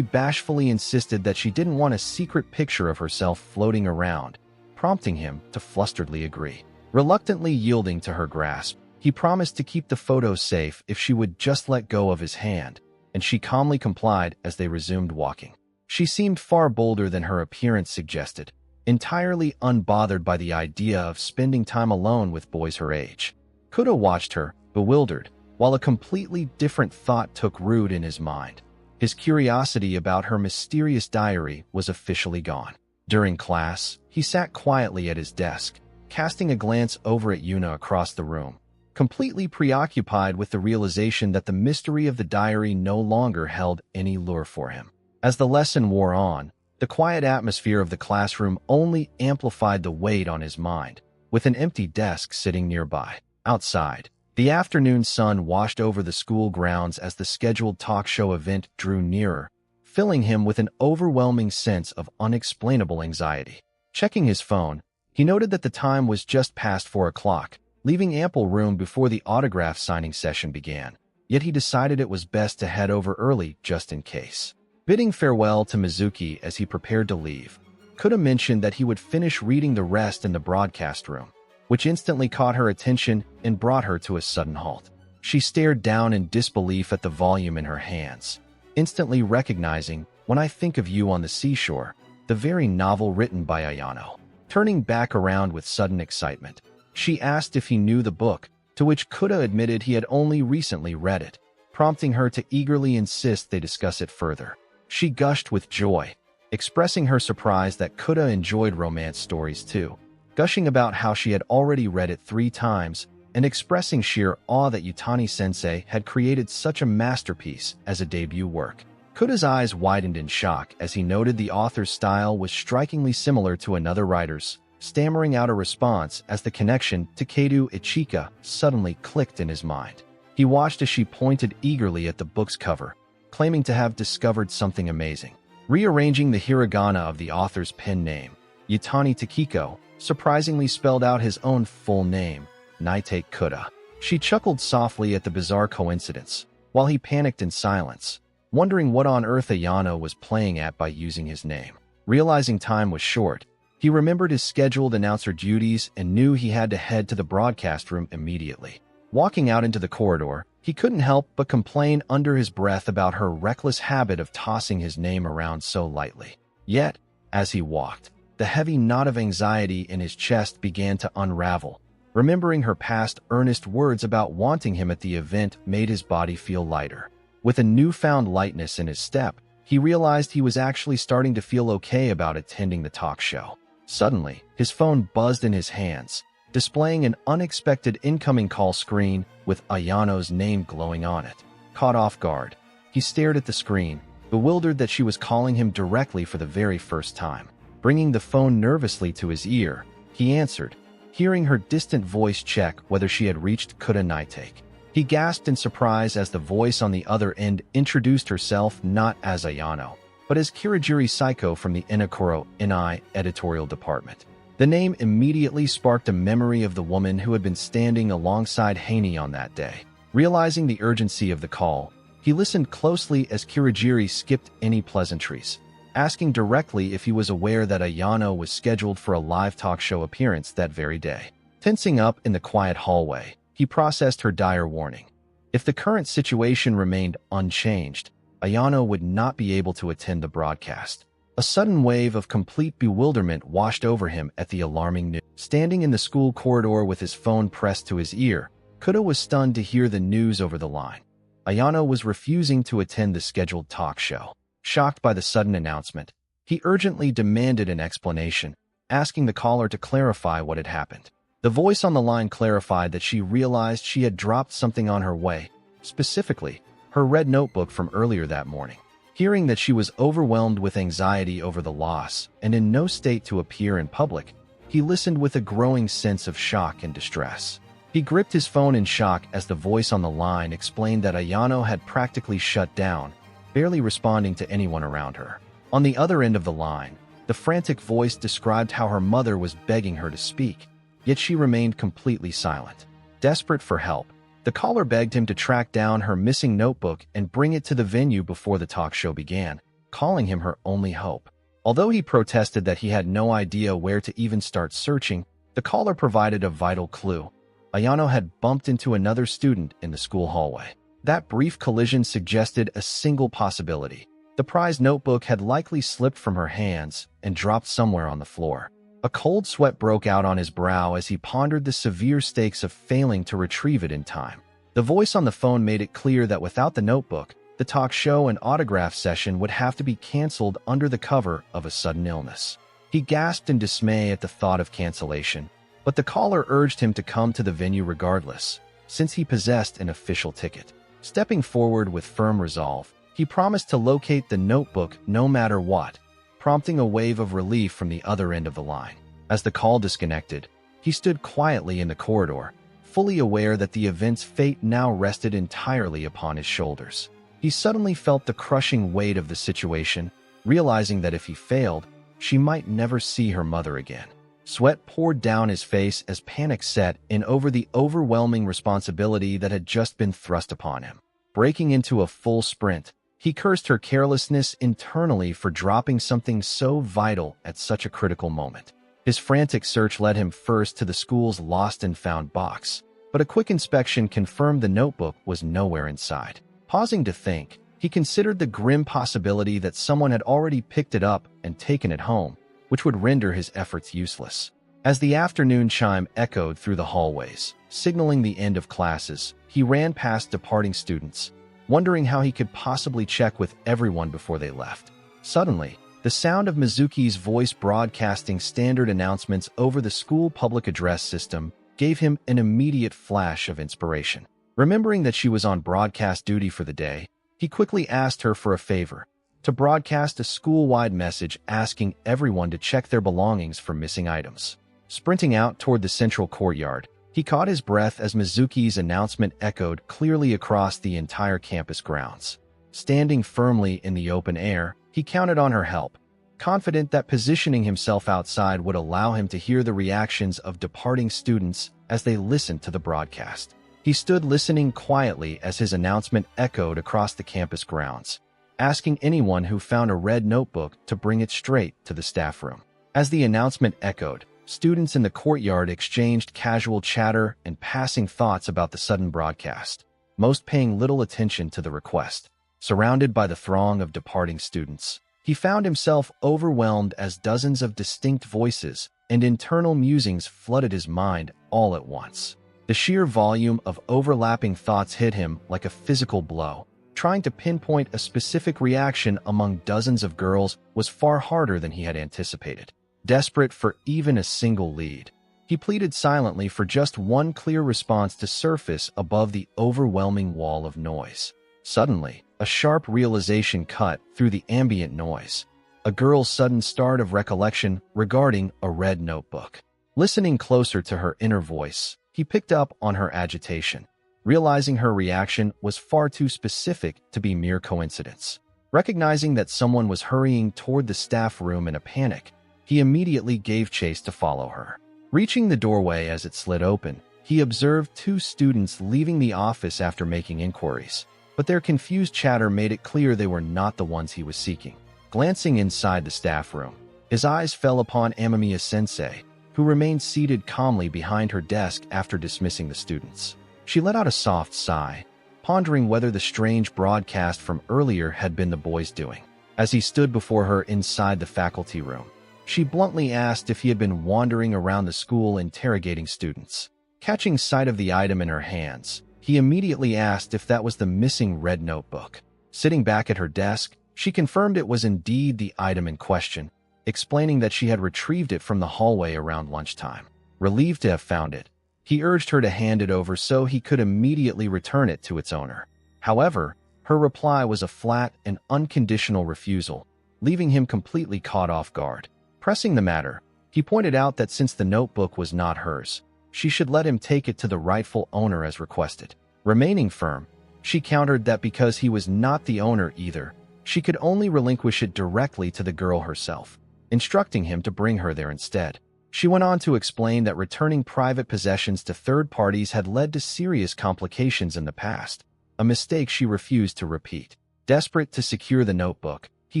bashfully insisted that she didn't want a secret picture of herself floating around, prompting him to flusteredly agree. Reluctantly yielding to her grasp, he promised to keep the photo safe if she would just let go of his hand, and she calmly complied as they resumed walking. She seemed far bolder than her appearance suggested, entirely unbothered by the idea of spending time alone with boys her age. Kuda watched her, bewildered, while a completely different thought took root in his mind. His curiosity about her mysterious diary was officially gone. During class, he sat quietly at his desk, casting a glance over at Yuna across the room, completely preoccupied with the realization that the mystery of the diary no longer held any lure for him. As the lesson wore on, the quiet atmosphere of the classroom only amplified the weight on his mind, with an empty desk sitting nearby. Outside, the afternoon sun washed over the school grounds as the scheduled talk show event drew nearer, filling him with an overwhelming sense of unexplainable anxiety. Checking his phone, he noted that the time was just past 4 o'clock, leaving ample room before the autograph signing session began. Yet he decided it was best to head over early just in case. Bidding farewell to Mizuki as he prepared to leave, Kuda mentioned that he would finish reading the rest in the broadcast room, which instantly caught her attention and brought her to a sudden halt. She stared down in disbelief at the volume in her hands, instantly recognizing When I Think of You on the Seashore, the very novel written by Ayano. Turning back around with sudden excitement, she asked if he knew the book, to which Kuda admitted he had only recently read it, prompting her to eagerly insist they discuss it further. She gushed with joy, expressing her surprise that Kuda enjoyed romance stories too, gushing about how she had already read it 3 times, and expressing sheer awe that Yutani-sensei had created such a masterpiece as a debut work. Kuda's eyes widened in shock as he noted the author's style was strikingly similar to another writer's, stammering out a response as the connection to Keidu Ichika suddenly clicked in his mind. He watched as she pointed eagerly at the book's cover, claiming to have discovered something amazing. Rearranging the hiragana of the author's pen name, Yutani Takiko surprisingly spelled out his own full name, Naite Kuda. She chuckled softly at the bizarre coincidence, while he panicked in silence, wondering what on earth Ayano was playing at by using his name. Realizing time was short, he remembered his scheduled announcer duties and knew he had to head to the broadcast room immediately. Walking out into the corridor, he couldn't help but complain under his breath about her reckless habit of tossing his name around so lightly. Yet, as he walked, the heavy knot of anxiety in his chest began to unravel. Remembering her past earnest words about wanting him at the event made his body feel lighter. With a newfound lightness in his step, he realized he was actually starting to feel okay about attending the talk show. Suddenly, his phone buzzed in his hands, displaying an unexpected incoming call screen with Ayano's name glowing on it. Caught off guard, he stared at the screen, bewildered that she was calling him directly for the very first time. Bringing the phone nervously to his ear, he answered, hearing her distant voice check whether she had reached Kuda Naitake. He gasped in surprise as the voice on the other end introduced herself not as Ayano, but as Kirigiri Saiko from the Inakuro Inai editorial department. The name immediately sparked a memory of the woman who had been standing alongside Haney on that day. Realizing the urgency of the call, he listened closely as Kirigiri skipped any pleasantries, asking directly if he was aware that Ayano was scheduled for a live talk show appearance that very day. Tensing up in the quiet hallway, he processed her dire warning. If the current situation remained unchanged, Ayano would not be able to attend the broadcast. A sudden wave of complete bewilderment washed over him at the alarming news. Standing in the school corridor with his phone pressed to his ear, Kuda was stunned to hear the news over the line. Ayano was refusing to attend the scheduled talk show. Shocked by the sudden announcement, he urgently demanded an explanation, asking the caller to clarify what had happened. The voice on the line clarified that she realized she had dropped something on her way, specifically, her red notebook from earlier that morning. Hearing that she was overwhelmed with anxiety over the loss and in no state to appear in public, he listened with a growing sense of shock and distress. He gripped his phone in shock as the voice on the line explained that Ayano had practically shut down, barely responding to anyone around her. On the other end of the line, the frantic voice described how her mother was begging her to speak, yet she remained completely silent. Desperate for help, the caller begged him to track down her missing notebook and bring it to the venue before the talk show began, calling him her only hope. Although he protested that he had no idea where to even start searching, the caller provided a vital clue. Ayano had bumped into another student in the school hallway. That brief collision suggested a single possibility. The prized notebook had likely slipped from her hands and dropped somewhere on the floor. A cold sweat broke out on his brow as he pondered the severe stakes of failing to retrieve it in time. The voice on the phone made it clear that without the notebook, the talk show and autograph session would have to be canceled under the cover of a sudden illness. He gasped in dismay at the thought of cancellation, but the caller urged him to come to the venue regardless, since he possessed an official ticket. Stepping forward with firm resolve, he promised to locate the notebook no matter what, prompting a wave of relief from the other end of the line. As the call disconnected, he stood quietly in the corridor, fully aware that the event's fate now rested entirely upon his shoulders. He suddenly felt the crushing weight of the situation, realizing that if he failed, she might never see her mother again. Sweat poured down his face as panic set in over the overwhelming responsibility that had just been thrust upon him. Breaking into a full sprint, he cursed her carelessness internally for dropping something so vital at such a critical moment. His frantic search led him first to the school's lost and found box, but a quick inspection confirmed the notebook was nowhere inside. Pausing to think, he considered the grim possibility that someone had already picked it up and taken it home, which would render his efforts useless. As the afternoon chime echoed through the hallways, signaling the end of classes, he ran past departing students, wondering how he could possibly check with everyone before they left. Suddenly, the sound of Mizuki's voice broadcasting standard announcements over the school public address system gave him an immediate flash of inspiration. Remembering that she was on broadcast duty for the day, he quickly asked her for a favor, to broadcast a school-wide message asking everyone to check their belongings for missing items. Sprinting out toward the central courtyard, he caught his breath as Mizuki's announcement echoed clearly across the entire campus grounds. Standing firmly in the open air, he counted on her help, confident that positioning himself outside would allow him to hear the reactions of departing students as they listened to the broadcast. He stood listening quietly as his announcement echoed across the campus grounds, asking anyone who found a red notebook to bring it straight to the staff room. As the announcement echoed, students in the courtyard exchanged casual chatter and passing thoughts about the sudden broadcast, most paying little attention to the request. Surrounded by the throng of departing students, he found himself overwhelmed as dozens of distinct voices and internal musings flooded his mind all at once. The sheer volume of overlapping thoughts hit him like a physical blow. Trying to pinpoint a specific reaction among dozens of girls was far harder than he had anticipated. Desperate for even a single lead, he pleaded silently for just one clear response to surface above the overwhelming wall of noise. Suddenly, a sharp realization cut through the ambient noise. A girl's sudden start of recollection regarding a red notebook. Listening closer to her inner voice, he picked up on her agitation, realizing her reaction was far too specific to be mere coincidence. Recognizing that someone was hurrying toward the staff room in a panic, he immediately gave chase to follow her. Reaching the doorway as it slid open, he observed two students leaving the office after making inquiries, but their confused chatter made it clear they were not the ones he was seeking. Glancing inside the staff room, his eyes fell upon Amamiya-sensei, who remained seated calmly behind her desk after dismissing the students. She let out a soft sigh, pondering whether the strange broadcast from earlier had been the boy's doing. As he stood before her inside the faculty room, she bluntly asked if he had been wandering around the school interrogating students. Catching sight of the item in her hands, he immediately asked if that was the missing red notebook. Sitting back at her desk, she confirmed it was indeed the item in question, explaining that she had retrieved it from the hallway around lunchtime. Relieved to have found it, he urged her to hand it over so he could immediately return it to its owner. However, Her reply was a flat and unconditional refusal, leaving him completely caught off guard. Pressing the matter, he pointed out that since the notebook was not hers, she should let him take it to the rightful owner as requested. Remaining firm, she countered that because he was not the owner either, she could only relinquish it directly to the girl herself, instructing him to bring her there instead. She went on to explain that returning private possessions to third parties had led to serious complications in the past, a mistake she refused to repeat. Desperate to secure the notebook, he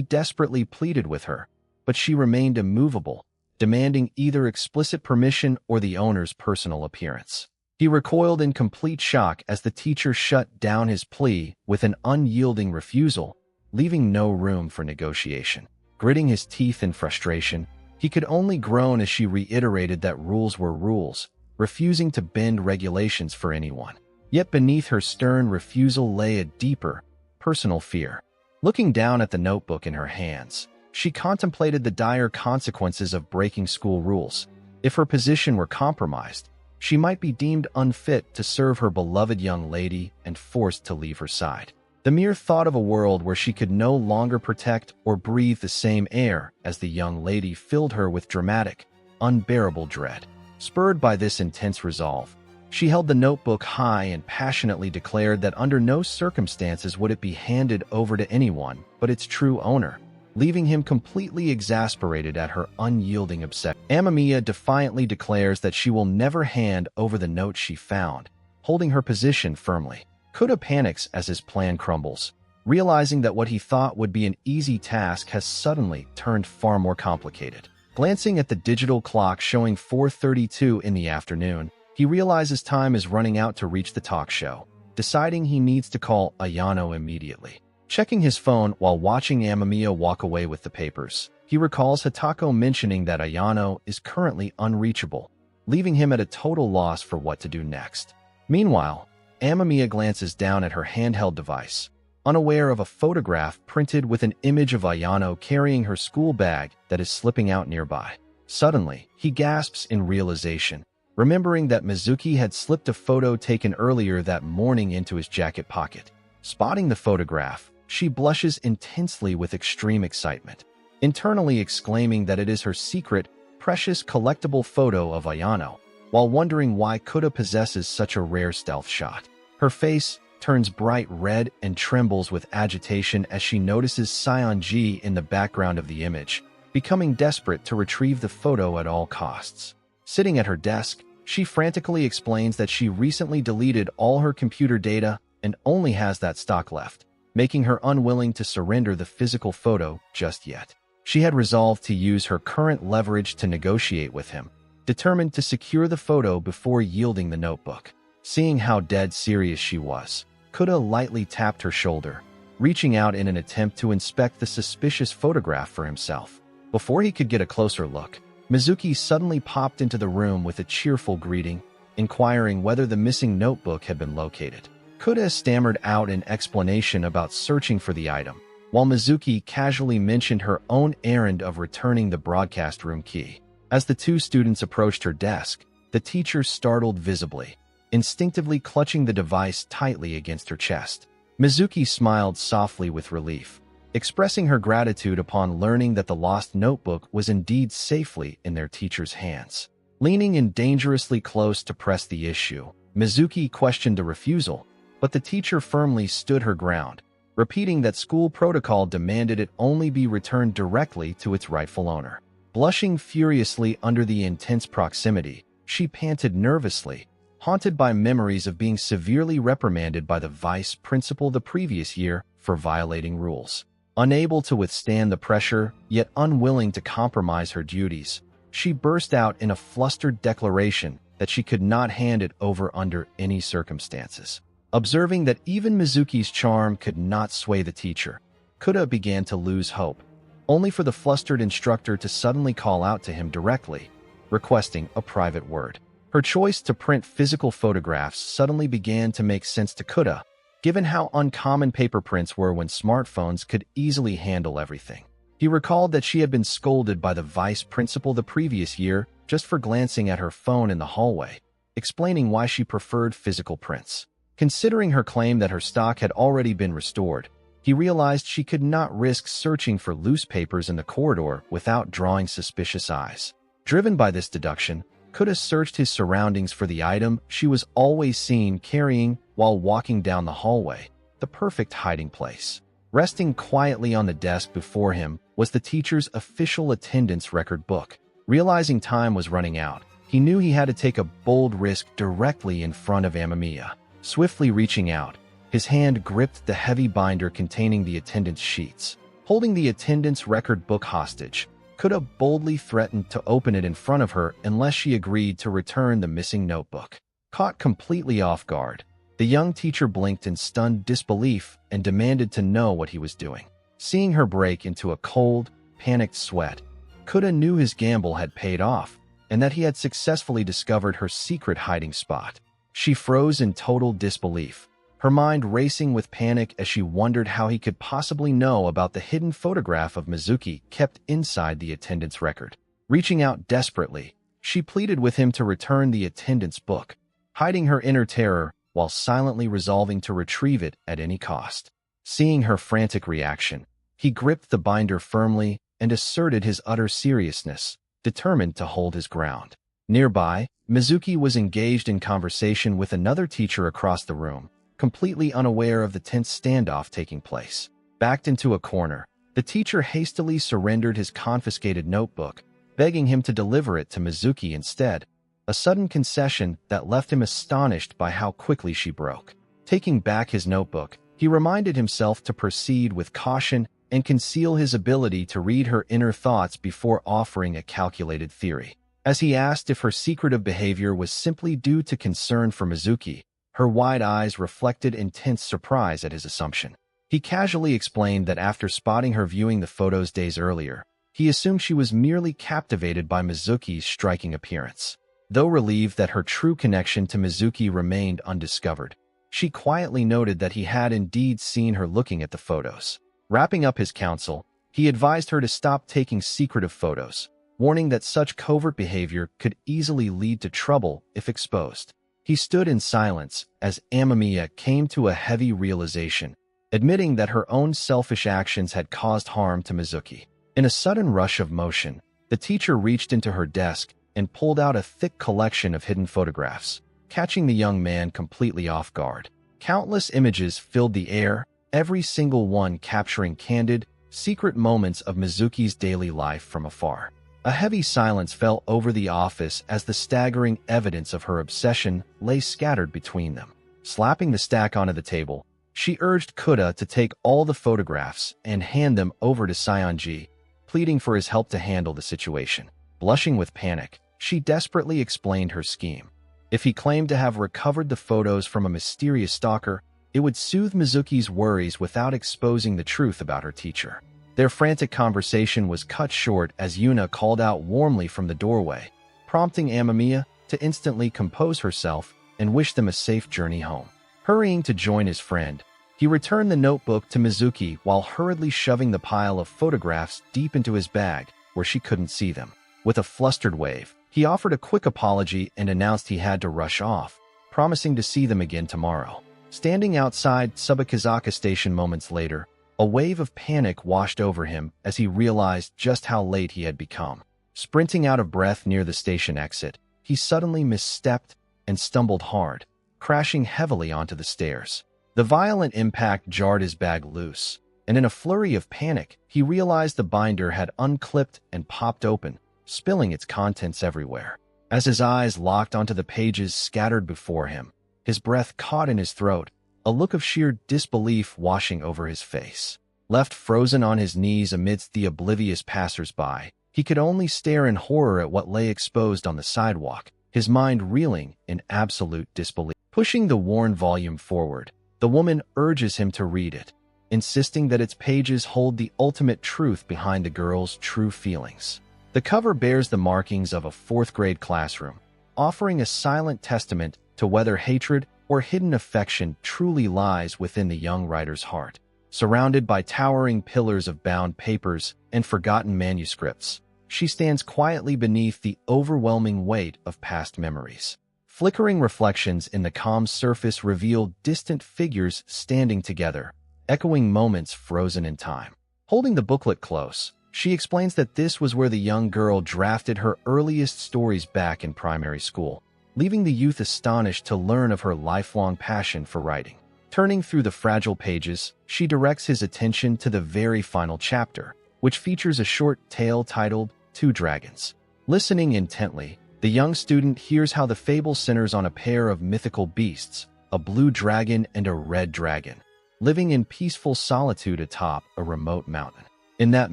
desperately pleaded with her, but she remained immovable, demanding either explicit permission or the owner's personal appearance. He recoiled in complete shock as the teacher shut down his plea with an unyielding refusal, leaving no room for negotiation. Gritting his teeth in frustration, he could only groan as she reiterated that rules were rules, refusing to bend regulations for anyone. Yet beneath her stern refusal lay a deeper, personal fear. Looking down at the notebook in her hands, she contemplated the dire consequences of breaking school rules. If her position were compromised, she might be deemed unfit to serve her beloved young lady and forced to leave her side. The mere thought of a world where she could no longer protect or breathe the same air as the young lady filled her with dramatic, unbearable dread. Spurred by this intense resolve, she held the notebook high and passionately declared that under no circumstances would it be handed over to anyone but its true owner, leaving him completely exasperated at her unyielding obsession. Amamiya defiantly declares that she will never hand over the note she found, holding her position firmly. Kuda panics as his plan crumbles, realizing that what he thought would be an easy task has suddenly turned far more complicated. Glancing at the digital clock showing 4:32 in the afternoon, he realizes time is running out to reach the talk show, deciding he needs to call Ayano immediately. Checking his phone while watching Amamiya walk away with the papers, he recalls Hatako mentioning that Ayano is currently unreachable, leaving him at a total loss for what to do next. Meanwhile, Amamiya glances down at her handheld device, unaware of a photograph printed with an image of Ayano carrying her school bag that is slipping out nearby. Suddenly, he gasps in realization, remembering that Mizuki had slipped a photo taken earlier that morning into his jacket pocket. Spotting the photograph, she blushes intensely with extreme excitement, internally exclaiming that it is her secret, precious collectible photo of Ayano, while wondering why Kuda possesses such a rare stealth shot. Her face turns bright red and trembles with agitation as she notices Sion-ji in the background of the image, becoming desperate to retrieve the photo at all costs. Sitting at her desk, she frantically explains that she recently deleted all her computer data and only has that stock left, making her unwilling to surrender the physical photo just yet. She had resolved to use her current leverage to negotiate with him, determined to secure the photo before yielding the notebook. Seeing how dead serious she was, Kuda lightly tapped her shoulder, reaching out in an attempt to inspect the suspicious photograph for himself. Before he could get a closer look, Mizuki suddenly popped into the room with a cheerful greeting, inquiring whether the missing notebook had been located. Kuda stammered out an explanation about searching for the item, while Mizuki casually mentioned her own errand of returning the broadcast room key. As the two students approached her desk, the teacher startled visibly, instinctively clutching the device tightly against her chest. Mizuki smiled softly with relief, expressing her gratitude upon learning that the lost notebook was indeed safely in their teacher's hands. Leaning in dangerously close to press the issue, Mizuki questioned the refusal, but the teacher firmly stood her ground, repeating that school protocol demanded it only be returned directly to its rightful owner. Blushing furiously under the intense proximity, she panted nervously, haunted by memories of being severely reprimanded by the vice principal the previous year for violating rules. Unable to withstand the pressure, yet unwilling to compromise her duties, she burst out in a flustered declaration that she could not hand it over under any circumstances. Observing that even Mizuki's charm could not sway the teacher, Kuda began to lose hope, only for the flustered instructor to suddenly call out to him directly, requesting a private word. Her choice to print physical photographs suddenly began to make sense to Kuda, given how uncommon paper prints were when smartphones could easily handle everything. He recalled that she had been scolded by the vice principal the previous year just for glancing at her phone in the hallway, explaining why she preferred physical prints. Considering her claim that her stock had already been restored, he realized she could not risk searching for loose papers in the corridor without drawing suspicious eyes. Driven by this deduction, Kuda searched his surroundings for the item she was always seen carrying while walking down the hallway, the perfect hiding place. Resting quietly on the desk before him was the teacher's official attendance record book. Realizing time was running out, he knew he had to take a bold risk directly in front of Amamiya. Swiftly reaching out, his hand gripped the heavy binder containing the attendance sheets. Holding the attendance record book hostage, Kuda boldly threatened to open it in front of her unless she agreed to return the missing notebook. Caught completely off guard, the young teacher blinked in stunned disbelief and demanded to know what he was doing. Seeing her break into a cold, panicked sweat, Kuda knew his gamble had paid off and that he had successfully discovered her secret hiding spot. She froze in total disbelief, her mind racing with panic as she wondered how he could possibly know about the hidden photograph of Mizuki kept inside the attendance record. Reaching out desperately, she pleaded with him to return the attendance book, hiding her inner terror while silently resolving to retrieve it at any cost. Seeing her frantic reaction, he gripped the binder firmly and asserted his utter seriousness, determined to hold his ground. Nearby, Mizuki was engaged in conversation with another teacher across the room, completely unaware of the tense standoff taking place. Backed into a corner, the teacher hastily surrendered his confiscated notebook, begging him to deliver it to Mizuki instead, a sudden concession that left him astonished by how quickly she broke. Taking back his notebook, he reminded himself to proceed with caution and conceal his ability to read her inner thoughts before offering a calculated theory. As he asked if her secretive behavior was simply due to concern for Mizuki, her wide eyes reflected intense surprise at his assumption. He casually explained that after spotting her viewing the photos days earlier, he assumed she was merely captivated by Mizuki's striking appearance. Though relieved that her true connection to Mizuki remained undiscovered, she quietly noted that he had indeed seen her looking at the photos. Wrapping up his counsel, he advised her to stop taking secretive photos, warning that such covert behavior could easily lead to trouble if exposed. He stood in silence as Amamiya came to a heavy realization, admitting that her own selfish actions had caused harm to Mizuki. In a sudden rush of motion, the teacher reached into her desk and pulled out a thick collection of hidden photographs, catching the young man completely off guard. Countless images filled the air, every single one capturing candid, secret moments of Mizuki's daily life from afar. A heavy silence fell over the office as the staggering evidence of her obsession lay scattered between them. Slapping the stack onto the table, she urged Kuda to take all the photographs and hand them over to Sionji, pleading for his help to handle the situation. Blushing with panic, she desperately explained her scheme. If he claimed to have recovered the photos from a mysterious stalker, it would soothe Mizuki's worries without exposing the truth about her teacher. Their frantic conversation was cut short as Yuna called out warmly from the doorway, prompting Amamiya to instantly compose herself and wish them a safe journey home. Hurrying to join his friend, he returned the notebook to Mizuki while hurriedly shoving the pile of photographs deep into his bag where she couldn't see them. With a flustered wave, he offered a quick apology and announced he had to rush off, promising to see them again tomorrow. Standing outside Tsubakazaka Station moments later, a wave of panic washed over him as he realized just how late he had become. Sprinting out of breath near the station exit, he suddenly misstepped and stumbled hard, crashing heavily onto the stairs. The violent impact jarred his bag loose, and in a flurry of panic, he realized the binder had unclipped and popped open, spilling its contents everywhere. As his eyes locked onto the pages scattered before him, his breath caught in his throat, a look of sheer disbelief washing over his face. Left frozen on his knees amidst the oblivious passers-by, he could only stare in horror at what lay exposed on the sidewalk, his mind reeling in absolute disbelief. Pushing the worn volume forward, the woman urges him to read it, insisting that its pages hold the ultimate truth behind the girl's true feelings. The cover bears the markings of a fourth-grade classroom, offering a silent testament to whether hatred or hidden affection truly lies within the young writer's heart. Surrounded by towering pillars of bound papers and forgotten manuscripts, she stands quietly beneath the overwhelming weight of past memories. Flickering reflections in the calm surface reveal distant figures standing together, echoing moments frozen in time. Holding the booklet close, she explains that this was where the young girl drafted her earliest stories back in primary school, leaving the youth astonished to learn of her lifelong passion for writing. Turning through the fragile pages, she directs his attention to the very final chapter, which features a short tale titled Two Dragons. Listening intently, the young student hears how the fable centers on a pair of mythical beasts, a blue dragon and a red dragon, living in peaceful solitude atop a remote mountain. In that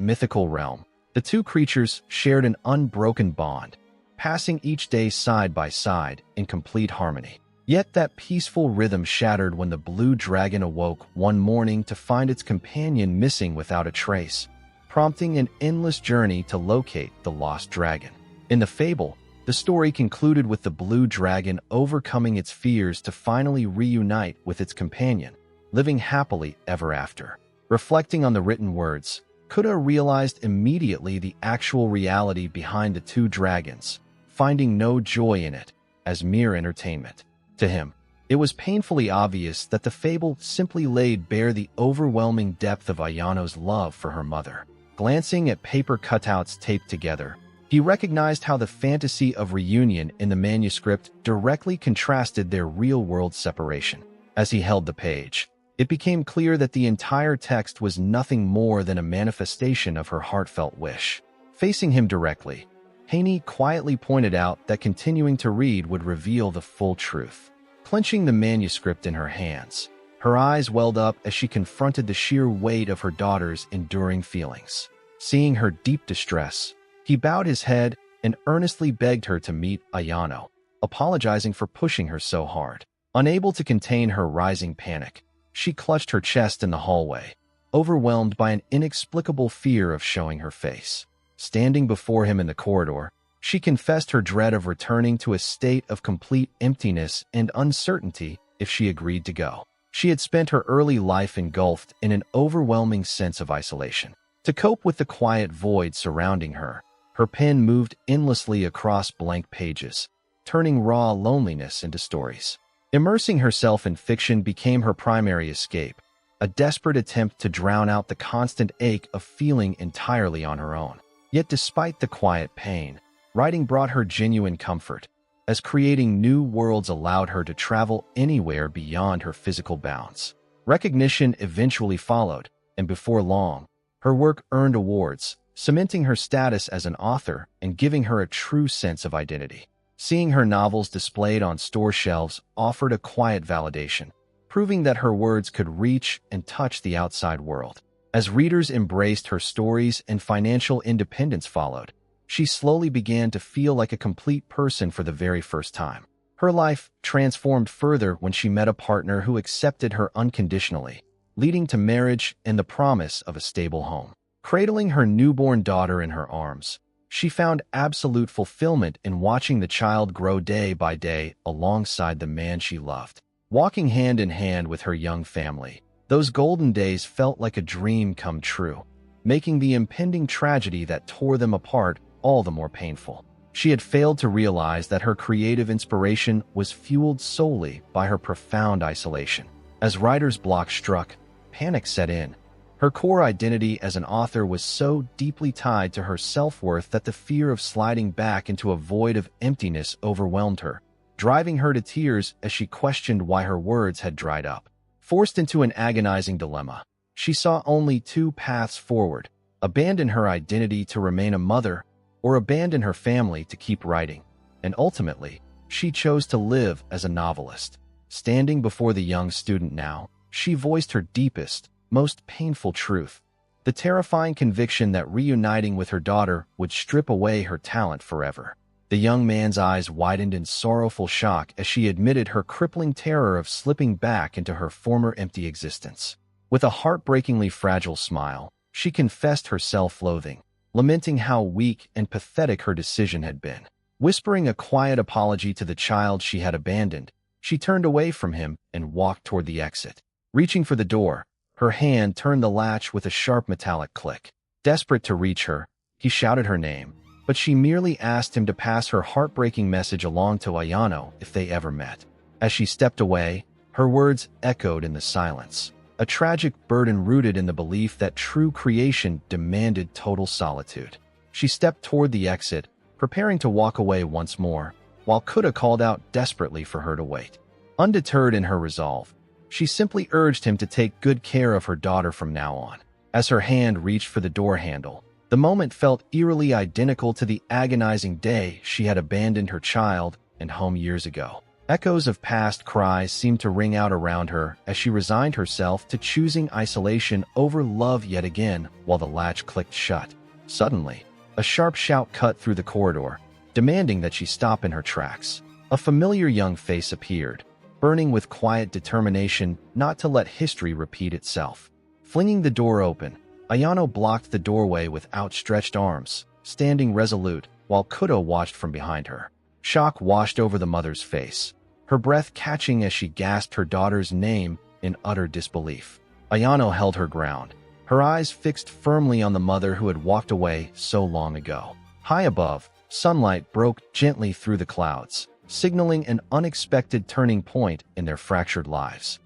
mythical realm, the two creatures shared an unbroken bond, passing each day side by side in complete harmony. Yet that peaceful rhythm shattered when the blue dragon awoke one morning to find its companion missing without a trace, prompting an endless journey to locate the lost dragon. In the fable, the story concluded with the blue dragon overcoming its fears to finally reunite with its companion, living happily ever after. Reflecting on the written words, Kuda realized immediately the actual reality behind the two dragons, finding no joy in it as mere entertainment. To him, it was painfully obvious that the fable simply laid bare the overwhelming depth of Ayano's love for her mother. Glancing at paper cutouts taped together, he recognized how the fantasy of reunion in the manuscript directly contrasted their real-world separation. As he held the page, it became clear that the entire text was nothing more than a manifestation of her heartfelt wish. Facing him directly, Haney quietly pointed out that continuing to read would reveal the full truth. Clenching the manuscript in her hands, her eyes welled up as she confronted the sheer weight of her daughter's enduring feelings. Seeing her deep distress, he bowed his head and earnestly begged her to meet Ayano, apologizing for pushing her so hard. Unable to contain her rising panic, she clutched her chest in the hallway, overwhelmed by an inexplicable fear of showing her face. Standing before him in the corridor, she confessed her dread of returning to a state of complete emptiness and uncertainty if she agreed to go. She had spent her early life engulfed in an overwhelming sense of isolation. To cope with the quiet void surrounding her, her pen moved endlessly across blank pages, turning raw loneliness into stories. Immersing herself in fiction became her primary escape, a desperate attempt to drown out the constant ache of feeling entirely on her own. Yet despite the quiet pain, writing brought her genuine comfort, as creating new worlds allowed her to travel anywhere beyond her physical bounds. Recognition eventually followed, and before long, her work earned awards, cementing her status as an author and giving her a true sense of identity. Seeing her novels displayed on store shelves offered a quiet validation, proving that her words could reach and touch the outside world. As readers embraced her stories and financial independence followed, she slowly began to feel like a complete person for the very first time. Her life transformed further when she met a partner who accepted her unconditionally, leading to marriage and the promise of a stable home. Cradling her newborn daughter in her arms, she found absolute fulfillment in watching the child grow day by day alongside the man she loved. Walking hand in hand with her young family, those golden days felt like a dream come true, making the impending tragedy that tore them apart all the more painful. She had failed to realize that her creative inspiration was fueled solely by her profound isolation. As writer's block struck, panic set in. Her core identity as an author was so deeply tied to her self-worth that the fear of sliding back into a void of emptiness overwhelmed her, driving her to tears as she questioned why her words had dried up. Forced into an agonizing dilemma, she saw only two paths forward: abandon her identity to remain a mother, or abandon her family to keep writing. And ultimately, she chose to live as a novelist. Standing before the young student now, she voiced her deepest, most painful truth, the terrifying conviction that reuniting with her daughter would strip away her talent forever. The young man's eyes widened in sorrowful shock as she admitted her crippling terror of slipping back into her former empty existence. With a heartbreakingly fragile smile, she confessed her self-loathing, lamenting how weak and pathetic her decision had been. Whispering a quiet apology to the child she had abandoned, she turned away from him and walked toward the exit. Reaching for the door, her hand turned the latch with a sharp metallic click. Desperate to reach her, he shouted her name, but she merely asked him to pass her heartbreaking message along to Ayano if they ever met. As she stepped away, her words echoed in the silence, a tragic burden rooted in the belief that true creation demanded total solitude. She stepped toward the exit, preparing to walk away once more, while Kuda called out desperately for her to wait. Undeterred in her resolve, she simply urged him to take good care of her daughter from now on. As her hand reached for the door handle, the moment felt eerily identical to the agonizing day she had abandoned her child and home years ago. Echoes of past cries seemed to ring out around her as she resigned herself to choosing isolation over love yet again while the latch clicked shut. Suddenly, a sharp shout cut through the corridor, demanding that she stop in her tracks. A familiar young face appeared, burning with quiet determination not to let history repeat itself. Flinging the door open, Ayano blocked the doorway with outstretched arms, standing resolute, while Kudo watched from behind her. Shock washed over the mother's face, her breath catching as she gasped her daughter's name in utter disbelief. Ayano held her ground, her eyes fixed firmly on the mother who had walked away so long ago. High above, sunlight broke gently through the clouds, signaling an unexpected turning point in their fractured lives.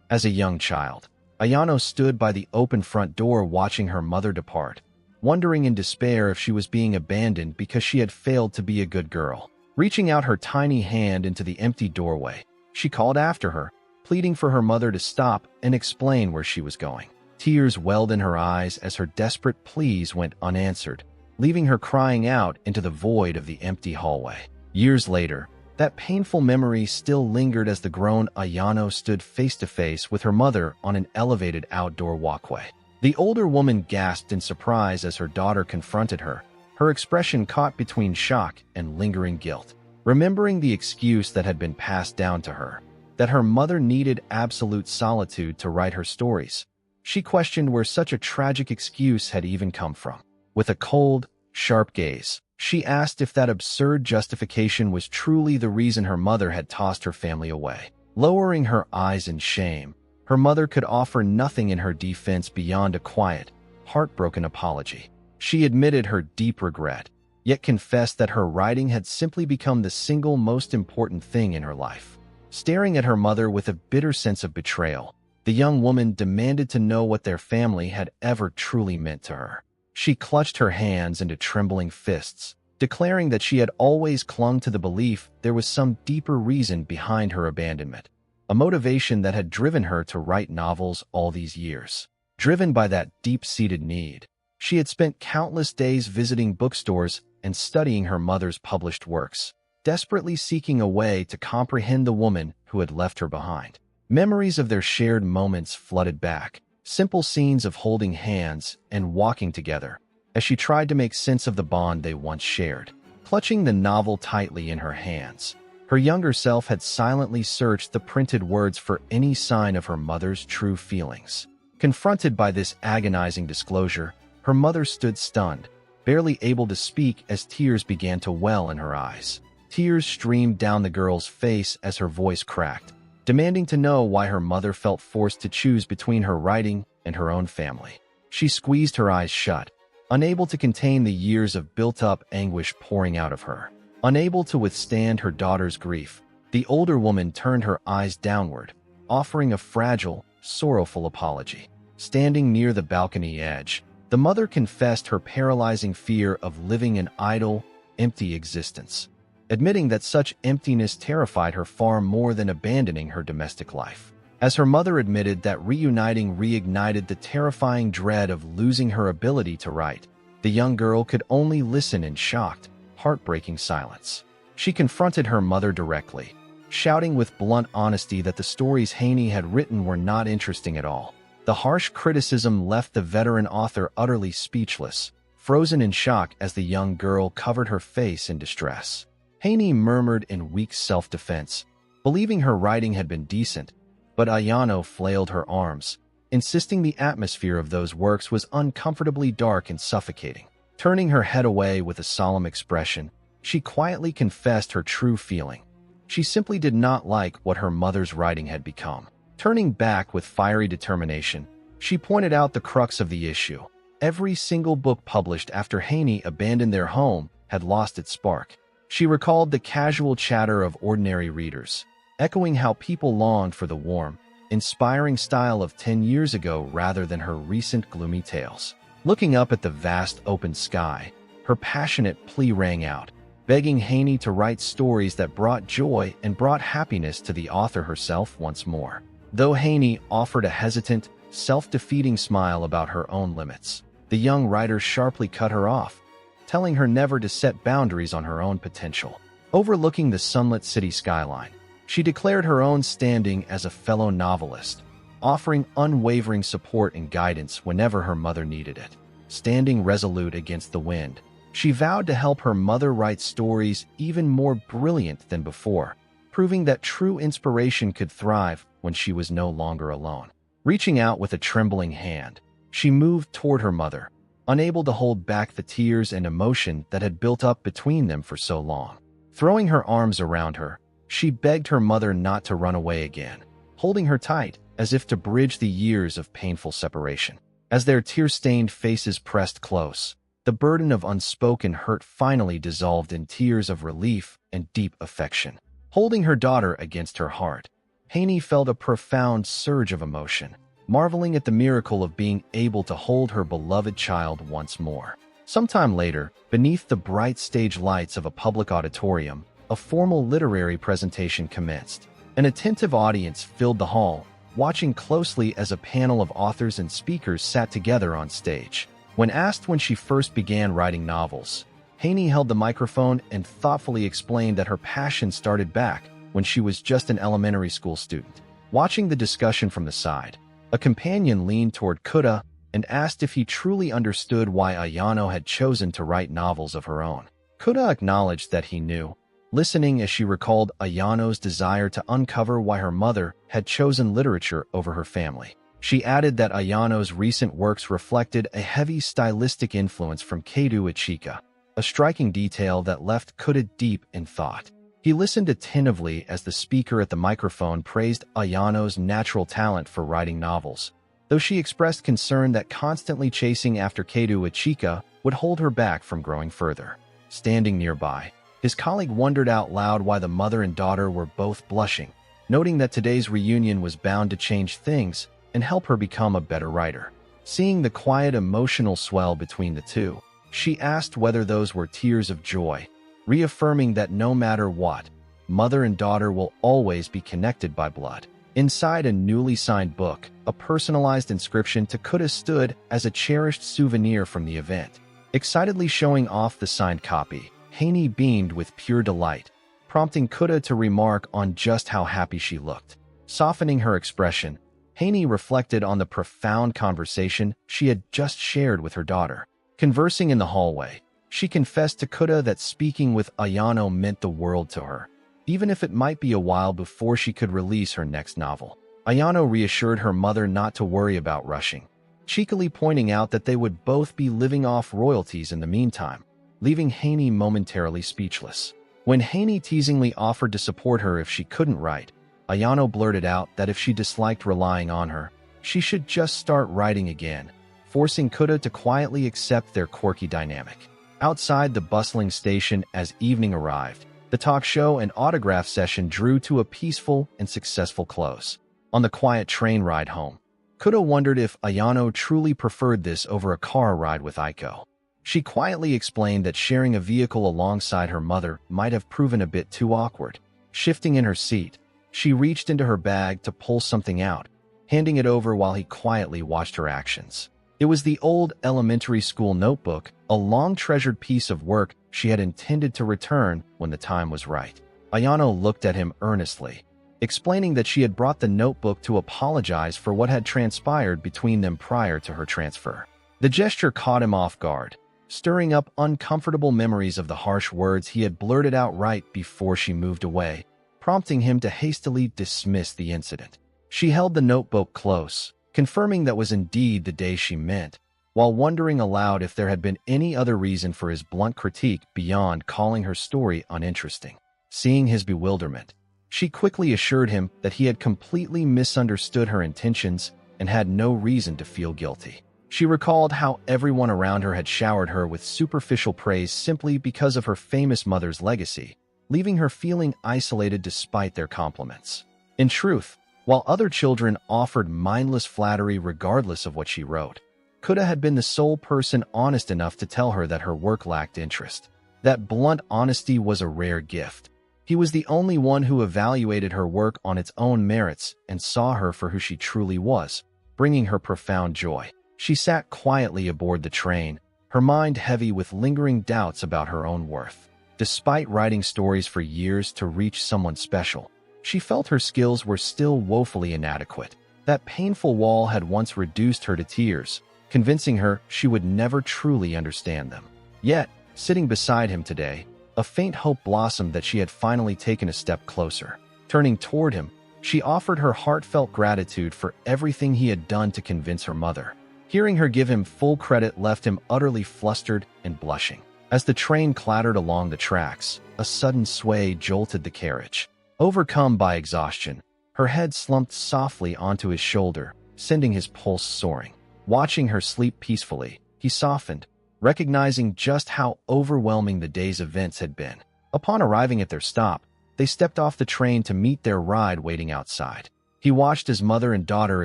As a young child, Ayano stood by the open front door watching her mother depart, wondering in despair if she was being abandoned because she had failed to be a good girl. Reaching out her tiny hand into the empty doorway, she called after her, pleading for her mother to stop and explain where she was going. Tears welled in her eyes as her desperate pleas went unanswered, leaving her crying out into the void of the empty hallway. Years later, that painful memory still lingered as the grown Ayano stood face to face with her mother on an elevated outdoor walkway. The older woman gasped in surprise as her daughter confronted her, her expression caught between shock and lingering guilt. Remembering the excuse that had been passed down to her, that her mother needed absolute solitude to write her stories, she questioned where such a tragic excuse had even come from. With a cold, sharp gaze, she asked if that absurd justification was truly the reason her mother had tossed her family away. Lowering her eyes in shame, her mother could offer nothing in her defense beyond a quiet, heartbroken apology. She admitted her deep regret, yet confessed that her writing had simply become the single most important thing in her life. Staring at her mother with a bitter sense of betrayal, the young woman demanded to know what their family had ever truly meant to her. She clutched her hands into trembling fists, declaring that she had always clung to the belief there was some deeper reason behind her abandonment, a motivation that had driven her to write novels all these years. Driven by that deep-seated need, she had spent countless days visiting bookstores and studying her mother's published works, desperately seeking a way to comprehend the woman who had left her behind. Memories of their shared moments flooded back, simple scenes of holding hands and walking together, as she tried to make sense of the bond they once shared. Clutching the novel tightly in her hands, her younger self had silently searched the printed words for any sign of her mother's true feelings. Confronted by this agonizing disclosure, her mother stood stunned, barely able to speak as tears began to well in her eyes. Tears streamed down the girl's face as her voice cracked, demanding to know why her mother felt forced to choose between her writing and her own family. She squeezed her eyes shut, unable to contain the years of built-up anguish pouring out of her. Unable to withstand her daughter's grief, the older woman turned her eyes downward, offering a fragile, sorrowful apology. Standing near the balcony edge, the mother confessed her paralyzing fear of living an idle, empty existence, admitting that such emptiness terrified her far more than abandoning her domestic life. As her mother admitted that reuniting reignited the terrifying dread of losing her ability to write, the young girl could only listen in shocked, heartbreaking silence. She confronted her mother directly, shouting with blunt honesty that the stories Haney had written were not interesting at all. The harsh criticism left the veteran author utterly speechless, frozen in shock as the young girl covered her face in distress. Haney murmured in weak self-defense, believing her writing had been decent, but Ayano flailed her arms, insisting the atmosphere of those works was uncomfortably dark and suffocating. Turning her head away with a solemn expression, she quietly confessed her true feeling. She simply did not like what her mother's writing had become. Turning back with fiery determination, she pointed out the crux of the issue. Every single book published after Haney abandoned their home had lost its spark. She recalled the casual chatter of ordinary readers, echoing how people longed for the warm, inspiring style of 10 years ago rather than her recent gloomy tales. Looking up at the vast open sky, her passionate plea rang out, begging Haney to write stories that brought joy and brought happiness to the author herself once more. Though Haney offered a hesitant, self-defeating smile about her own limits, the young writer sharply cut her off, telling her never to set boundaries on her own potential. Overlooking the sunlit city skyline, she declared her own standing as a fellow novelist, offering unwavering support and guidance whenever her mother needed it. Standing resolute against the wind, she vowed to help her mother write stories even more brilliant than before, proving that true inspiration could thrive when she was no longer alone. Reaching out with a trembling hand, she moved toward her mother, unable to hold back the tears and emotion that had built up between them for so long. Throwing her arms around her, she begged her mother not to run away again, holding her tight as if to bridge the years of painful separation. As their tear-stained faces pressed close, the burden of unspoken hurt finally dissolved in tears of relief and deep affection. Holding her daughter against her heart, Haney felt a profound surge of emotion, marveling at the miracle of being able to hold her beloved child once more. Sometime later, beneath the bright stage lights of a public auditorium, a formal literary presentation commenced. An attentive audience filled the hall, watching closely as a panel of authors and speakers sat together on stage. When asked when she first began writing novels, Haney held the microphone and thoughtfully explained that her passion started back when she was just an elementary school student. Watching the discussion from the side, a companion leaned toward Kuda and asked if he truly understood why Ayano had chosen to write novels of her own. Kuda acknowledged that he knew, listening as she recalled Ayano's desire to uncover why her mother had chosen literature over her family. She added that Ayano's recent works reflected a heavy stylistic influence from Keido Ichika, a striking detail that left Kuda deep in thought. He listened attentively as the speaker at the microphone praised Ayano's natural talent for writing novels, though she expressed concern that constantly chasing after Keido Ichika would hold her back from growing further. Standing nearby, his colleague wondered out loud why the mother and daughter were both blushing, noting that today's reunion was bound to change things and help her become a better writer. Seeing the quiet emotional swell between the two, she asked whether those were tears of joy, reaffirming that no matter what, mother and daughter will always be connected by blood. Inside a newly signed book, a personalized inscription to Kuda stood as a cherished souvenir from the event. Excitedly showing off the signed copy, Haney beamed with pure delight, prompting Kuda to remark on just how happy she looked. Softening her expression, Haney reflected on the profound conversation she had just shared with her daughter. Conversing in the hallway, she confessed to Kuda that speaking with Ayano meant the world to her, even if it might be a while before she could release her next novel. Ayano reassured her mother not to worry about rushing, cheekily pointing out that they would both be living off royalties in the meantime, leaving Haney momentarily speechless. When Haney teasingly offered to support her if she couldn't write, Ayano blurted out that if she disliked relying on her, she should just start writing again, forcing Kuda to quietly accept their quirky dynamic. Outside the bustling station as evening arrived, the talk show and autograph session drew to a peaceful and successful close. On the quiet train ride home, Kuda wondered if Ayano truly preferred this over a car ride with Aiko. She quietly explained that sharing a vehicle alongside her mother might have proven a bit too awkward. Shifting in her seat, she reached into her bag to pull something out, handing it over while he quietly watched her actions. It was the old elementary school notebook, a long-treasured piece of work she had intended to return when the time was right. Ayano looked at him earnestly, explaining that she had brought the notebook to apologize for what had transpired between them prior to her transfer. The gesture caught him off guard, stirring up uncomfortable memories of the harsh words he had blurted out right before she moved away, prompting him to hastily dismiss the incident. She held the notebook close, confirming that was indeed the day she meant, while wondering aloud if there had been any other reason for his blunt critique beyond calling her story uninteresting. Seeing his bewilderment, she quickly assured him that he had completely misunderstood her intentions and had no reason to feel guilty. She recalled how everyone around her had showered her with superficial praise simply because of her famous mother's legacy, leaving her feeling isolated despite their compliments. In truth, while other children offered mindless flattery regardless of what she wrote, Kuda had been the sole person honest enough to tell her that her work lacked interest. That blunt honesty was a rare gift. He was the only one who evaluated her work on its own merits and saw her for who she truly was, bringing her profound joy. She sat quietly aboard the train, her mind heavy with lingering doubts about her own worth. Despite writing stories for years to reach someone special, she felt her skills were still woefully inadequate. That painful wall had once reduced her to tears, convincing her she would never truly understand them. Yet, sitting beside him today, a faint hope blossomed that she had finally taken a step closer. Turning toward him, she offered her heartfelt gratitude for everything he had done to convince her mother. Hearing her give him full credit left him utterly flustered and blushing. As the train clattered along the tracks, a sudden sway jolted the carriage. Overcome by exhaustion, her head slumped softly onto his shoulder, sending his pulse soaring. Watching her sleep peacefully, he softened, recognizing just how overwhelming the day's events had been. Upon arriving at their stop, they stepped off the train to meet their ride waiting outside. He watched as mother and daughter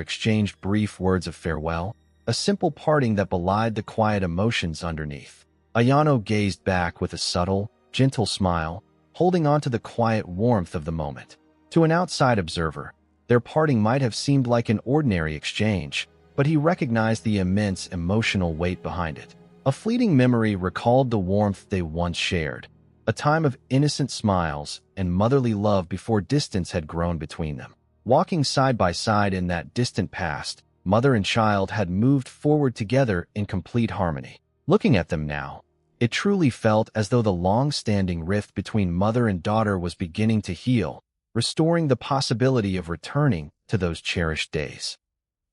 exchanged brief words of farewell, a simple parting that belied the quiet emotions underneath. Ayano gazed back with a subtle, gentle smile, holding on to the quiet warmth of the moment. To an outside observer, their parting might have seemed like an ordinary exchange, but he recognized the immense emotional weight behind it. A fleeting memory recalled the warmth they once shared, a time of innocent smiles and motherly love before distance had grown between them. Walking side by side in that distant past, mother and child had moved forward together in complete harmony. Looking at them now, it truly felt as though the long-standing rift between mother and daughter was beginning to heal, restoring the possibility of returning to those cherished days.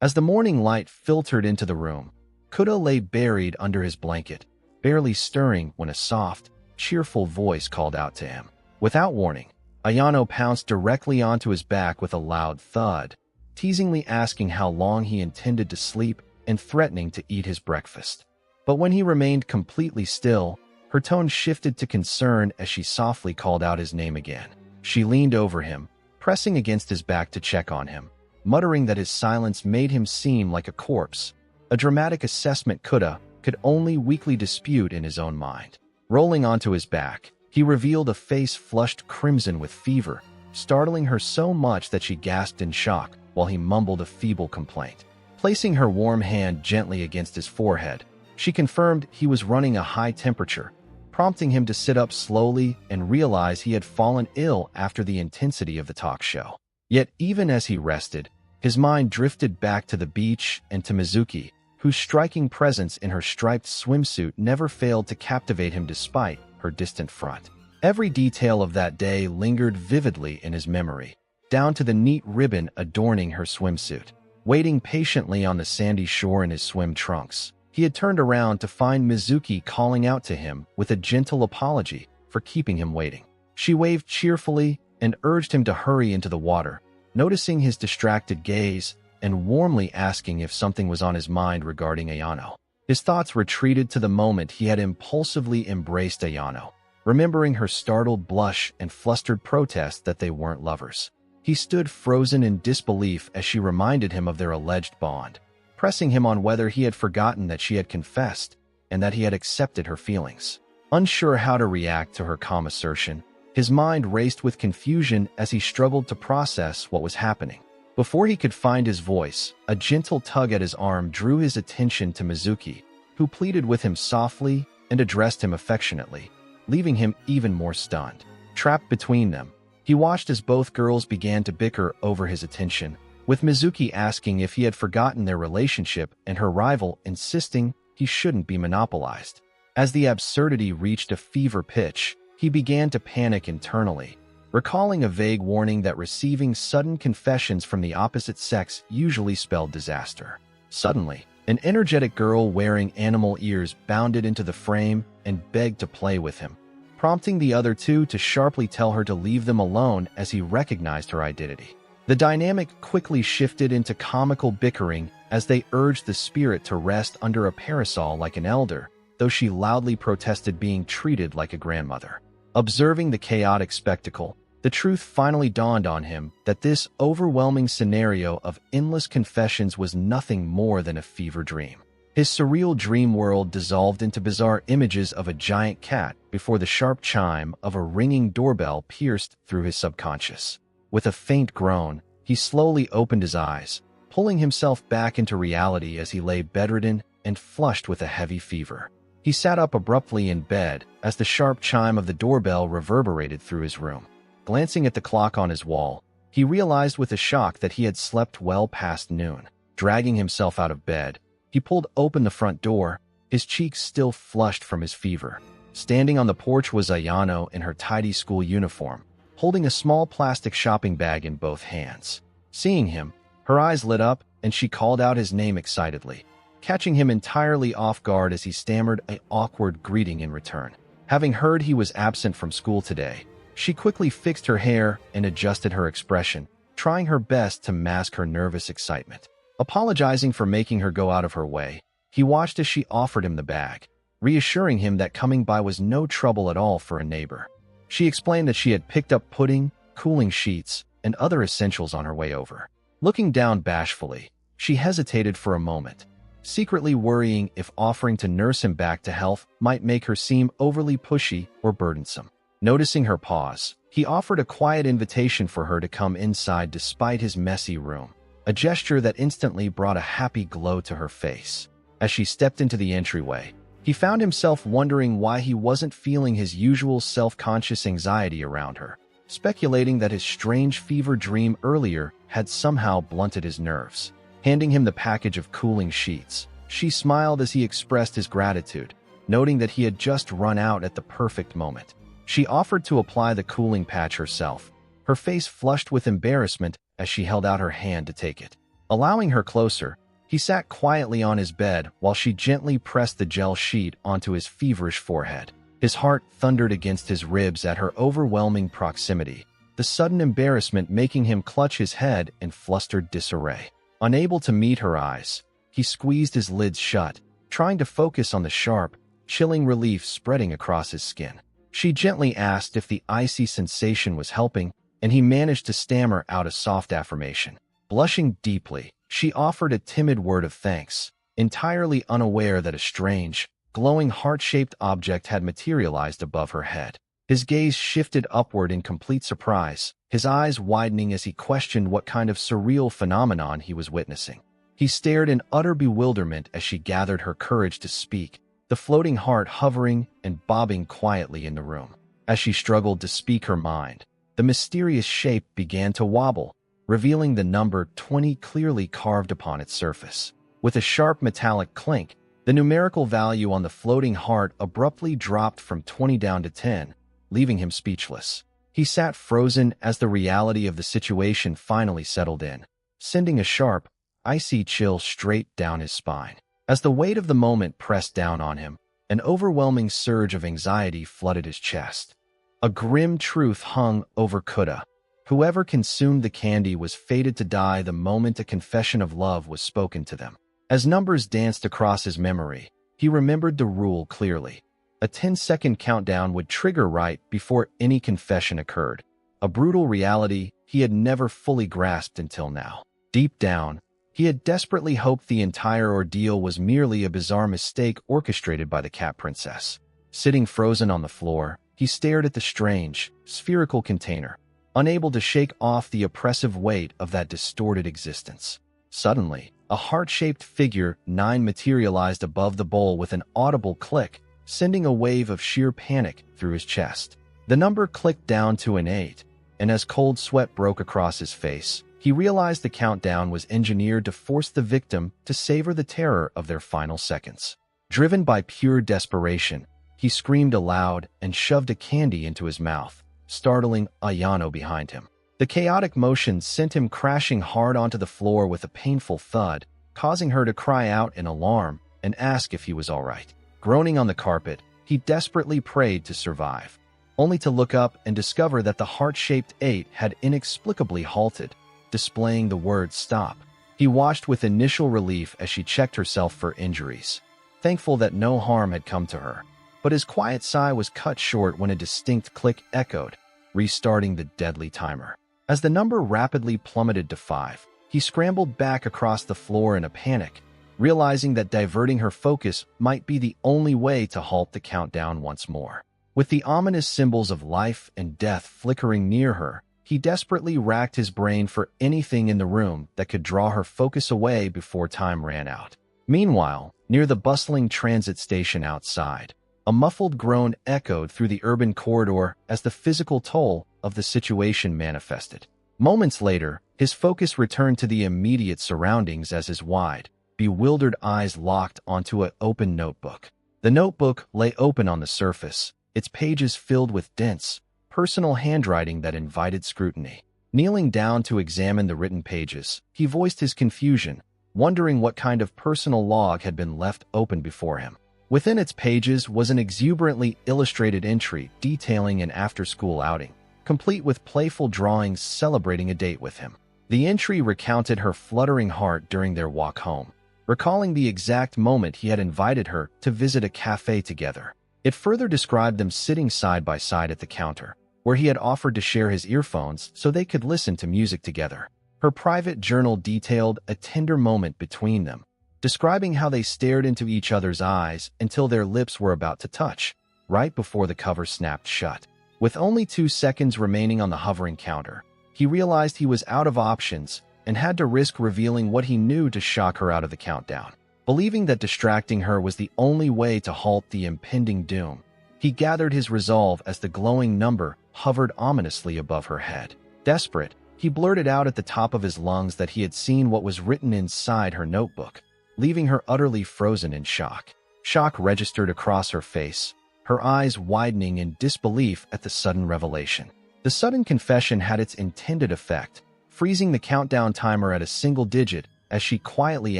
As the morning light filtered into the room, Kuda lay buried under his blanket, barely stirring when a soft, cheerful voice called out to him. Without warning, Ayano pounced directly onto his back with a loud thud, teasingly asking how long he intended to sleep and threatening to eat his breakfast. But when he remained completely still, her tone shifted to concern as she softly called out his name again. She leaned over him, pressing against his back to check on him, muttering that his silence made him seem like a corpse, a dramatic assessment Kuda could only weakly dispute in his own mind. Rolling onto his back, he revealed a face flushed crimson with fever, startling her so much that she gasped in shock while he mumbled a feeble complaint. Placing her warm hand gently against his forehead, she confirmed he was running a high temperature, prompting him to sit up slowly and realize he had fallen ill after the intensity of the talk show. Yet even as he rested, his mind drifted back to the beach and to Mizuki, whose striking presence in her striped swimsuit never failed to captivate him despite her distant front. Every detail of that day lingered vividly in his memory, down to the neat ribbon adorning her swimsuit. Waiting patiently on the sandy shore in his swim trunks, he had turned around to find Mizuki calling out to him with a gentle apology for keeping him waiting. She waved cheerfully and urged him to hurry into the water, noticing his distracted gaze and warmly asking if something was on his mind regarding Ayano. His thoughts retreated to the moment he had impulsively embraced Ayano, remembering her startled blush and flustered protest that they weren't lovers. He stood frozen in disbelief as she reminded him of their alleged bond, pressing him on whether he had forgotten that she had confessed and that he had accepted her feelings. Unsure how to react to her calm assertion, his mind raced with confusion as he struggled to process what was happening. Before he could find his voice, a gentle tug at his arm drew his attention to Mizuki, who pleaded with him softly and addressed him affectionately, leaving him even more stunned. Trapped between them, he watched as both girls began to bicker over his attention, with Mizuki asking if he had forgotten their relationship and her rival insisting he shouldn't be monopolized. As the absurdity reached a fever pitch, he began to panic internally, recalling a vague warning that receiving sudden confessions from the opposite sex usually spelled disaster. Suddenly, an energetic girl wearing animal ears bounded into the frame and begged to play with him, prompting the other two to sharply tell her to leave them alone as he recognized her identity. The dynamic quickly shifted into comical bickering as they urged the spirit to rest under a parasol like an elder, though she loudly protested being treated like a grandmother. Observing the chaotic spectacle, the truth finally dawned on him that this overwhelming scenario of endless confessions was nothing more than a fever dream. His surreal dream world dissolved into bizarre images of a giant cat before the sharp chime of a ringing doorbell pierced through his subconscious. With a faint groan, he slowly opened his eyes, pulling himself back into reality as he lay bedridden and flushed with a heavy fever. He sat up abruptly in bed as the sharp chime of the doorbell reverberated through his room. Glancing at the clock on his wall, he realized with a shock that he had slept well past noon. Dragging himself out of bed, he pulled open the front door, his cheeks still flushed from his fever. Standing on the porch was Ayano in her tidy school uniform, holding a small plastic shopping bag in both hands. Seeing him, her eyes lit up and she called out his name excitedly, catching him entirely off guard as he stammered an awkward greeting in return. Having heard he was absent from school today, she quickly fixed her hair and adjusted her expression, trying her best to mask her nervous excitement. Apologizing for making her go out of her way, he watched as she offered him the bag, reassuring him that coming by was no trouble at all for a neighbor. She explained that she had picked up pudding, cooling sheets, and other essentials on her way over. Looking down bashfully, she hesitated for a moment, secretly worrying if offering to nurse him back to health might make her seem overly pushy or burdensome. Noticing her pause, he offered a quiet invitation for her to come inside despite his messy room, a gesture that instantly brought a happy glow to her face. As she stepped into the entryway, he found himself wondering why he wasn't feeling his usual self-conscious anxiety around her, speculating that his strange fever dream earlier had somehow blunted his nerves. Handing him the package of cooling sheets, she smiled as he expressed his gratitude, noting that he had just run out at the perfect moment. She offered to apply the cooling patch herself, her face flushed with embarrassment as she held out her hand to take it. Allowing her closer, he sat quietly on his bed while she gently pressed the gel sheet onto his feverish forehead. His heart thundered against his ribs at her overwhelming proximity, the sudden embarrassment making him clutch his head in flustered disarray. Unable to meet her eyes, he squeezed his lids shut, trying to focus on the sharp, chilling relief spreading across his skin. She gently asked if the icy sensation was helping, and he managed to stammer out a soft affirmation. Blushing deeply, she offered a timid word of thanks, entirely unaware that a strange, glowing heart-shaped object had materialized above her head. His gaze shifted upward in complete surprise, his eyes widening as he questioned what kind of surreal phenomenon he was witnessing. He stared in utter bewilderment as she gathered her courage to speak, the floating heart hovering and bobbing quietly in the room. As she struggled to speak her mind, the mysterious shape began to wobble, revealing the number 20 clearly carved upon its surface. With a sharp metallic clink, the numerical value on the floating heart abruptly dropped from 20 down to 10, leaving him speechless. He sat frozen as the reality of the situation finally settled in, sending a sharp, icy chill straight down his spine. As the weight of the moment pressed down on him, an overwhelming surge of anxiety flooded his chest. A grim truth hung over Kuda. Whoever consumed the candy was fated to die the moment a confession of love was spoken to them. As numbers danced across his memory, he remembered the rule clearly. A 10-second countdown would trigger right before any confession occurred, a brutal reality he had never fully grasped until now. Deep down, he had desperately hoped the entire ordeal was merely a bizarre mistake orchestrated by the cat princess. Sitting frozen on the floor, he stared at the strange, spherical container, unable to shake off the oppressive weight of that distorted existence. Suddenly, a heart-shaped figure 9 materialized above the bowl with an audible click, sending a wave of sheer panic through his chest. The number clicked down to an 8, and as cold sweat broke across his face, he realized the countdown was engineered to force the victim to savor the terror of their final seconds. Driven by pure desperation, he screamed aloud and shoved a candy into his mouth, startling Ayano behind him. The chaotic motion sent him crashing hard onto the floor with a painful thud, causing her to cry out in alarm and ask if he was all right. Groaning on the carpet, he desperately prayed to survive, only to look up and discover that the heart-shaped 8 had inexplicably halted, displaying the word stop. He watched with initial relief as she checked herself for injuries, thankful that no harm had come to her. But his quiet sigh was cut short when a distinct click echoed, restarting the deadly timer. As the number rapidly plummeted to 5, he scrambled back across the floor in a panic, realizing that diverting her focus might be the only way to halt the countdown once more. With the ominous symbols of life and death flickering near her, he desperately racked his brain for anything in the room that could draw her focus away before time ran out. Meanwhile, near the bustling transit station outside, a muffled groan echoed through the urban corridor as the physical toll of the situation manifested. Moments later, his focus returned to the immediate surroundings as his wide, bewildered eyes locked onto an open notebook. The notebook lay open on the surface, its pages filled with dense, personal handwriting that invited scrutiny. Kneeling down to examine the written pages, he voiced his confusion, wondering what kind of personal log had been left open before him. Within its pages was an exuberantly illustrated entry detailing an after-school outing, complete with playful drawings celebrating a date with him. The entry recounted her fluttering heart during their walk home, recalling the exact moment he had invited her to visit a cafe together. It further described them sitting side by side at the counter, where he had offered to share his earphones so they could listen to music together. Her private journal detailed a tender moment between them, describing how they stared into each other's eyes until their lips were about to touch, right before the cover snapped shut. With only 2 seconds remaining on the hovering counter, he realized he was out of options and had to risk revealing what he knew to shock her out of the countdown. Believing that distracting her was the only way to halt the impending doom, he gathered his resolve as the glowing number hovered ominously above her head. Desperate, he blurted out at the top of his lungs that he had seen what was written inside her notebook, leaving her utterly frozen in shock. Shock registered across her face, her eyes widening in disbelief at the sudden revelation. The sudden confession had its intended effect, freezing the countdown timer at a single digit as she quietly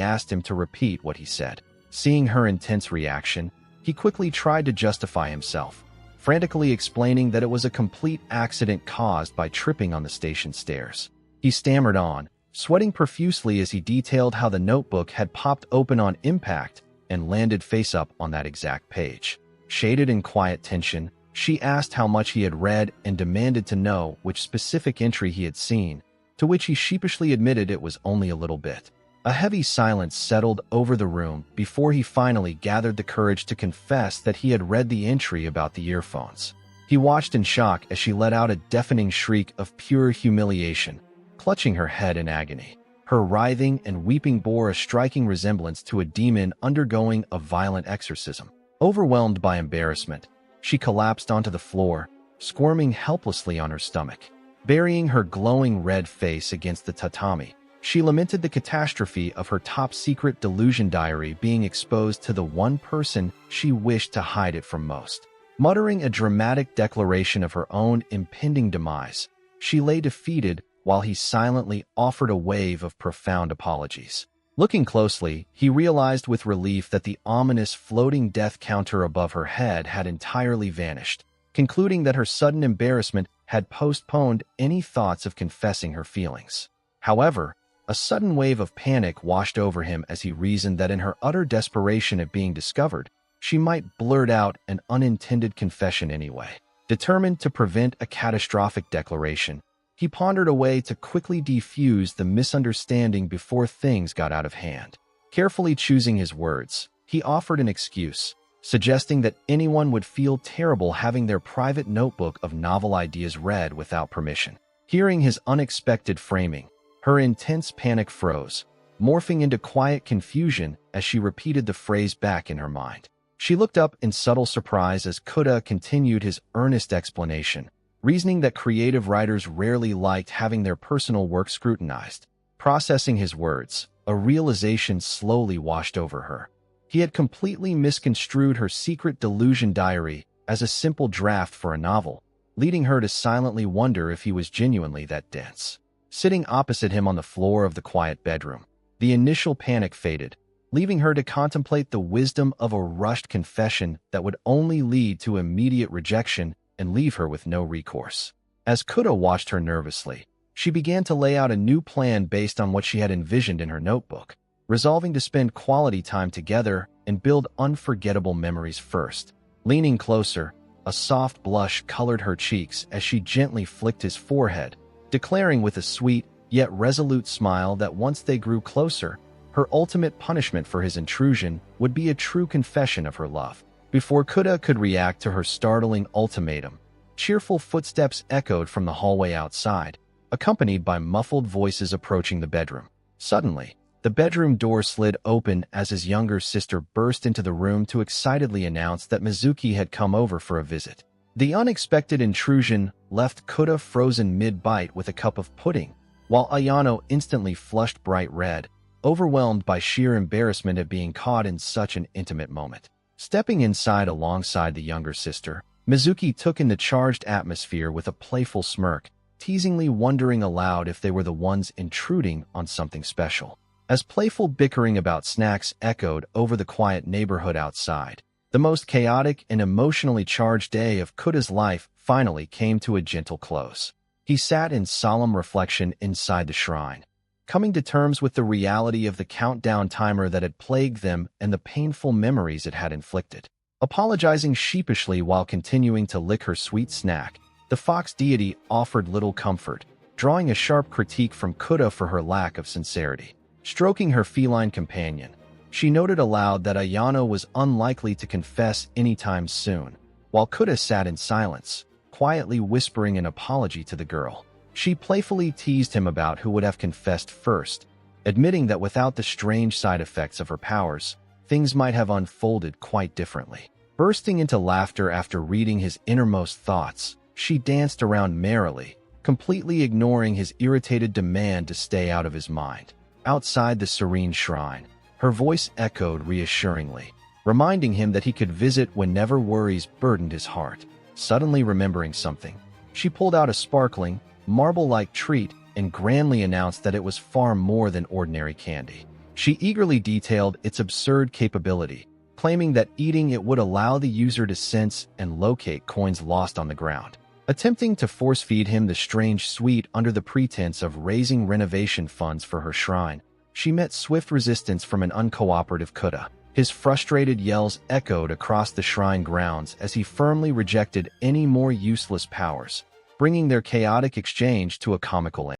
asked him to repeat what he said. Seeing her intense reaction, he quickly tried to justify himself, frantically explaining that it was a complete accident caused by tripping on the station stairs. He stammered on, sweating profusely as he detailed how the notebook had popped open on impact and landed face up on that exact page. Shaded in quiet tension, she asked how much he had read and demanded to know which specific entry he had seen, to which he sheepishly admitted it was only a little bit. A heavy silence settled over the room before he finally gathered the courage to confess that he had read the entry about the earphones. He watched in shock as she let out a deafening shriek of pure humiliation, clutching her head in agony. Her writhing and weeping bore a striking resemblance to a demon undergoing a violent exorcism. Overwhelmed by embarrassment, she collapsed onto the floor, squirming helplessly on her stomach. Burying her glowing red face against the tatami, she lamented the catastrophe of her top-secret delusion diary being exposed to the one person she wished to hide it from most. Muttering a dramatic declaration of her own impending demise, she lay defeated while he silently offered a wave of profound apologies. Looking closely, he realized with relief that the ominous floating death counter above her head had entirely vanished, concluding that her sudden embarrassment had postponed any thoughts of confessing her feelings. However, a sudden wave of panic washed over him as he reasoned that in her utter desperation at being discovered, she might blurt out an unintended confession anyway. Determined to prevent a catastrophic declaration, he pondered a way to quickly defuse the misunderstanding before things got out of hand. Carefully choosing his words, he offered an excuse, suggesting that anyone would feel terrible having their private notebook of novel ideas read without permission. Hearing his unexpected framing, her intense panic froze, morphing into quiet confusion as she repeated the phrase back in her mind. She looked up in subtle surprise as Kuda continued his earnest explanation, reasoning that creative writers rarely liked having their personal work scrutinized. Processing his words, a realization slowly washed over her. He had completely misconstrued her secret delusion diary as a simple draft for a novel, leading her to silently wonder if he was genuinely that dense. Sitting opposite him on the floor of the quiet bedroom, the initial panic faded, leaving her to contemplate the wisdom of a rushed confession that would only lead to immediate rejection and leave her with no recourse. As Kuda watched her nervously, She began to lay out a new plan based on what she had envisioned in her notebook, resolving to spend quality time together and build unforgettable memories first. Leaning closer, a soft blush colored her cheeks as she gently flicked his forehead, declaring with a sweet yet resolute smile that once they grew closer, her ultimate punishment for his intrusion would be a true confession of her love. Before Kuda could react to her startling ultimatum, cheerful footsteps echoed from the hallway outside, accompanied by muffled voices approaching the bedroom. Suddenly, the bedroom door slid open as his younger sister burst into the room to excitedly announce that Mizuki had come over for a visit. The unexpected intrusion left Kuda frozen mid-bite with a cup of pudding, while Ayano instantly flushed bright red, overwhelmed by sheer embarrassment at being caught in such an intimate moment. Stepping inside alongside the younger sister, Mizuki took in the charged atmosphere with a playful smirk, teasingly wondering aloud if they were the ones intruding on something special. As playful bickering about snacks echoed over the quiet neighborhood outside, the most chaotic and emotionally charged day of Kuda's life finally came to a gentle close. He sat in solemn reflection inside the shrine, coming to terms with the reality of the countdown timer that had plagued them and the painful memories it had inflicted. Apologizing sheepishly while continuing to lick her sweet snack, the fox deity offered little comfort, drawing a sharp critique from Kuda for her lack of sincerity. Stroking her feline companion, she noted aloud that Ayano was unlikely to confess anytime soon, while Kuda sat in silence, quietly whispering an apology to the girl. She playfully teased him about who would have confessed first, admitting that without the strange side effects of her powers, things might have unfolded quite differently. Bursting into laughter after reading his innermost thoughts, she danced around merrily, completely ignoring his irritated demand to stay out of his mind. Outside the serene shrine, her voice echoed reassuringly, reminding him that he could visit whenever worries burdened his heart. Suddenly remembering something, she pulled out a sparkling, marble-like treat and grandly announced that it was far more than ordinary candy. She eagerly detailed its absurd capability, claiming that eating it would allow the user to sense and locate coins lost on the ground. Attempting to force-feed him the strange sweet under the pretense of raising renovation funds for her shrine, she met swift resistance from an uncooperative Kuda. His frustrated yells echoed across the shrine grounds as he firmly rejected any more useless powers, bringing their chaotic exchange to a comical end.